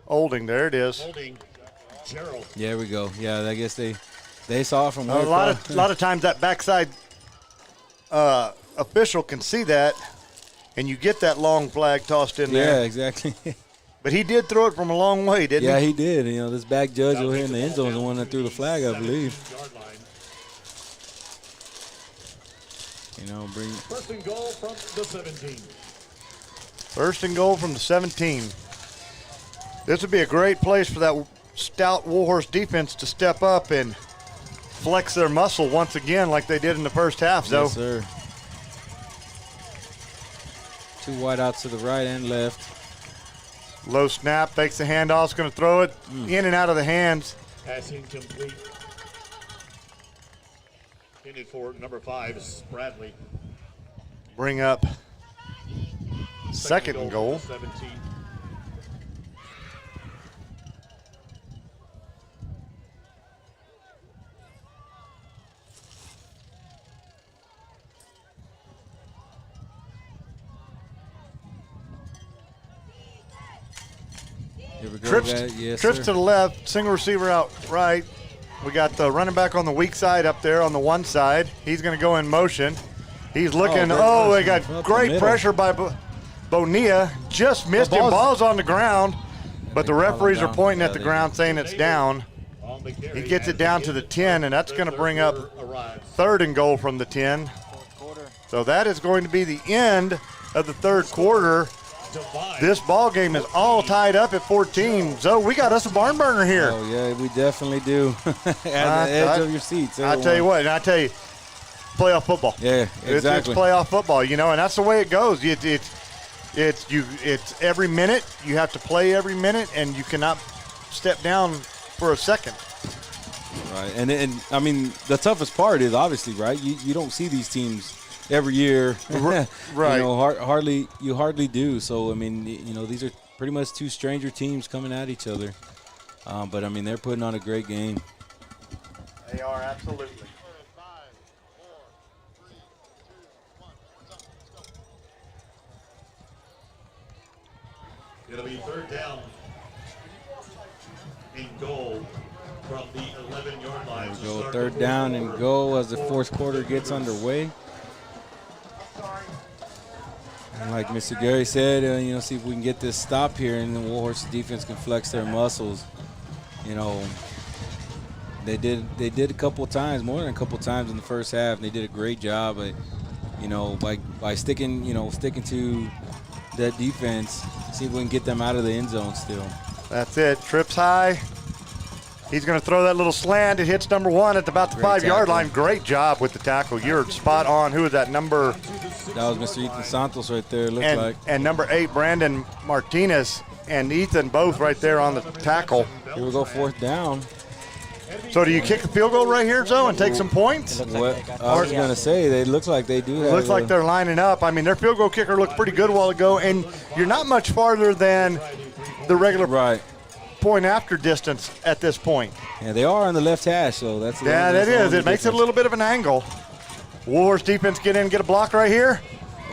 Holding, there it is.
Holding Jarrell.
There we go. Yeah, I guess they saw it from
A
way
lot
far.
of times that backside official can see that, and you get that long flag tossed in
Yeah,
there.
exactly.
But he did throw it from a long way, didn't
Yeah,
he?
he did. This back judge over here in the end zone is the one that threw the flag, I believe. Bring.
First and goal from the 17.
First and goal from the 17. This would be a great place for that stout Warhorse defense to step up and flex their muscle once again like they did in the first half, Zoe.
Yes, sir. 2 wideouts to the right and left.
Low snap, fakes the handoff, is going to throw it in and out of the hands.
Passing complete. Intended for number 5, Bradley.
Bring up second and goal.
17.
Here we go.
Trips,
Yes,
trips
sir.
to the left, single receiver out right. We got the running back on the weak side up there on the one side. He's going to go in motion. He's looking.
great
They got
motion up the
great
middle.
pressure by Bonilla. Just missed him. Ball's on the ground, but the
They call it
referees are
down.
pointing
Yeah,
at the
they
ground saying it's down.
On the carry
He gets it
as
down
the
to the
end
10, and that's
of
going to
the
bring
third
up
quarter arrives.
3rd and goal from the 10.
Fourth quarter.
So that is going to be the end of the third quarter.
Devine.
This ball game is all tied up at 14. Zoe, we got us a barn burner here.
Oh, yeah, we definitely do. At the edge of your seats.
I tell you what, and I tell you, playoff football.
Yeah, exactly.
It's playoff football, and that's the way it goes. It's every minute. You have to play every minute, and you cannot step down for a second.
Right, and I mean, the toughest part is obviously, right, you don't see these teams every year.
Right.
You hardly do. So, I mean, these are pretty much 2 stranger teams coming at each other. But, I mean, they're putting on a great game.
They are, absolutely.
5, 4, 3, 2, 1. Let's go.
It'll be 3rd down and goal from the 11-yard line.
There we go, 3rd down and goal as the 4th quarter gets underway. And like Mr. Gary said, see if we can get this stop here, and the Warhorse defense can flex their muscles. They did a couple of times, more than a couple of times in the first half, and they did a great job at, by sticking to that defense, see if we can get them out of the end zone still.
That's it. Trips high. He's going to throw that little slant. It hits number 1 at about the
Great
5-yard
tackle.
line. Great job with the tackle. You're spot on. Who is that? Number
That was Mr. Ethan Santos right there, it looked like.
and number 8, Brandon Martinez, and Ethan both right there on the tackle.
Here we go, 4th down.
So do you kick the field goal right here, Joe, and take some points?
It looks like
What
they got
I was
the-
going to say, they look like they do have
Looks like they're lining up. I mean, their field goal kicker looked pretty good a while ago, and you're not much farther than the regular
right.
point after distance at this point.
Yeah, they are on the left hash, so that's
Yeah,
that's
that
the
is.
only
It makes it a
difference.
little bit of an angle. Warhorse defense get in and get a block right here.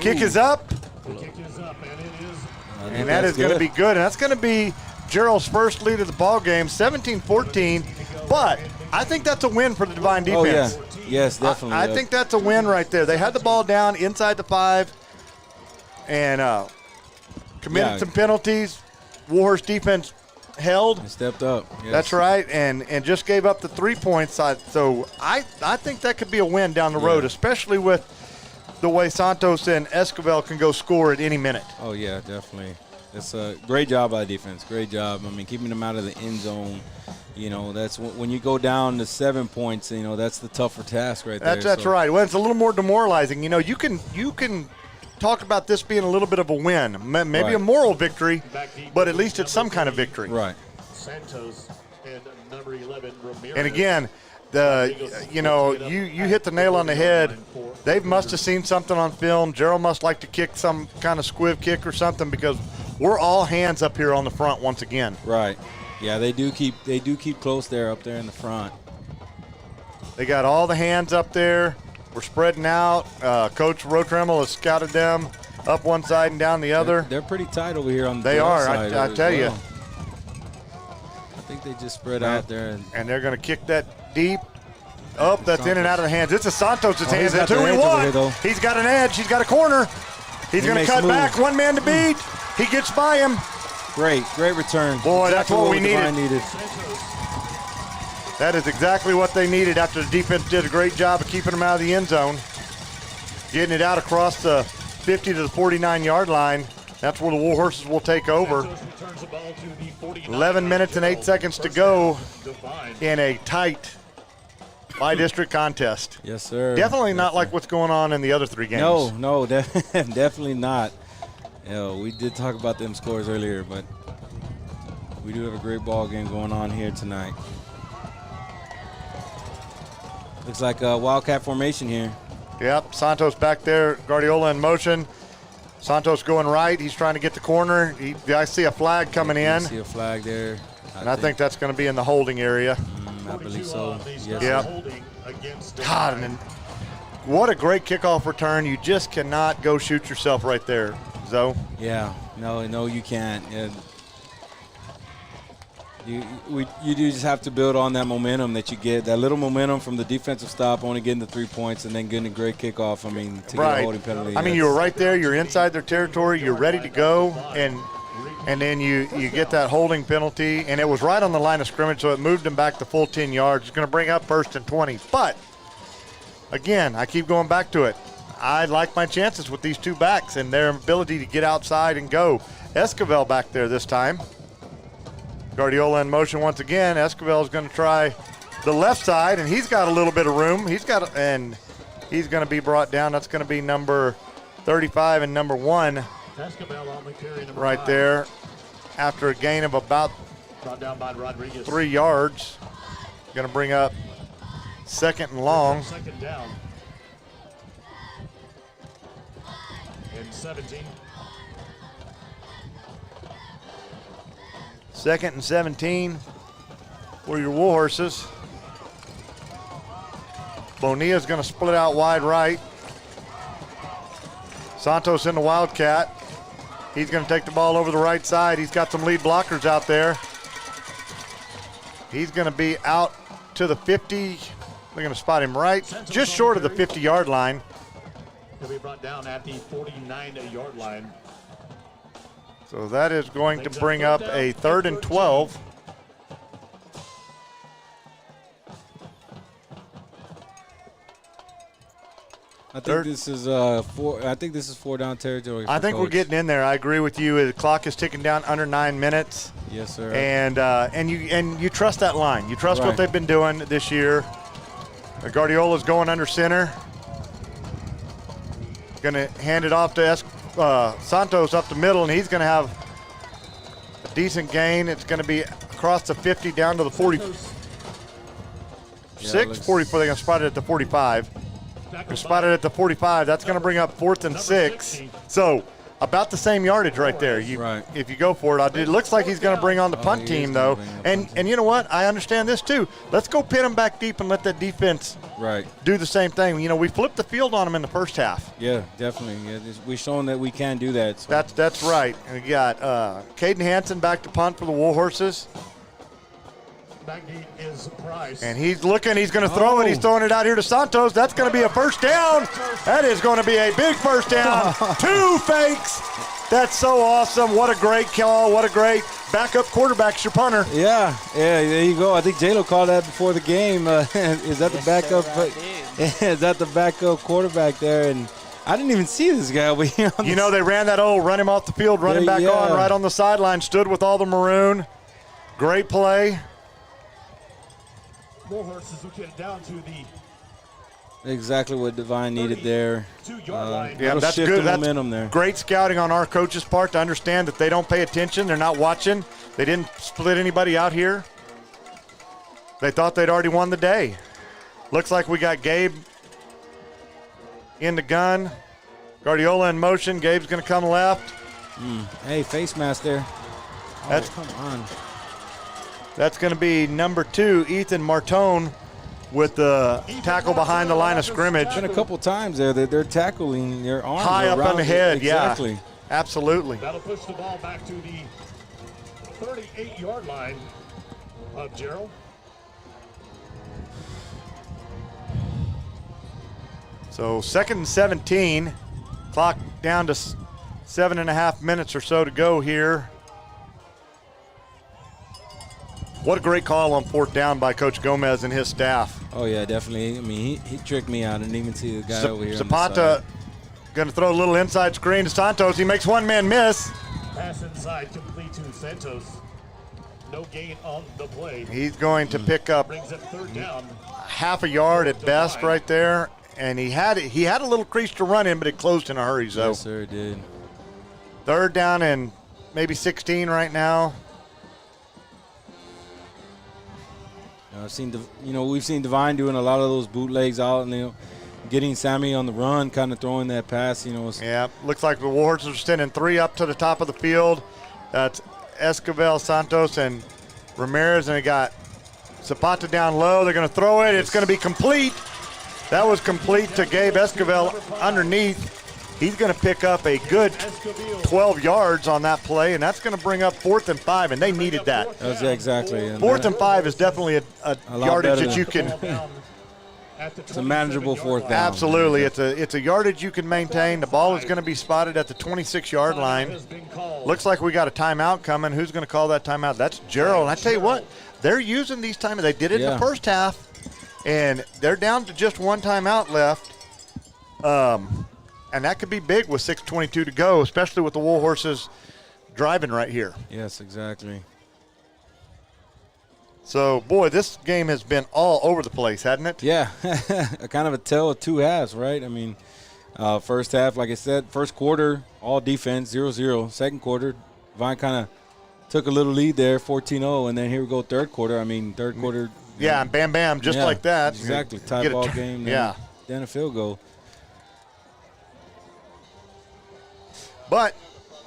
Kick is up,
The kick is up, and it is
I think
and that
that's
is going to
good.
be good. And that's going to be Jarrell's first lead of the ball game, 17-14. But I think that's a win for the Devine
Oh, yeah.
defense.
Yes, definitely.
I think that's a win right there. They had the ball down inside the 5 and committed
Yeah.
some penalties. Warhorse defense held.
They stepped up. Yes.
That's right, and just gave up the 3 points. So I think that could be a win down the road,
Yeah.
especially with the way Santos and Escobar can go score at any minute.
Oh, yeah, definitely. It's a great job by defense. Great job. I mean, keeping them out of the end zone. That's when you go down to 7 points. That's the tougher task right there.
That's
So,
right. Well, it's a little more demoralizing. You can talk about this being a little bit of a win, maybe
Right.
a moral victory, but at least it's some kind of victory.
Right.
Santos and number 11, Ramirez.
And again, you hit the nail on the head. They must have seen something on film. Jarrell must like to kick some kind of squiv kick or something, because we're all hands up here on the front once again.
Right. Yeah, they do keep close there up there in the front.
They got all the hands up there. We're spreading out. Coach Rotremmel has scouted them up one side and down the other.
They're pretty tight over here on the
They are,
outside
I
as
tell you.
well. I think they just spread out there.
And they're going to kick that deep. Oh, that's in and out of the hands. It's a Santos' hands.
he's got
That's who
the
we
edge over
want.
here, though.
He's got an edge. He's got a corner. He's
He
going to
makes
cut
moves.
back. One man to beat. He gets by him.
Great return.
Boy, that's what we
Devine
needed. That is exactly what they needed after the defense did a great job of keeping them out of the end zone. Getting it out across the 50 to the 49-yard line. That's where the Warhorses will take over.
Santos returns the ball to the 49.
11 minutes and 8 seconds to go
Devine.
in a tight by-district contest.
Yes, sir.
Definitely not like what's going on in the other 3 games.
No, definitely not. You know, we did talk about them scores earlier, but we do have a great ball game going on here tonight. Looks like a Wildcat formation here.
Yep, Santos back there, Guardiola in motion. Santos going right. He's trying to get the corner. I see a flag coming in.
I see a flag there.
I think that's going to be in the holding area.
I believe so. Yes.
Yep. God, and then what a great kickoff return. You just cannot go shoot yourself right there, Zoe.
Yeah. No, you can't. Yeah. You do just have to build on that momentum that you get, that little momentum from the defensive stop, only getting the 3 points, and then getting a great kickoff. I mean, to get a holding penalty.
I mean, you're right there. You're inside their territory. You're ready to go, and then you get that holding penalty, and it was right on the line of scrimmage, so it moved them back the full 10 yards. It's going to bring up 1st and 20. But, again, I keep going back to it. I like my chances with these 2 backs and their ability to get outside and go. Esquivel back there this time. Guardiola in motion once again. Esquivel is going to try the left side, and he's got a little bit of room. He's going to be brought down. That's going to be number 35 and number 1 right there after a gain of about 3 yards. Going to bring up 2nd and long.
2nd down. And 17.
2nd and 17 for your Warhorses. Bonilla's going to split out wide right. Santos in the Wildcat. He's going to take the ball over the right side. He's got some lead blockers out there. He's going to be out to the 50. They're going to spot him right, just short of the 50-yard line.
He'll be brought down at the 49-yard line.
So that is going to bring up a 3rd and 12.
I think this is 4. I think this is 4 down territory.
I think we're getting in there. I agree with you. The clock is ticking down under 9 minutes.
Yes, sir.
And you trust that line. You trust what they've been doing this year. Guardiola's going under center. Going to hand it off to Santos up the middle, and he's going to have a decent gain. It's going to be across the 50 down to the 46, 44. They're going to spot it at the 45. They're spotted at the 45. That's going to bring up 4th and 6. So about the same yardage right there. If you go for it. It looks like he's going to bring on the punt team, though. And you know what? I understand this, too. Let's go pin him back deep and let that defense do the same thing. You know, we flipped the field on him in the first half.
Yeah, definitely. Yeah, we've shown that we can do that. So.
That's right. And we got Caden Hansen back to punt for the Warhorses. And he's looking. He's going to throw it. He's throwing it out here to Santos. That's going to be a 1st down. That is going to be a big 1st down. 2 fakes. That's so awesome. What a great call. What a great backup quarterback, your punter.
Yeah, there you go. I think J-Lo called that before the game. Is that the backup? Is that the backup quarterback there? And I didn't even see this guy over here.
You know, they ran that old run him off the field, run him back on right on the sideline, stood with all the maroon. Great play.
Warhorses will get down to the
exactly what Devine needed there.
2-yard line.
Yeah, that's
shift
good. That's
momentum there.
Great scouting on our coach's part to understand that they don't pay attention. They're not watching. They didn't split anybody out here. They thought they'd already won the day. Looks like we got Gabe in the gun. Guardiola in motion. Gabe's going to come left.
Hey, face mask there. Come on.
That's going to be number 2, Ethan Martone, with the tackle behind the line of scrimmage.
It's been a couple times there that they're tackling their arms
high up on the head.
Exactly.
Yeah, absolutely.
That'll push the ball back to the 38-yard line of Jarrell.
So 2nd and 17. Clock down to 7.5 minutes or so to go here. What a great call on 4th down by Coach Gomez and his staff.
Oh, yeah, definitely. I mean, he tricked me out. I didn't even see the guy over here.
Zapata Going to throw a little inside screen to Santos. He makes one man miss.
Pass inside, complete to Santos. No gain on the play.
He's going to pick up
Brings up third down.
half a yard at best right there. And he had a little crease to run in, but it closed in a hurry, so.
Yes, sir, it did.
Third down and maybe 16 right now.
We've seen Devine doing a lot of those bootlegs out and getting Sammy on the run, kind of throwing that pass.
Yeah, looks like the Warhorses are sending 3 up to the top of the field. That's Esquivel, Santos, and Ramirez, and they got Zapata down low. They're going to throw it. It's going to be complete. That was complete to Gabe Esquivel underneath. He's going to pick up a good 12 yards on that play, and that's going to bring up 4th and 5, and they needed that.
That's exactly.
4th and 5 is definitely a yardage that you can.
It's a manageable 4th down.
Absolutely, it's a yardage you can maintain. The ball is going to be spotted at the 26-yard line. Looks like we got a timeout coming. Who's going to call that timeout? That's Jarrell. And I tell you what, they're using these timeouts. They did it in the first half, and they're down to just one timeout left. And that could be big with 6:22 to go, especially with the Warhorses driving right here.
Yes, exactly.
So, boy, this game has been all over the place, hasn't it?
Yeah, kind of a tale of two halves, right? I mean, first half, like I said, first quarter, all defense, 0-0. Second quarter, Vine kind of took a little lead there, 14-0, and then here we go third quarter. I mean, third quarter.
Yeah, and bam, bam, just like that.
Exactly, tie ball game, then a field goal.
But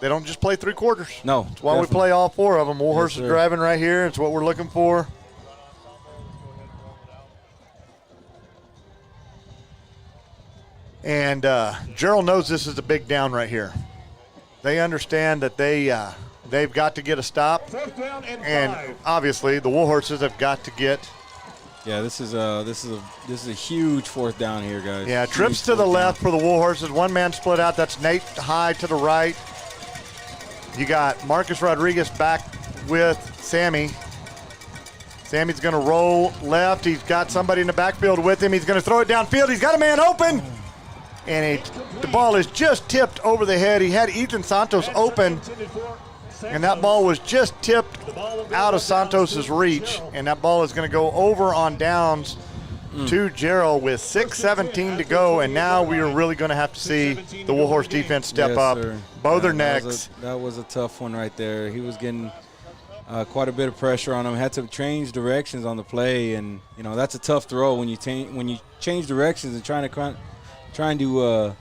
they don't just play 3 quarters.
No.
That's why we play all 4 of them. Warhorse is driving right here. It's what we're looking for. And Jarrell knows this is a big down right here. They understand that they've got to get a stop. And obviously the Warhorses have got to get.
Yeah, this is a huge 4th down here, guys.
Yeah, trips to the left for the Warhorses. One man split out. That's Nate High to the right. You got Marcus Rodriguez back with Sammy. Sammy's going to roll left. He's got somebody in the backfield with him. He's going to throw it downfield. He's got a man open. And the ball is just tipped over the head. He had Ethan Santos open. And that ball was just tipped out of Santos's reach, and that ball is going to go over on downs to Jarrell with 6:17 to go, and now we are really going to have to see the Warhorse defense step up.
Sir.
Bow their necks.
That was a tough one right there. He was getting quite a bit of pressure on him. Had to change directions on the play, and that's a tough throw when you change directions and trying to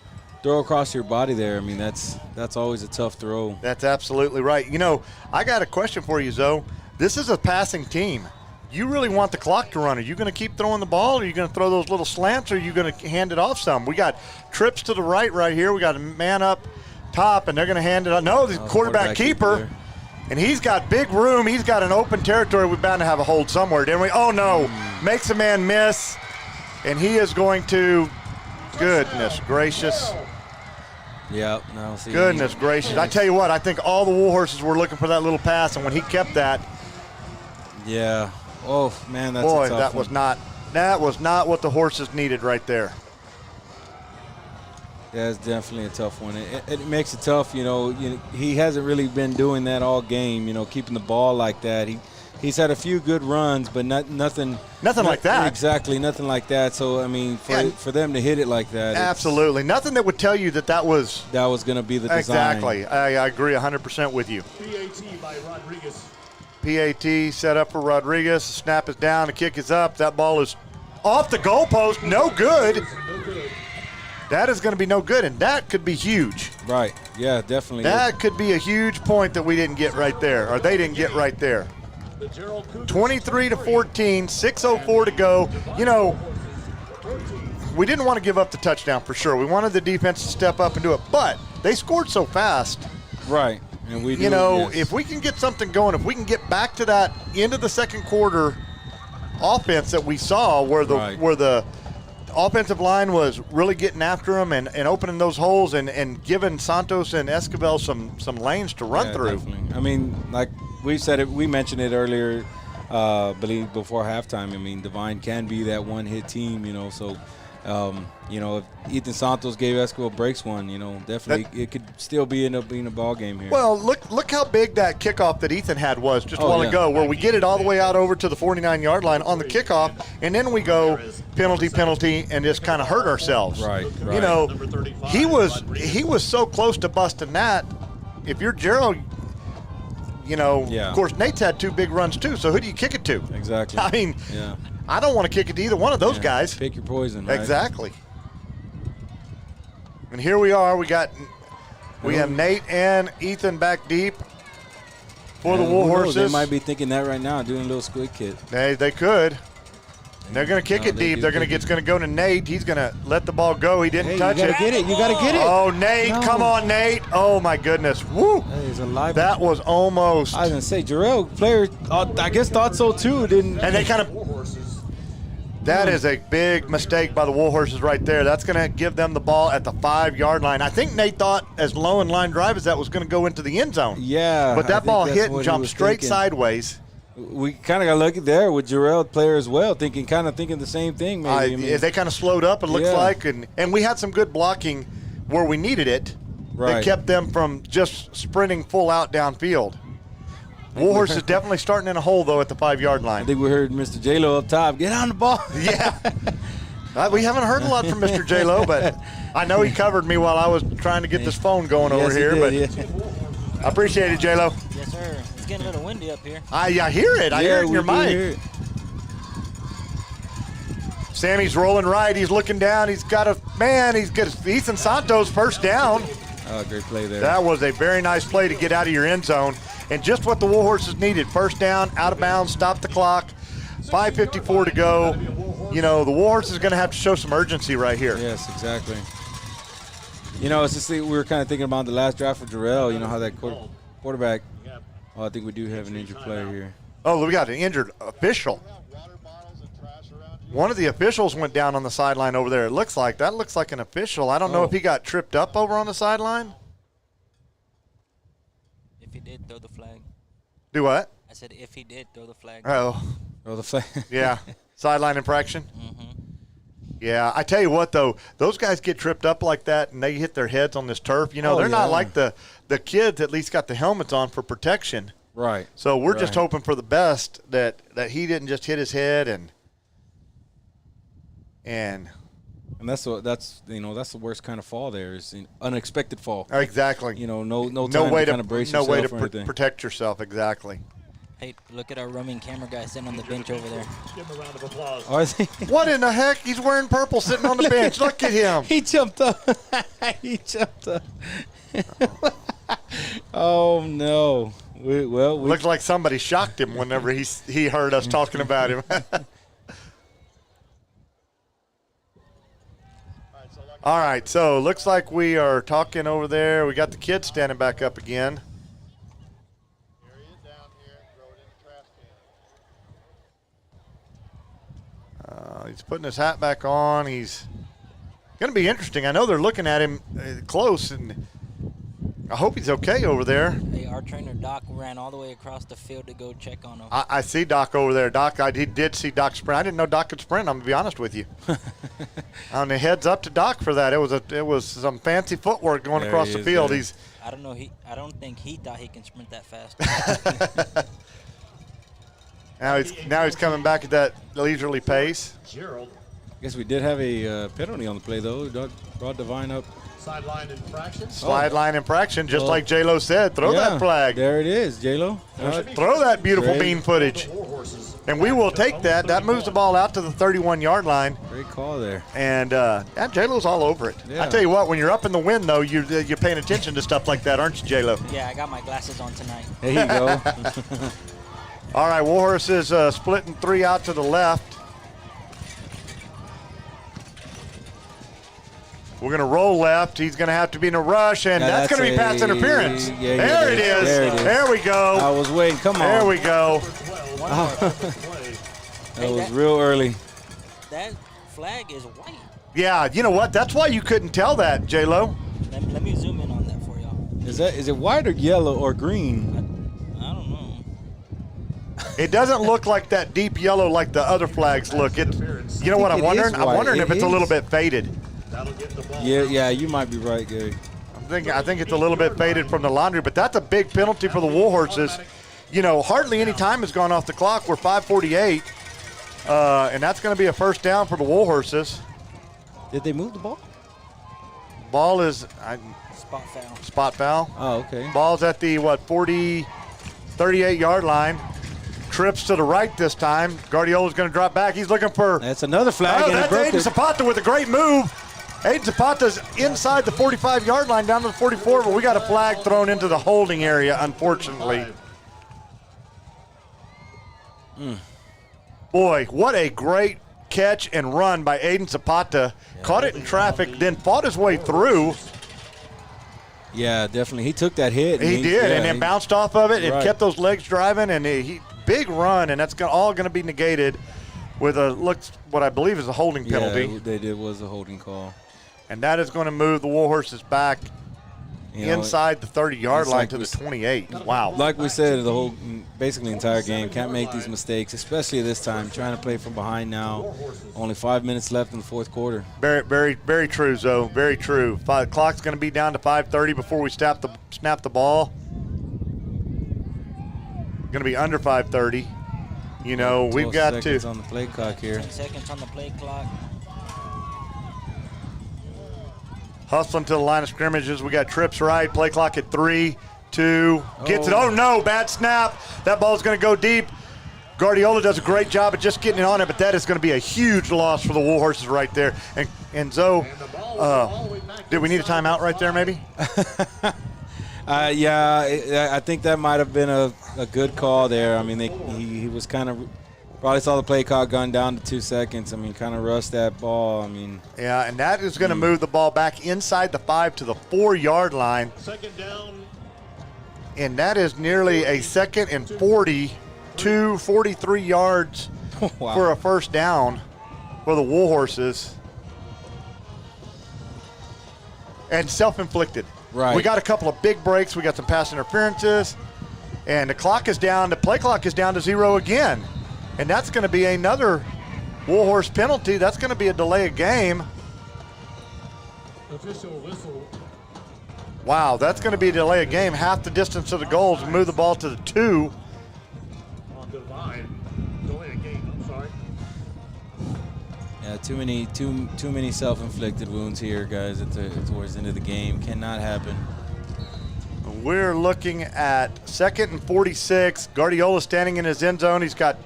throw across your body there. I mean, that's always a tough throw.
That's absolutely right. I got a question for you, Zoe. This is a passing team. You really want the clock to run. Are you going to keep throwing the ball? Or are you going to throw those little slants? Or are you going to hand it off some? We got trips to the right here. We got a man up top, and they're going to hand it on. No, the quarterback keeper. And he's got big room. He's got an open territory. We're bound to have a hold somewhere, didn't we? Oh, no. Makes a man miss. And he is going to, goodness gracious.
Yeah,
goodness gracious. I tell you what, I think all the Warhorses were looking for that little pass, and when he kept that.
Yeah. Oh, man, that's
boy,
a tough
that was not what the Horses needed right there.
Yeah, it's definitely a tough one. It makes it tough, he hasn't really been doing that all game, keeping the ball like that. He's had a few good runs, but nothing
like that.
Exactly, nothing like that. So, I mean, for them to hit it like that.
Absolutely. Nothing that would tell you that was
going to be the design.
Exactly. I agree 100% with you.
PAT by Rodriguez.
PAT set up for Rodriguez. The snap is down. The kick is up. That ball is off the goalpost. No good. That is going to be no good, and that could be huge.
Right. Yeah, definitely.
That could be a huge point that we didn't get right there, or they didn't get right there. 23-14, 6:04 to go. We didn't want to give up the touchdown for sure. We wanted the defense to step up and do it, but they scored so fast.
Right. And we
if we can get something going, if we can get back to that end of the second quarter offense that we saw where the offensive line was really getting after them and opening those holes and giving Santos and Esquivel some lanes to run through.
Definitely. I mean, like we said it, we mentioned it earlier, believe before halftime. I mean, Devine can be that one-hit team, so You know, if Ethan Santos gave Escobar breaks one, you know, definitely it could still end up being a ball game here.
Well, look how big that kickoff that Ethan had was just a while
yeah.
ago, where we get it all the way out over to the 49-yard line on the kickoff, and then we go penalty, and just kind of hurt ourselves.
Right.
You know, he was so close to busting that. If you're Jarrell, you know, of course, Nate's had 2 big runs too, so who do you kick it to?
Exactly.
I mean, I don't want to kick it to either one of those guys.
Pick your poison, right?
Exactly. And here we are. We have Nate and Ethan back deep for the Warhorses.
They might be thinking that right now, doing a little squid kick.
They could. They're going to kick it deep. It's going to go to Nate. He's going to let the ball go. He didn't touch it.
You got to get it.
Oh, Nate.
No.
Come on, Nate. Oh, my goodness. Woo. That was almost.
I was going to say, Jarrell, player, I guess thought so too. Didn't.
And they kind of. That is a big mistake by the Warhorses right there. That's going to give them the ball at the 5-yard line. I think Nate thought as low in line drive as that was going to go into the end zone.
Yeah.
But that ball hit and jumped straight sideways.
We kind of got lucky there with Jarrell player as well, thinking the same thing. Maybe
they kind of slowed up. It looks like, and we had some good blocking where we needed it.
Right.
That kept them from just sprinting full out downfield. Warhorse is definitely starting in a hole though at the 5-yard line.
I think we heard Mr. J-Lo up top. Get on the ball.
Yeah. We haven't heard a lot from Mr. J-Lo, but I know he covered me while I was trying to get this phone going over here. I appreciate it, J-Lo.
Yes, sir. It's getting a little windy up here.
I hear it. I hear it in your mic. Sammy's rolling right. He's looking down. He's got Ethan Santos first down.
Oh, great play there.
That was a very nice play to get out of your end zone. And just what the Warhorses needed. First down, out of bounds, stop the clock. 5:54 to go. You know, the Warhorses is going to have to show some urgency right here.
Yes, exactly. You know, it's just we were kind of thinking about the last draft for Jarrell, you know, how that quarterback. Oh, I think we do have an injured player here.
Oh, we got an injured official. One of the officials went down on the sideline over there. That looks like an official. I don't know if he got tripped up over on the sideline.
If he did, throw the flag.
Do what?
I said if he did, throw the flag.
Oh.
Throw the flag.
Yeah. Sideline infraction?
Mm-hmm.
Yeah. I tell you what, though, those guys get tripped up like that and they hit their heads on this turf. You know, they're not like the kids at least got the helmets on for protection.
Right.
So we're just hoping for the best that he didn't just hit his head and
that's the worst kind of fall. There is an unexpected fall.
Exactly.
You know, no time to kind of brace yourself.
No way to protect yourself. Exactly.
Hey, look at our roaming camera guy sitting on the bench over there.
Give him a round of applause.
Oh, is he?
What in the heck? He's wearing purple sitting on the bench. Look at him.
He jumped up. He jumped up. Oh no.
Looks like somebody shocked him whenever he heard us talking about him. All right, so looks like we are talking over there. We got the kids standing back up again. He's putting his hat back on. He's going to be interesting. I know they're looking at him close, and I hope he's okay over there.
Hey, our trainer Doc ran all the way across the field to go check on him.
I see Doc over there. He did see Doc sprint. I didn't know Doc could sprint. I'm going to be honest with you. On the heads up to Doc for that. It was some fancy footwork going across the field.
I don't know. I don't think he thought he can sprint that fast.
Now he's coming back at that leisurely pace.
Gerald.
I guess we did have a penalty on the play though. Doug brought Devine up.
Sideline infraction.
Sideline infraction, just like J-Lo said. Throw that flag.
There it is, J-Lo.
Throw that beautiful bean footage. And we will take that. That moves the ball out to the 31-yard line.
Great call there.
And J-Lo's all over it.
Yeah.
I tell you what, when you're up in the wind, though, you're paying attention to stuff like that, aren't you, J-Lo?
Yeah, I got my glasses on tonight.
There you go.
All right, Warhorse is splitting 3 out to the left. We're going to roll left. He's going to have to be in a rush, and that's going to be pass interference. There it is. There we go.
I was waiting. Come on.
There we go.
That was real early.
That flag is white.
Yeah, you know what? That's why you couldn't tell that, J-Lo.
Let me zoom in on that for y'all.
Is it white or yellow or green?
I don't know.
It doesn't look like that deep yellow like the other flags look. It, you know what I'm wondering? I'm wondering if it's a little bit faded.
Yeah, you might be right, Gary.
I think it's a little bit faded from the laundry, but that's a big penalty for the Warhorses. You know, hardly any time has gone off the clock. We're 5:48, and that's going to be a first down for the Warhorses.
Did they move the ball?
Ball is
Spot foul.
spot foul.
Oh, okay.
Ball's at the 38-yard line. Trips to the right this time. Guardiola's going to drop back. He's looking for.
That's another flag. And
that's Aiden Zapata with a great move. Aiden Zapata's inside the 45-yard line down to the 44, but we got a flag thrown into the holding area, unfortunately. Boy, what a great catch and run by Aiden Zapata. Caught it in traffic, then fought his way through.
Yeah, definitely. He took that hit.
He did, and then bounced off of it and
Right.
kept those legs driving, and big run, and that's all going to be negated with what I believe is a holding penalty.
Yeah, they did was a holding call.
And that is going to move the Warhorses back inside the 30-yard line to the 28. Wow.
Like we said, basically the entire game, can't make these mistakes, especially this time, trying to play from behind now. Only 5 minutes left in the fourth quarter.
Very, very, very true, Zoe. Very true. Clock's going to be down to 5:30 before we snap the ball. Going to be under 5:30. You know, we've got
12 seconds on the play clock here.
10 seconds on the play clock.
Hustling to the line of scrimmages. We got trips right. Play clock at 3, 2. Gets it. Oh, no. Bad snap. That ball's going to go deep. Guardiola does a great job at just getting it on it, but that is going to be a huge loss for the Warhorses right there. And Zoe, did we need a timeout right there maybe?
Yeah, I think that might have been a good call there. I mean, he was kind of probably saw the play clock gone down to 2 seconds. I mean, kind of rushed that ball. I mean,
yeah, and that is going to move the ball back inside the 5 to the 4-yard line.
Second down.
And that is nearly a 2nd and 43 yards
wow.
for a first down for the Warhorses. And self-inflicted.
Right.
We got a couple of big breaks. We got some pass interferences. And the clock is down. The play clock is down to 0 again. And that's going to be another Warhorse penalty. That's going to be a delay of game.
Official whistle.
Wow, that's going to be a delay of game. Half the distance of the goals. Move the ball to the 2.
On Devine. Delay of game. I'm sorry.
Yeah, too many self-inflicted wounds here, guys. Towards the end of the game, cannot happen.
We're looking at 2nd and 46. Guardiola standing in his end zone. He's got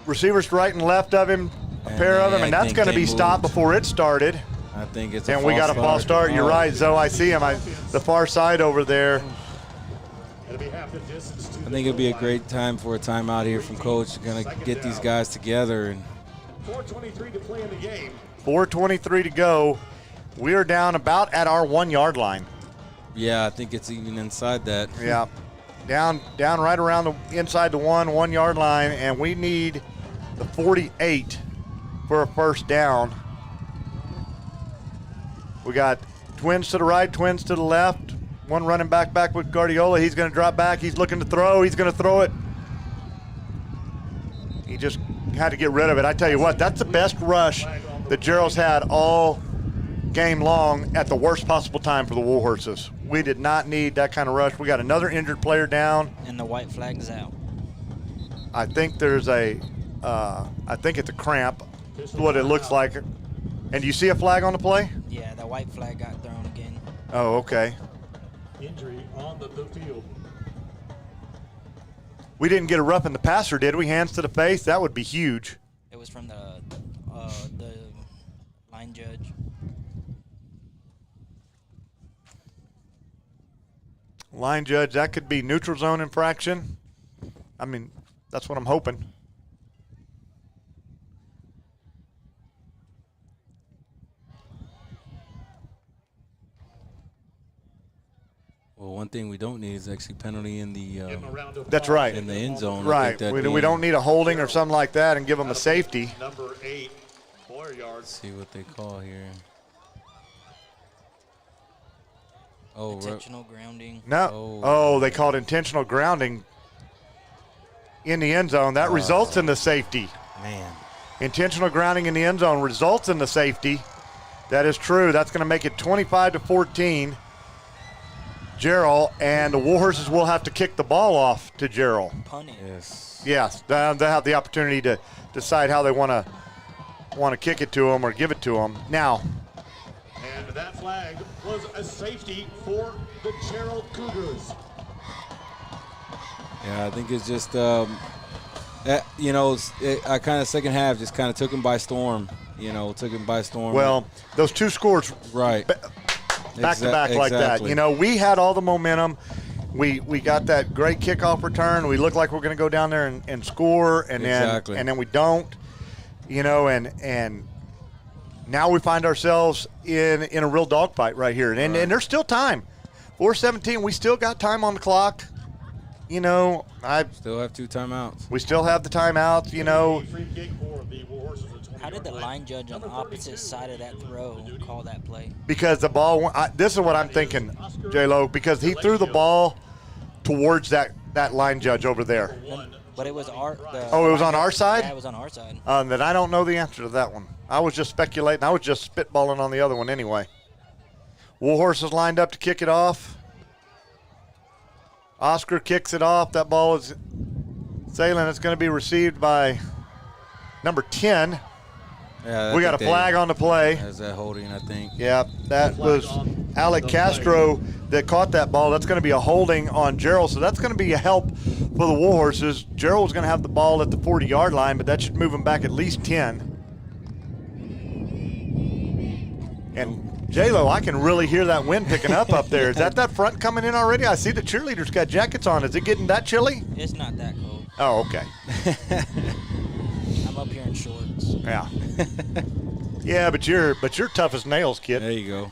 receivers right and left of him, a pair of them, and that's going to be stopped before it started.
I think it's
and we got a false start. You're right, Zoe. I see him. The far side over there.
It'll be half the distance to
I think it'd be a great time for a timeout here from Coach. Going to get these guys together. And
4:23 to play in the game.
4:23 to go. We are down about at our 1-yard line.
yeah, I think it's even inside that.
Yeah, down right around the inside the 1-yard line, and we need the 48 for a first down. We got twins to the right, twins to the left. One running back with Guardiola. He's going to drop back. He's looking to throw. He's going to throw it. He just had to get rid of it. I tell you what, that's the best rush that Jarrell's had all game long at the worst possible time for the Warhorses. We did not need that kind of rush. We got another injured player down.
And the white flag's out.
I think there's I think it's a cramp. That's what it looks like. And do you see a flag on the play?
Yeah, the white flag got thrown again.
Oh, okay.
Injury on the field.
We didn't get a rough in the passer, did we? Hands to the face? That would be huge.
It was from the line judge.
Line judge, that could be neutral zone infraction. I mean, that's what I'm hoping.
Well, one thing we don't need is actually penalty in the
That's right.
in the end zone.
Right. We don't need a holding or something like that and give them a safety.
Number 8, 4 yards.
Let's see what they call here. Oh,
Intentional grounding.
No. Oh, they called intentional grounding. in the end zone. That results in the safety.
Man.
Intentional grounding in the end zone results in the safety. That is true. That's going to make it 25-14. Jarrell, and the Warhorses will have to kick the ball off to Jarrell.
Punt it.
Yes, they'll have the opportunity to decide how they want to kick it to him or give it to him. Now,
and that flag was a safety for the Jarrell Cougars.
Yeah, I think it's just, I kind of second half just kind of took him by storm.
Well, those two scores
right
back to back like that. We had all the momentum. We got that great kickoff return. We looked like we're going to go down there and score, and then we don't. And now we find ourselves in a real dogfight right here. And there's still time. 4:17, we still got time on the clock. I
still have 2 timeouts.
We still have the timeouts,
How did the line judge on the opposite side of that throw call that play?
Because the ball, this is what I'm thinking, J-Lo, because he threw the ball towards that line judge over there.
But it was
it was on our side?
Yeah, it was on our side.
Then I don't know the answer to that one. I was just speculating. I was just spitballing on the other one anyway. Warhorse is lined up to kick it off. Oscar kicks it off. That ball is sailing. It's going to be received by number 10.
Yeah,
we got a flag on the play.
Is that holding, I think?
Yeah, that was Alec Castro that caught that ball. That's going to be a holding on Jarrell, so that's going to be a help for the Warhorses. Jarrell's going to have the ball at the 40-yard line, but that should move him back at least 10. And J-Lo, I can really hear that wind picking up there. Is that front coming in already? I see the cheerleaders got jackets on. Is it getting that chilly?
It's not that cold.
Oh, okay.
I'm up here in shorts.
Yeah. Yeah, but you're tough as nails, kid.
There you go.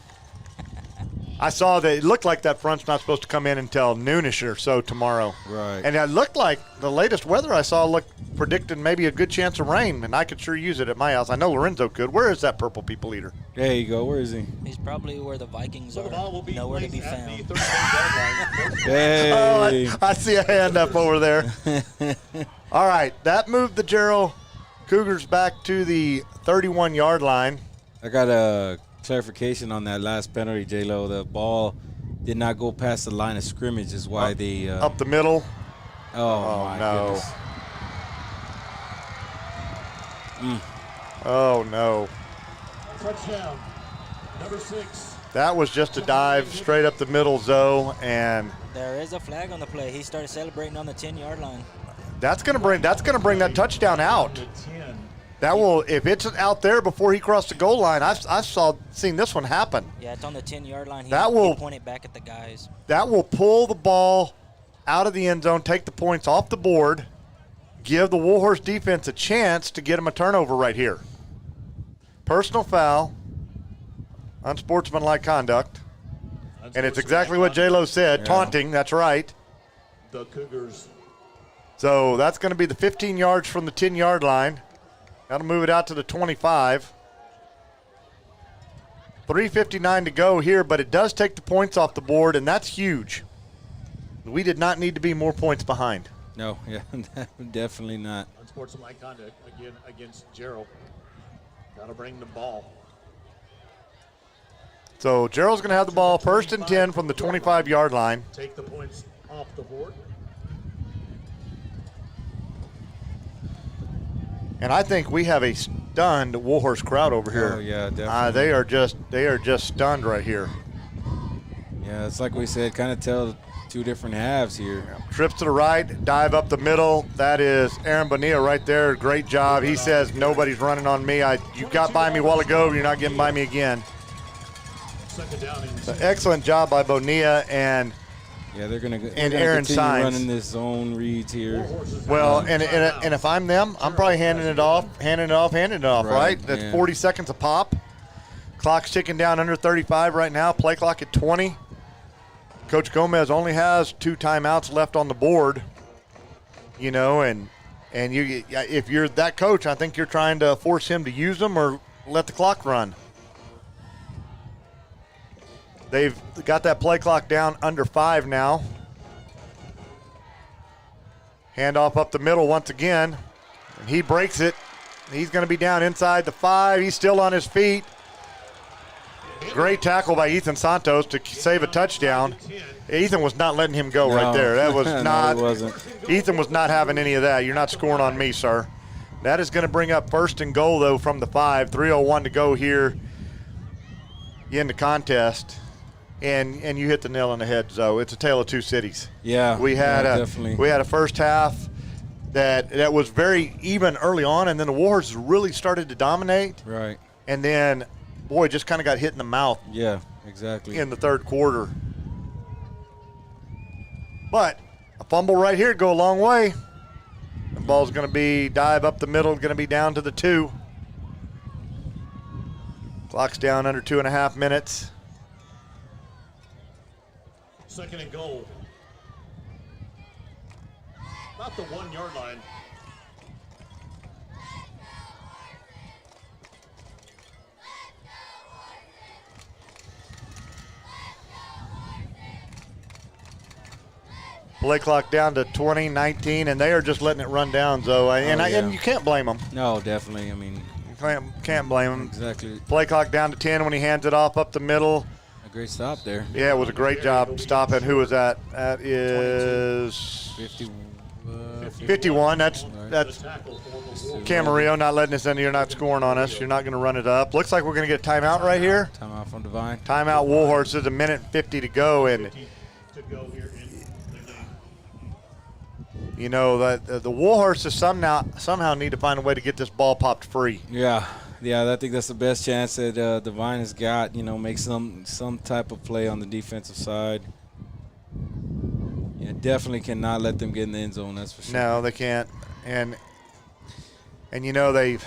I saw that it looked like that front's not supposed to come in until noonish or so tomorrow.
Right.
And it looked like the latest weather I saw predicted maybe a good chance of rain, and I could sure use it at my house. I know Lorenzo could. Where is that purple people eater?
There you go. Where is he?
He's probably where the Vikings are. Nowhere to be found.
Hey.
Oh, I see a hand up over there. All right, that moved the Jarrell Cougars back to the 31-yard line.
I got a clarification on that last penalty, J-Lo. The ball did not go past the line of scrimmage is why they
up the middle.
Oh my
no.
Goodness.
Oh no.
Touchdown, number 6.
That was just a dive straight up the middle, Zoe, and
there is a flag on the play. He started celebrating on the 10-yard line.
That's gonna bring that touchdown out. That will, if it's out there before he crossed the goal line. I've seen this one happen.
Yeah, it's on the 10-yard line. He point it back at the guys.
That will pull the ball out of the end zone, take the points off the board, give the Warhorse defense a chance to get him a turnover right here. Personal foul, unsportsmanlike conduct, and it's exactly what J-Lo said, taunting. That's right.
The Cougars.
So that's going to be the 15 yards from the 10-yard line. That'll move it out to the 25. 3:59 to go here, but it does take the points off the board, and that's huge. We did not need to be more points behind.
No, yeah, definitely not.
Unsportsmanlike conduct again against Jarrell. Got to bring the ball.
So Jarrell's going to have the ball first and 10 from the 25-yard line.
Take the points off the board.
And I think we have a stunned Warhorse crowd over here.
Oh yeah, definitely.
They are just stunned right here.
Yeah, it's like we said, kind of tell 2 different halves here.
Trips to the right, dive up the middle. That is Aaron Bonilla right there. Great job. He says nobody's running on me. You got by me a while ago. You're not getting by me again. So excellent job by Bonilla and.
Yeah, they're gonna
Aaron
continue
Signs
running this zone reads here.
Well, and if I'm them, I'm probably handing it off, right? That's 40 seconds a pop. Clock's ticking down under 35 right now. Play clock at 20. Coach Gomez only has 2 timeouts left on the board. And you, if you're that coach, I think you're trying to force him to use them or let the clock run. They've got that play clock down under 5 now. Handoff up the middle once again, and he breaks it. He's going to be down inside the 5. He's still on his feet. Great tackle by Ethan Santos to save a touchdown. Ethan was not letting him go right there. That was not.
No, it wasn't.
Ethan was not having any of that. You're not scoring on me, sir. That is going to bring up 1st and goal, though, from the 5. 3:01 to go here in the contest. And you hit the nail on the head, Zoe. It's a tale of two cities.
Yeah,
we had
definitely.
We had a first half that was very even early on, and then the Warhorses really started to dominate.
Right.
And then, boy, just kind of got hit in the mouth.
Yeah, exactly.
In the third quarter. But a fumble right here go a long way. The ball's going to be dive up the middle, going to be down to the 2. Clock's down under 2.5 minutes.
2nd and goal. About the 1-yard line.
Play clock down to 20-19, and they are just letting it run down, Zoe. And you can't blame them.
No, definitely. I mean,
you can't blame them.
Exactly.
Play clock down to 10 when he hands it off up the middle.
A great stop there.
Yeah, it was a great job stopping. Who was that? That is 51. That's Camarillo not letting us in. You're not scoring on us. You're not going to run it up. Looks like we're going to get a timeout right here.
Timeout from Devine.
Timeout Warhorses, 1:50 to go, and you know that the Warhorses somehow need to find a way to get this ball popped free.
Yeah, I think that's the best chance that Devine has got. You know, make some type of play on the defensive side. Yeah, definitely cannot let them get in the end zone. That's for sure.
No, they can't. And you know they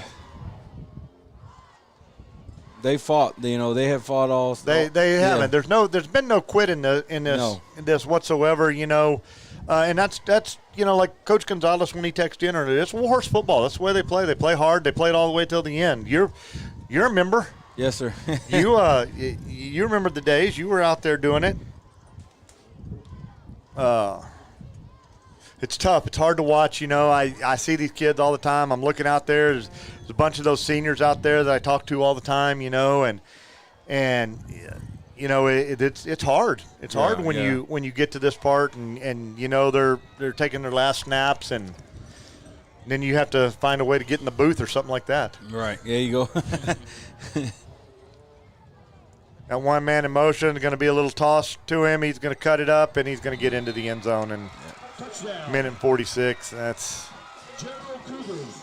fought. You know, they have fought all. They haven't. There's been no quit in this whatsoever. You know. And that's you know, like Coach Gonzalez when he texted in earlier, it's Warhorse football. That's the way they play. They play hard. They play it all the way till the end. You're a member.
Yes, sir.
You remember the days you were out there doing it. It's tough. It's hard to watch. You know, I see these kids all the time. I'm looking out there. There's a bunch of those seniors out there that I talk to all the time. You know, and you know, it's hard. It's hard when you get to this part and you know they're taking their last snaps and then you have to find a way to get in the booth or something like that.
Right. There you go.
That one man in motion, going to be a little toss to him. He's going to cut it up and he's going to get into the end zone. And minute and 46. That's
Jarrell Cougars.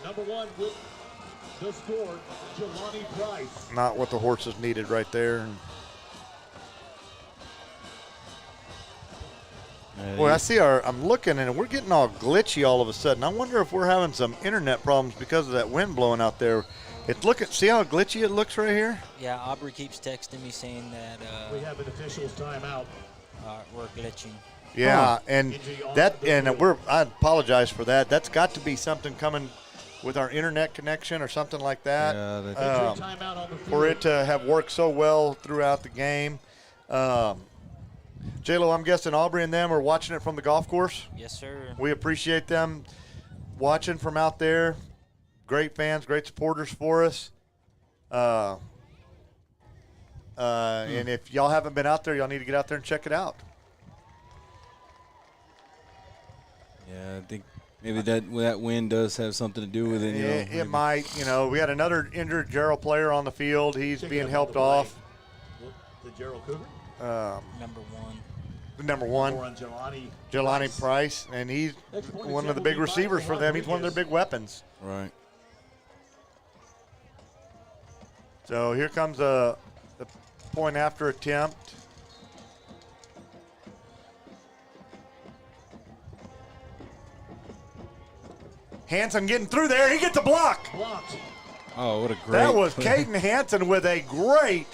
Number 1 with the score, Jelani Price.
not what the Horses needed right there. Boy, I'm looking and we're getting all glitchy all of a sudden. I wonder if we're having some internet problems because of that wind blowing out there. See how glitchy it looks right here?
Yeah, Aubrey keeps texting me saying that
we have an official's timeout.
We're glitching.
Yeah, and I apologize for that. That's got to be something coming with our internet connection or something like that.
Yeah,
for it to have worked so well throughout the game. J-Lo, I'm guessing Aubrey and them are watching it from the golf course.
Yes, sir.
We appreciate them watching from out there. Great fans, great supporters for us. And if y'all haven't been out there, y'all need to get out there and check it out.
Yeah, I think maybe that wind does have something to do with it.
It might. You know, we had another injured Jarrell player on the field. He's being helped off.
The Jarrell Cougar?
Number one.
Jelani Price, and he's one of the big receivers for them. He's one of their big weapons.
Right.
So here comes the point after attempt. Hanson getting through there. He gets a block.
Blocked.
Oh, what a great
That was Caden Hanson with a great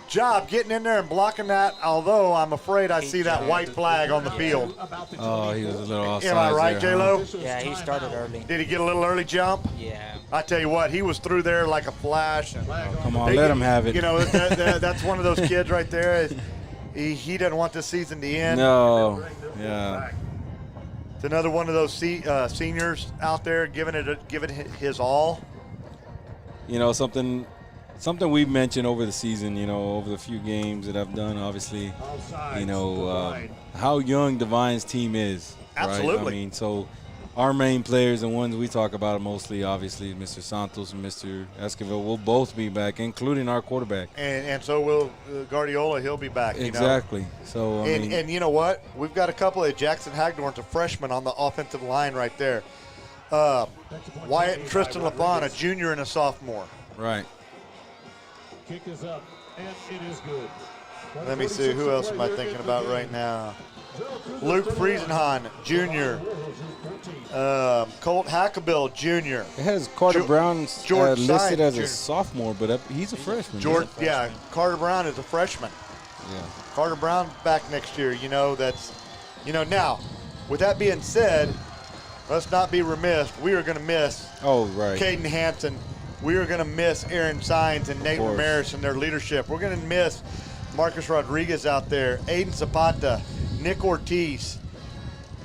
job getting in there and blocking that, although I'm afraid I see that white flag on the field.
Oh, he was a little offside.
Am I right,
there,
J-Lo?
Yeah, he started early.
Did he get a little early jump?
Yeah.
I tell you what, he was through there like a flash.
Come on, let him have it.
You know, that's one of those kids right there. He doesn't want this season to end.
No. Yeah.
It's another one of those seniors out there giving it his all.
You know, something we've mentioned over the season, you know, over the few games that I've done, obviously, you know, how young Devine's team is.
Absolutely.
Right? I mean, so our main players and ones we talk about mostly, obviously, Mr. Santos and Mr. Esquivel will both be back, including our quarterback.
And so will Guardiola. He'll be back.
Exactly.
You know?
So,
and you know what? We've got a couple of Jackson Hagdorn's a freshman on the offensive line right there. Wyatt and Tristan LaFon, a junior and a sophomore.
Right.
Kick is up, and it is good.
Let me see. Who else am I thinking about right now? Luke Friesenhahn, junior. Colt Hackabill, junior.
It has Carter Brown
George
listed
Side,
as
junior.
a sophomore, but he's a freshman.
Carter Brown is a freshman.
Yeah.
Carter Brown back next year. You know, now, with that being said, let's not be remiss. We are going to miss Caden Hansen. We are going to miss Aaron Sines and Nate Ramirez and their leadership. We're going to miss Marcus Rodriguez out there, Aiden Zapata, Nick Ortiz,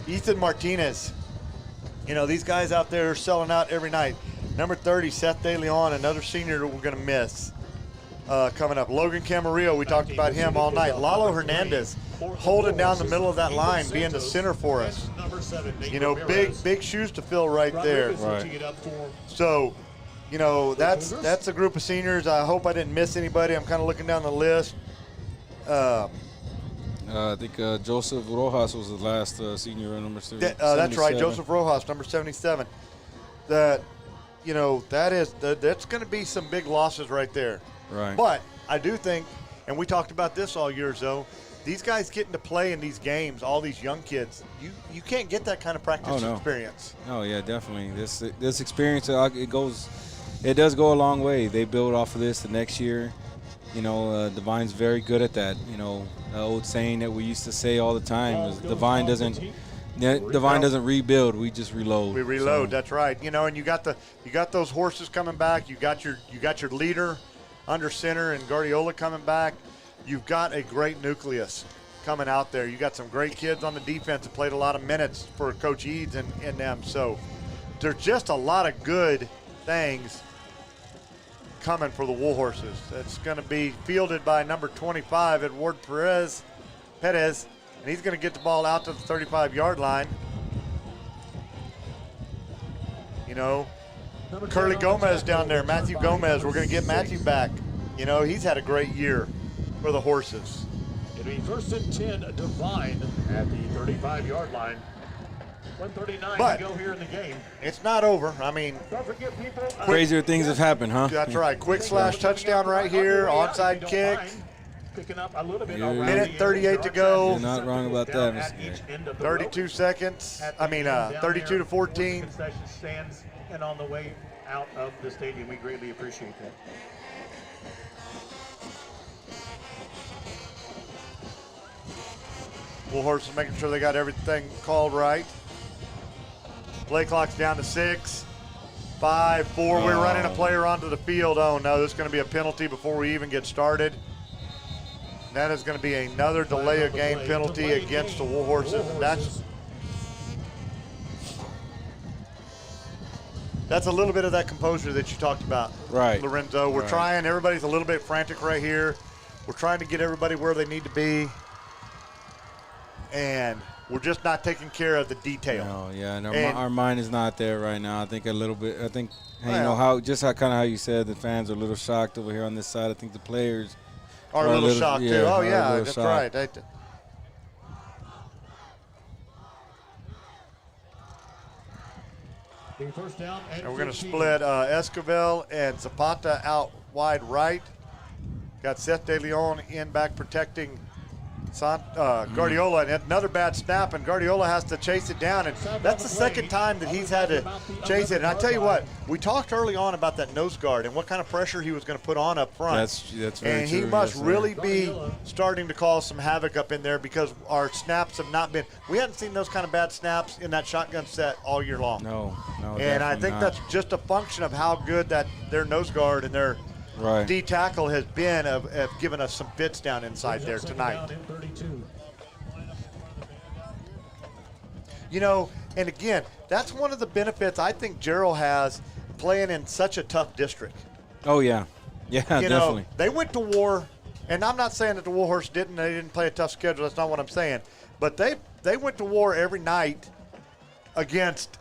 Ethan Martinez. You know, these guys out there are selling out every night. Number 30, Seth De Leon, another senior that we're going to miss coming up. Logan Camarillo, we talked about him all night. Lalo Hernandez holding down the middle of that line, being the center for us. You know, big shoes to fill right there.
Right.
So, you know, that's a group of seniors. I hope I didn't miss anybody. I'm kind of looking down the list.
I think Joseph Rojas was the last senior, number 77.
That's right, Joseph Rojas, number 77. You know, that's going to be some big losses right there.
Right.
But I do think, and we talked about this all year, Zoe, these guys getting to play in these games, all these young kids, you can't get that kind of practice experience.
Oh yeah, definitely. This experience, it does go a long way. They build off of this the next year. You know, Devine's very good at that. You know, the old saying that we used to say all the time was Devine doesn't rebuild, we just reload.
We reload, that's right. You know, and you got those horses coming back. You got your leader under center and Guardiola coming back. You've got a great nucleus coming out there. You got some great kids on the defense that played a lot of minutes for Coach Eads and them. So there's just a lot of good things coming for the Warhorses. It's going to be fielded by number 25, Edward Perez, and he's going to get the ball out to the 35-yard line. You know, Curly Gomez down there, Matthew Gomez. We're going to get Matthew back. You know, he's had a great year for the Horses.
It'll be 1st and 10, Devine at the 35-yard line. 1:39 to go here in the game.
It's not over. I mean,
don't forget, people.
Crazier things have happened, huh?
That's right. Quick slash touchdown right here. Onside kick.
Picking up a little bit.
Minute 38 to go.
You're not wrong about that, Mr.
32 seconds. 32 to 14.
Concession stands and on the way out of the stadium. We greatly appreciate that.
Warhorses making sure they got everything called right. Play clock's down to 6. 5, 4. We're running a player onto the field. Oh no, there's going to be a penalty before we even get started. That is going to be another delay of game penalty against the Warhorses. That's a little bit of that composure that you talked about,
right,
Lorenzo. We're trying. Everybody's a little bit frantic right here. We're trying to get everybody where they need to be, and we're just not taking care of the detail.
No, yeah, and our mind is not there right now. I think a little bit. I think you know how you said the fans are a little shocked over here on this side. I think the players
are a little shocked too. Oh yeah, that's right.
First down
and we're going to split Esquivel and Zapata out wide right. Got Seth De Leon in back protecting Guardiola, and another bad snap, and Guardiola has to chase it down, and that's the second time that he's had to chase it. And I tell you what, we talked early on about that nose guard and what kind of pressure he was going to put on up front.
That's very
and he
true,
must really be starting to cause some havoc up in there because our snaps have not been. We haven't seen those kind of bad snaps in that shotgun set all year long.
No.
And I think that's just a function of how good that their nose guard and their D tackle has been of giving us some fits down inside there tonight. You know, and again, that's one of the benefits I think Jarrell has playing in such a tough district.
Oh, yeah. Yeah,
You
definitely.
know, they went to war, and I'm not saying that the Warhorse they didn't play a tough schedule. That's not what I'm saying. But they went to war every night against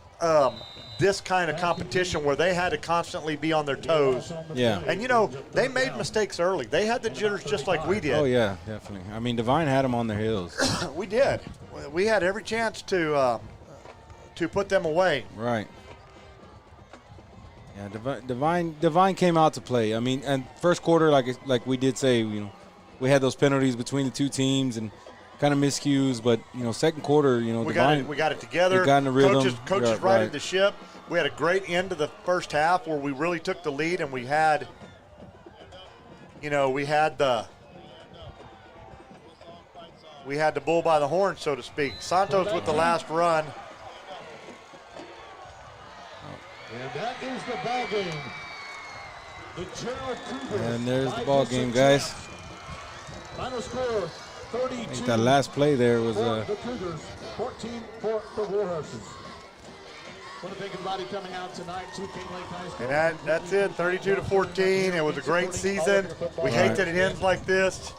this kind of competition where they had to constantly be on their toes.
Yeah.
And, you know, they made mistakes early. They had the jitters just like we did.
Oh, yeah, definitely. I mean, Devine had them on their heels.
We did. We had every chance to put them away.
Right. Yeah, Devine came out to play. I mean, and first quarter, like we did say, you know, we had those penalties between the two teams and kind of miscues. But you know, second quarter, you know,
we
Devine,
got it together.
We got in the rhythm.
Coaches righted the ship. We had a great end to the first half where we really took the lead, and we had the bull by the horn, so to speak. Santos with the last run.
And that is the ball game. The Jarrell Cougars.
And there's the ball game, guys.
Final score 32.
I think that last play there was
for the Cougars, 14 for the Warhorses.
Want to thank everybody coming out tonight to King Lake High School.
And that's it, 32-14. It was a great season. We hate that it ends like this.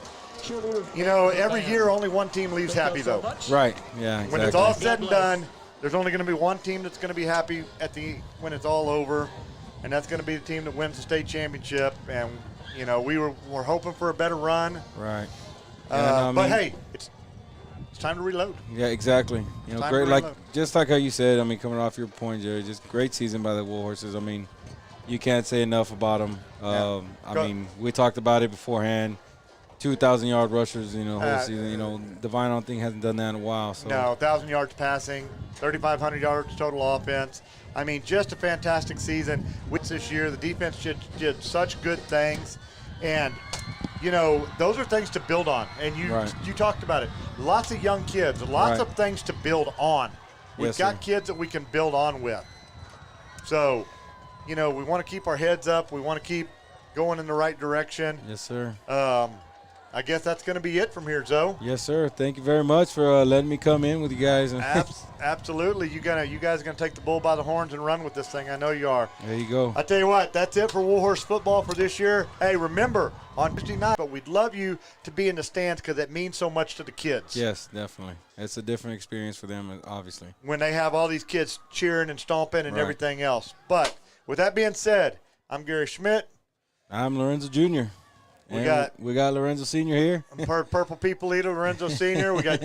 You know, every year only one team leaves happy, though.
right. Yeah, exactly.
When it's all said and done, there's only going to be one team that's going to be happy when it's all over, and that's going to be the team that wins the state championship. And you know, we're hoping for a better run.
Right.
But hey, it's time to reload.
Yeah, exactly. You know, great, just like how you said. I mean, coming off your point, Jerry, just great season by the Warhorses. I mean, you can't say enough about them. I mean, we talked about it beforehand. 2,000-yard rushers, you know, whole season. You know, Devine, I don't think hasn't done that in a while. So.
No, 1,000 yards passing, 3,500 yards total offense. I mean, just a fantastic season. With this year, the defense did such good things, and you know, those are things to build on. And you talked about it. Lots of young kids, lots of things to build on. We've got kids that we can build on with. So, you know, we want to keep our heads up. We want to keep going in the right direction.
Yes, sir.
I guess that's going to be it from here, Zoe.
Yes, sir. Thank you very much for letting me come in with you guys.
Absolutely. You guys are going to take the bull by the horns and run with this thing. I know you are.
There you go.
I tell you what, that's it for Warhorse football for this year. Hey, remember, on Tuesday night, but we'd love you to be in the stands because it means so much to the kids.
Yes, definitely. It's a different experience for them, obviously.
When they have all these kids cheering and stomping and everything else. But with that being said, I'm Gary Schmidt.
I'm Lorenzo Jr. We got Lorenzo Sr. here.
Purple People Eater, Lorenzo Sr. We got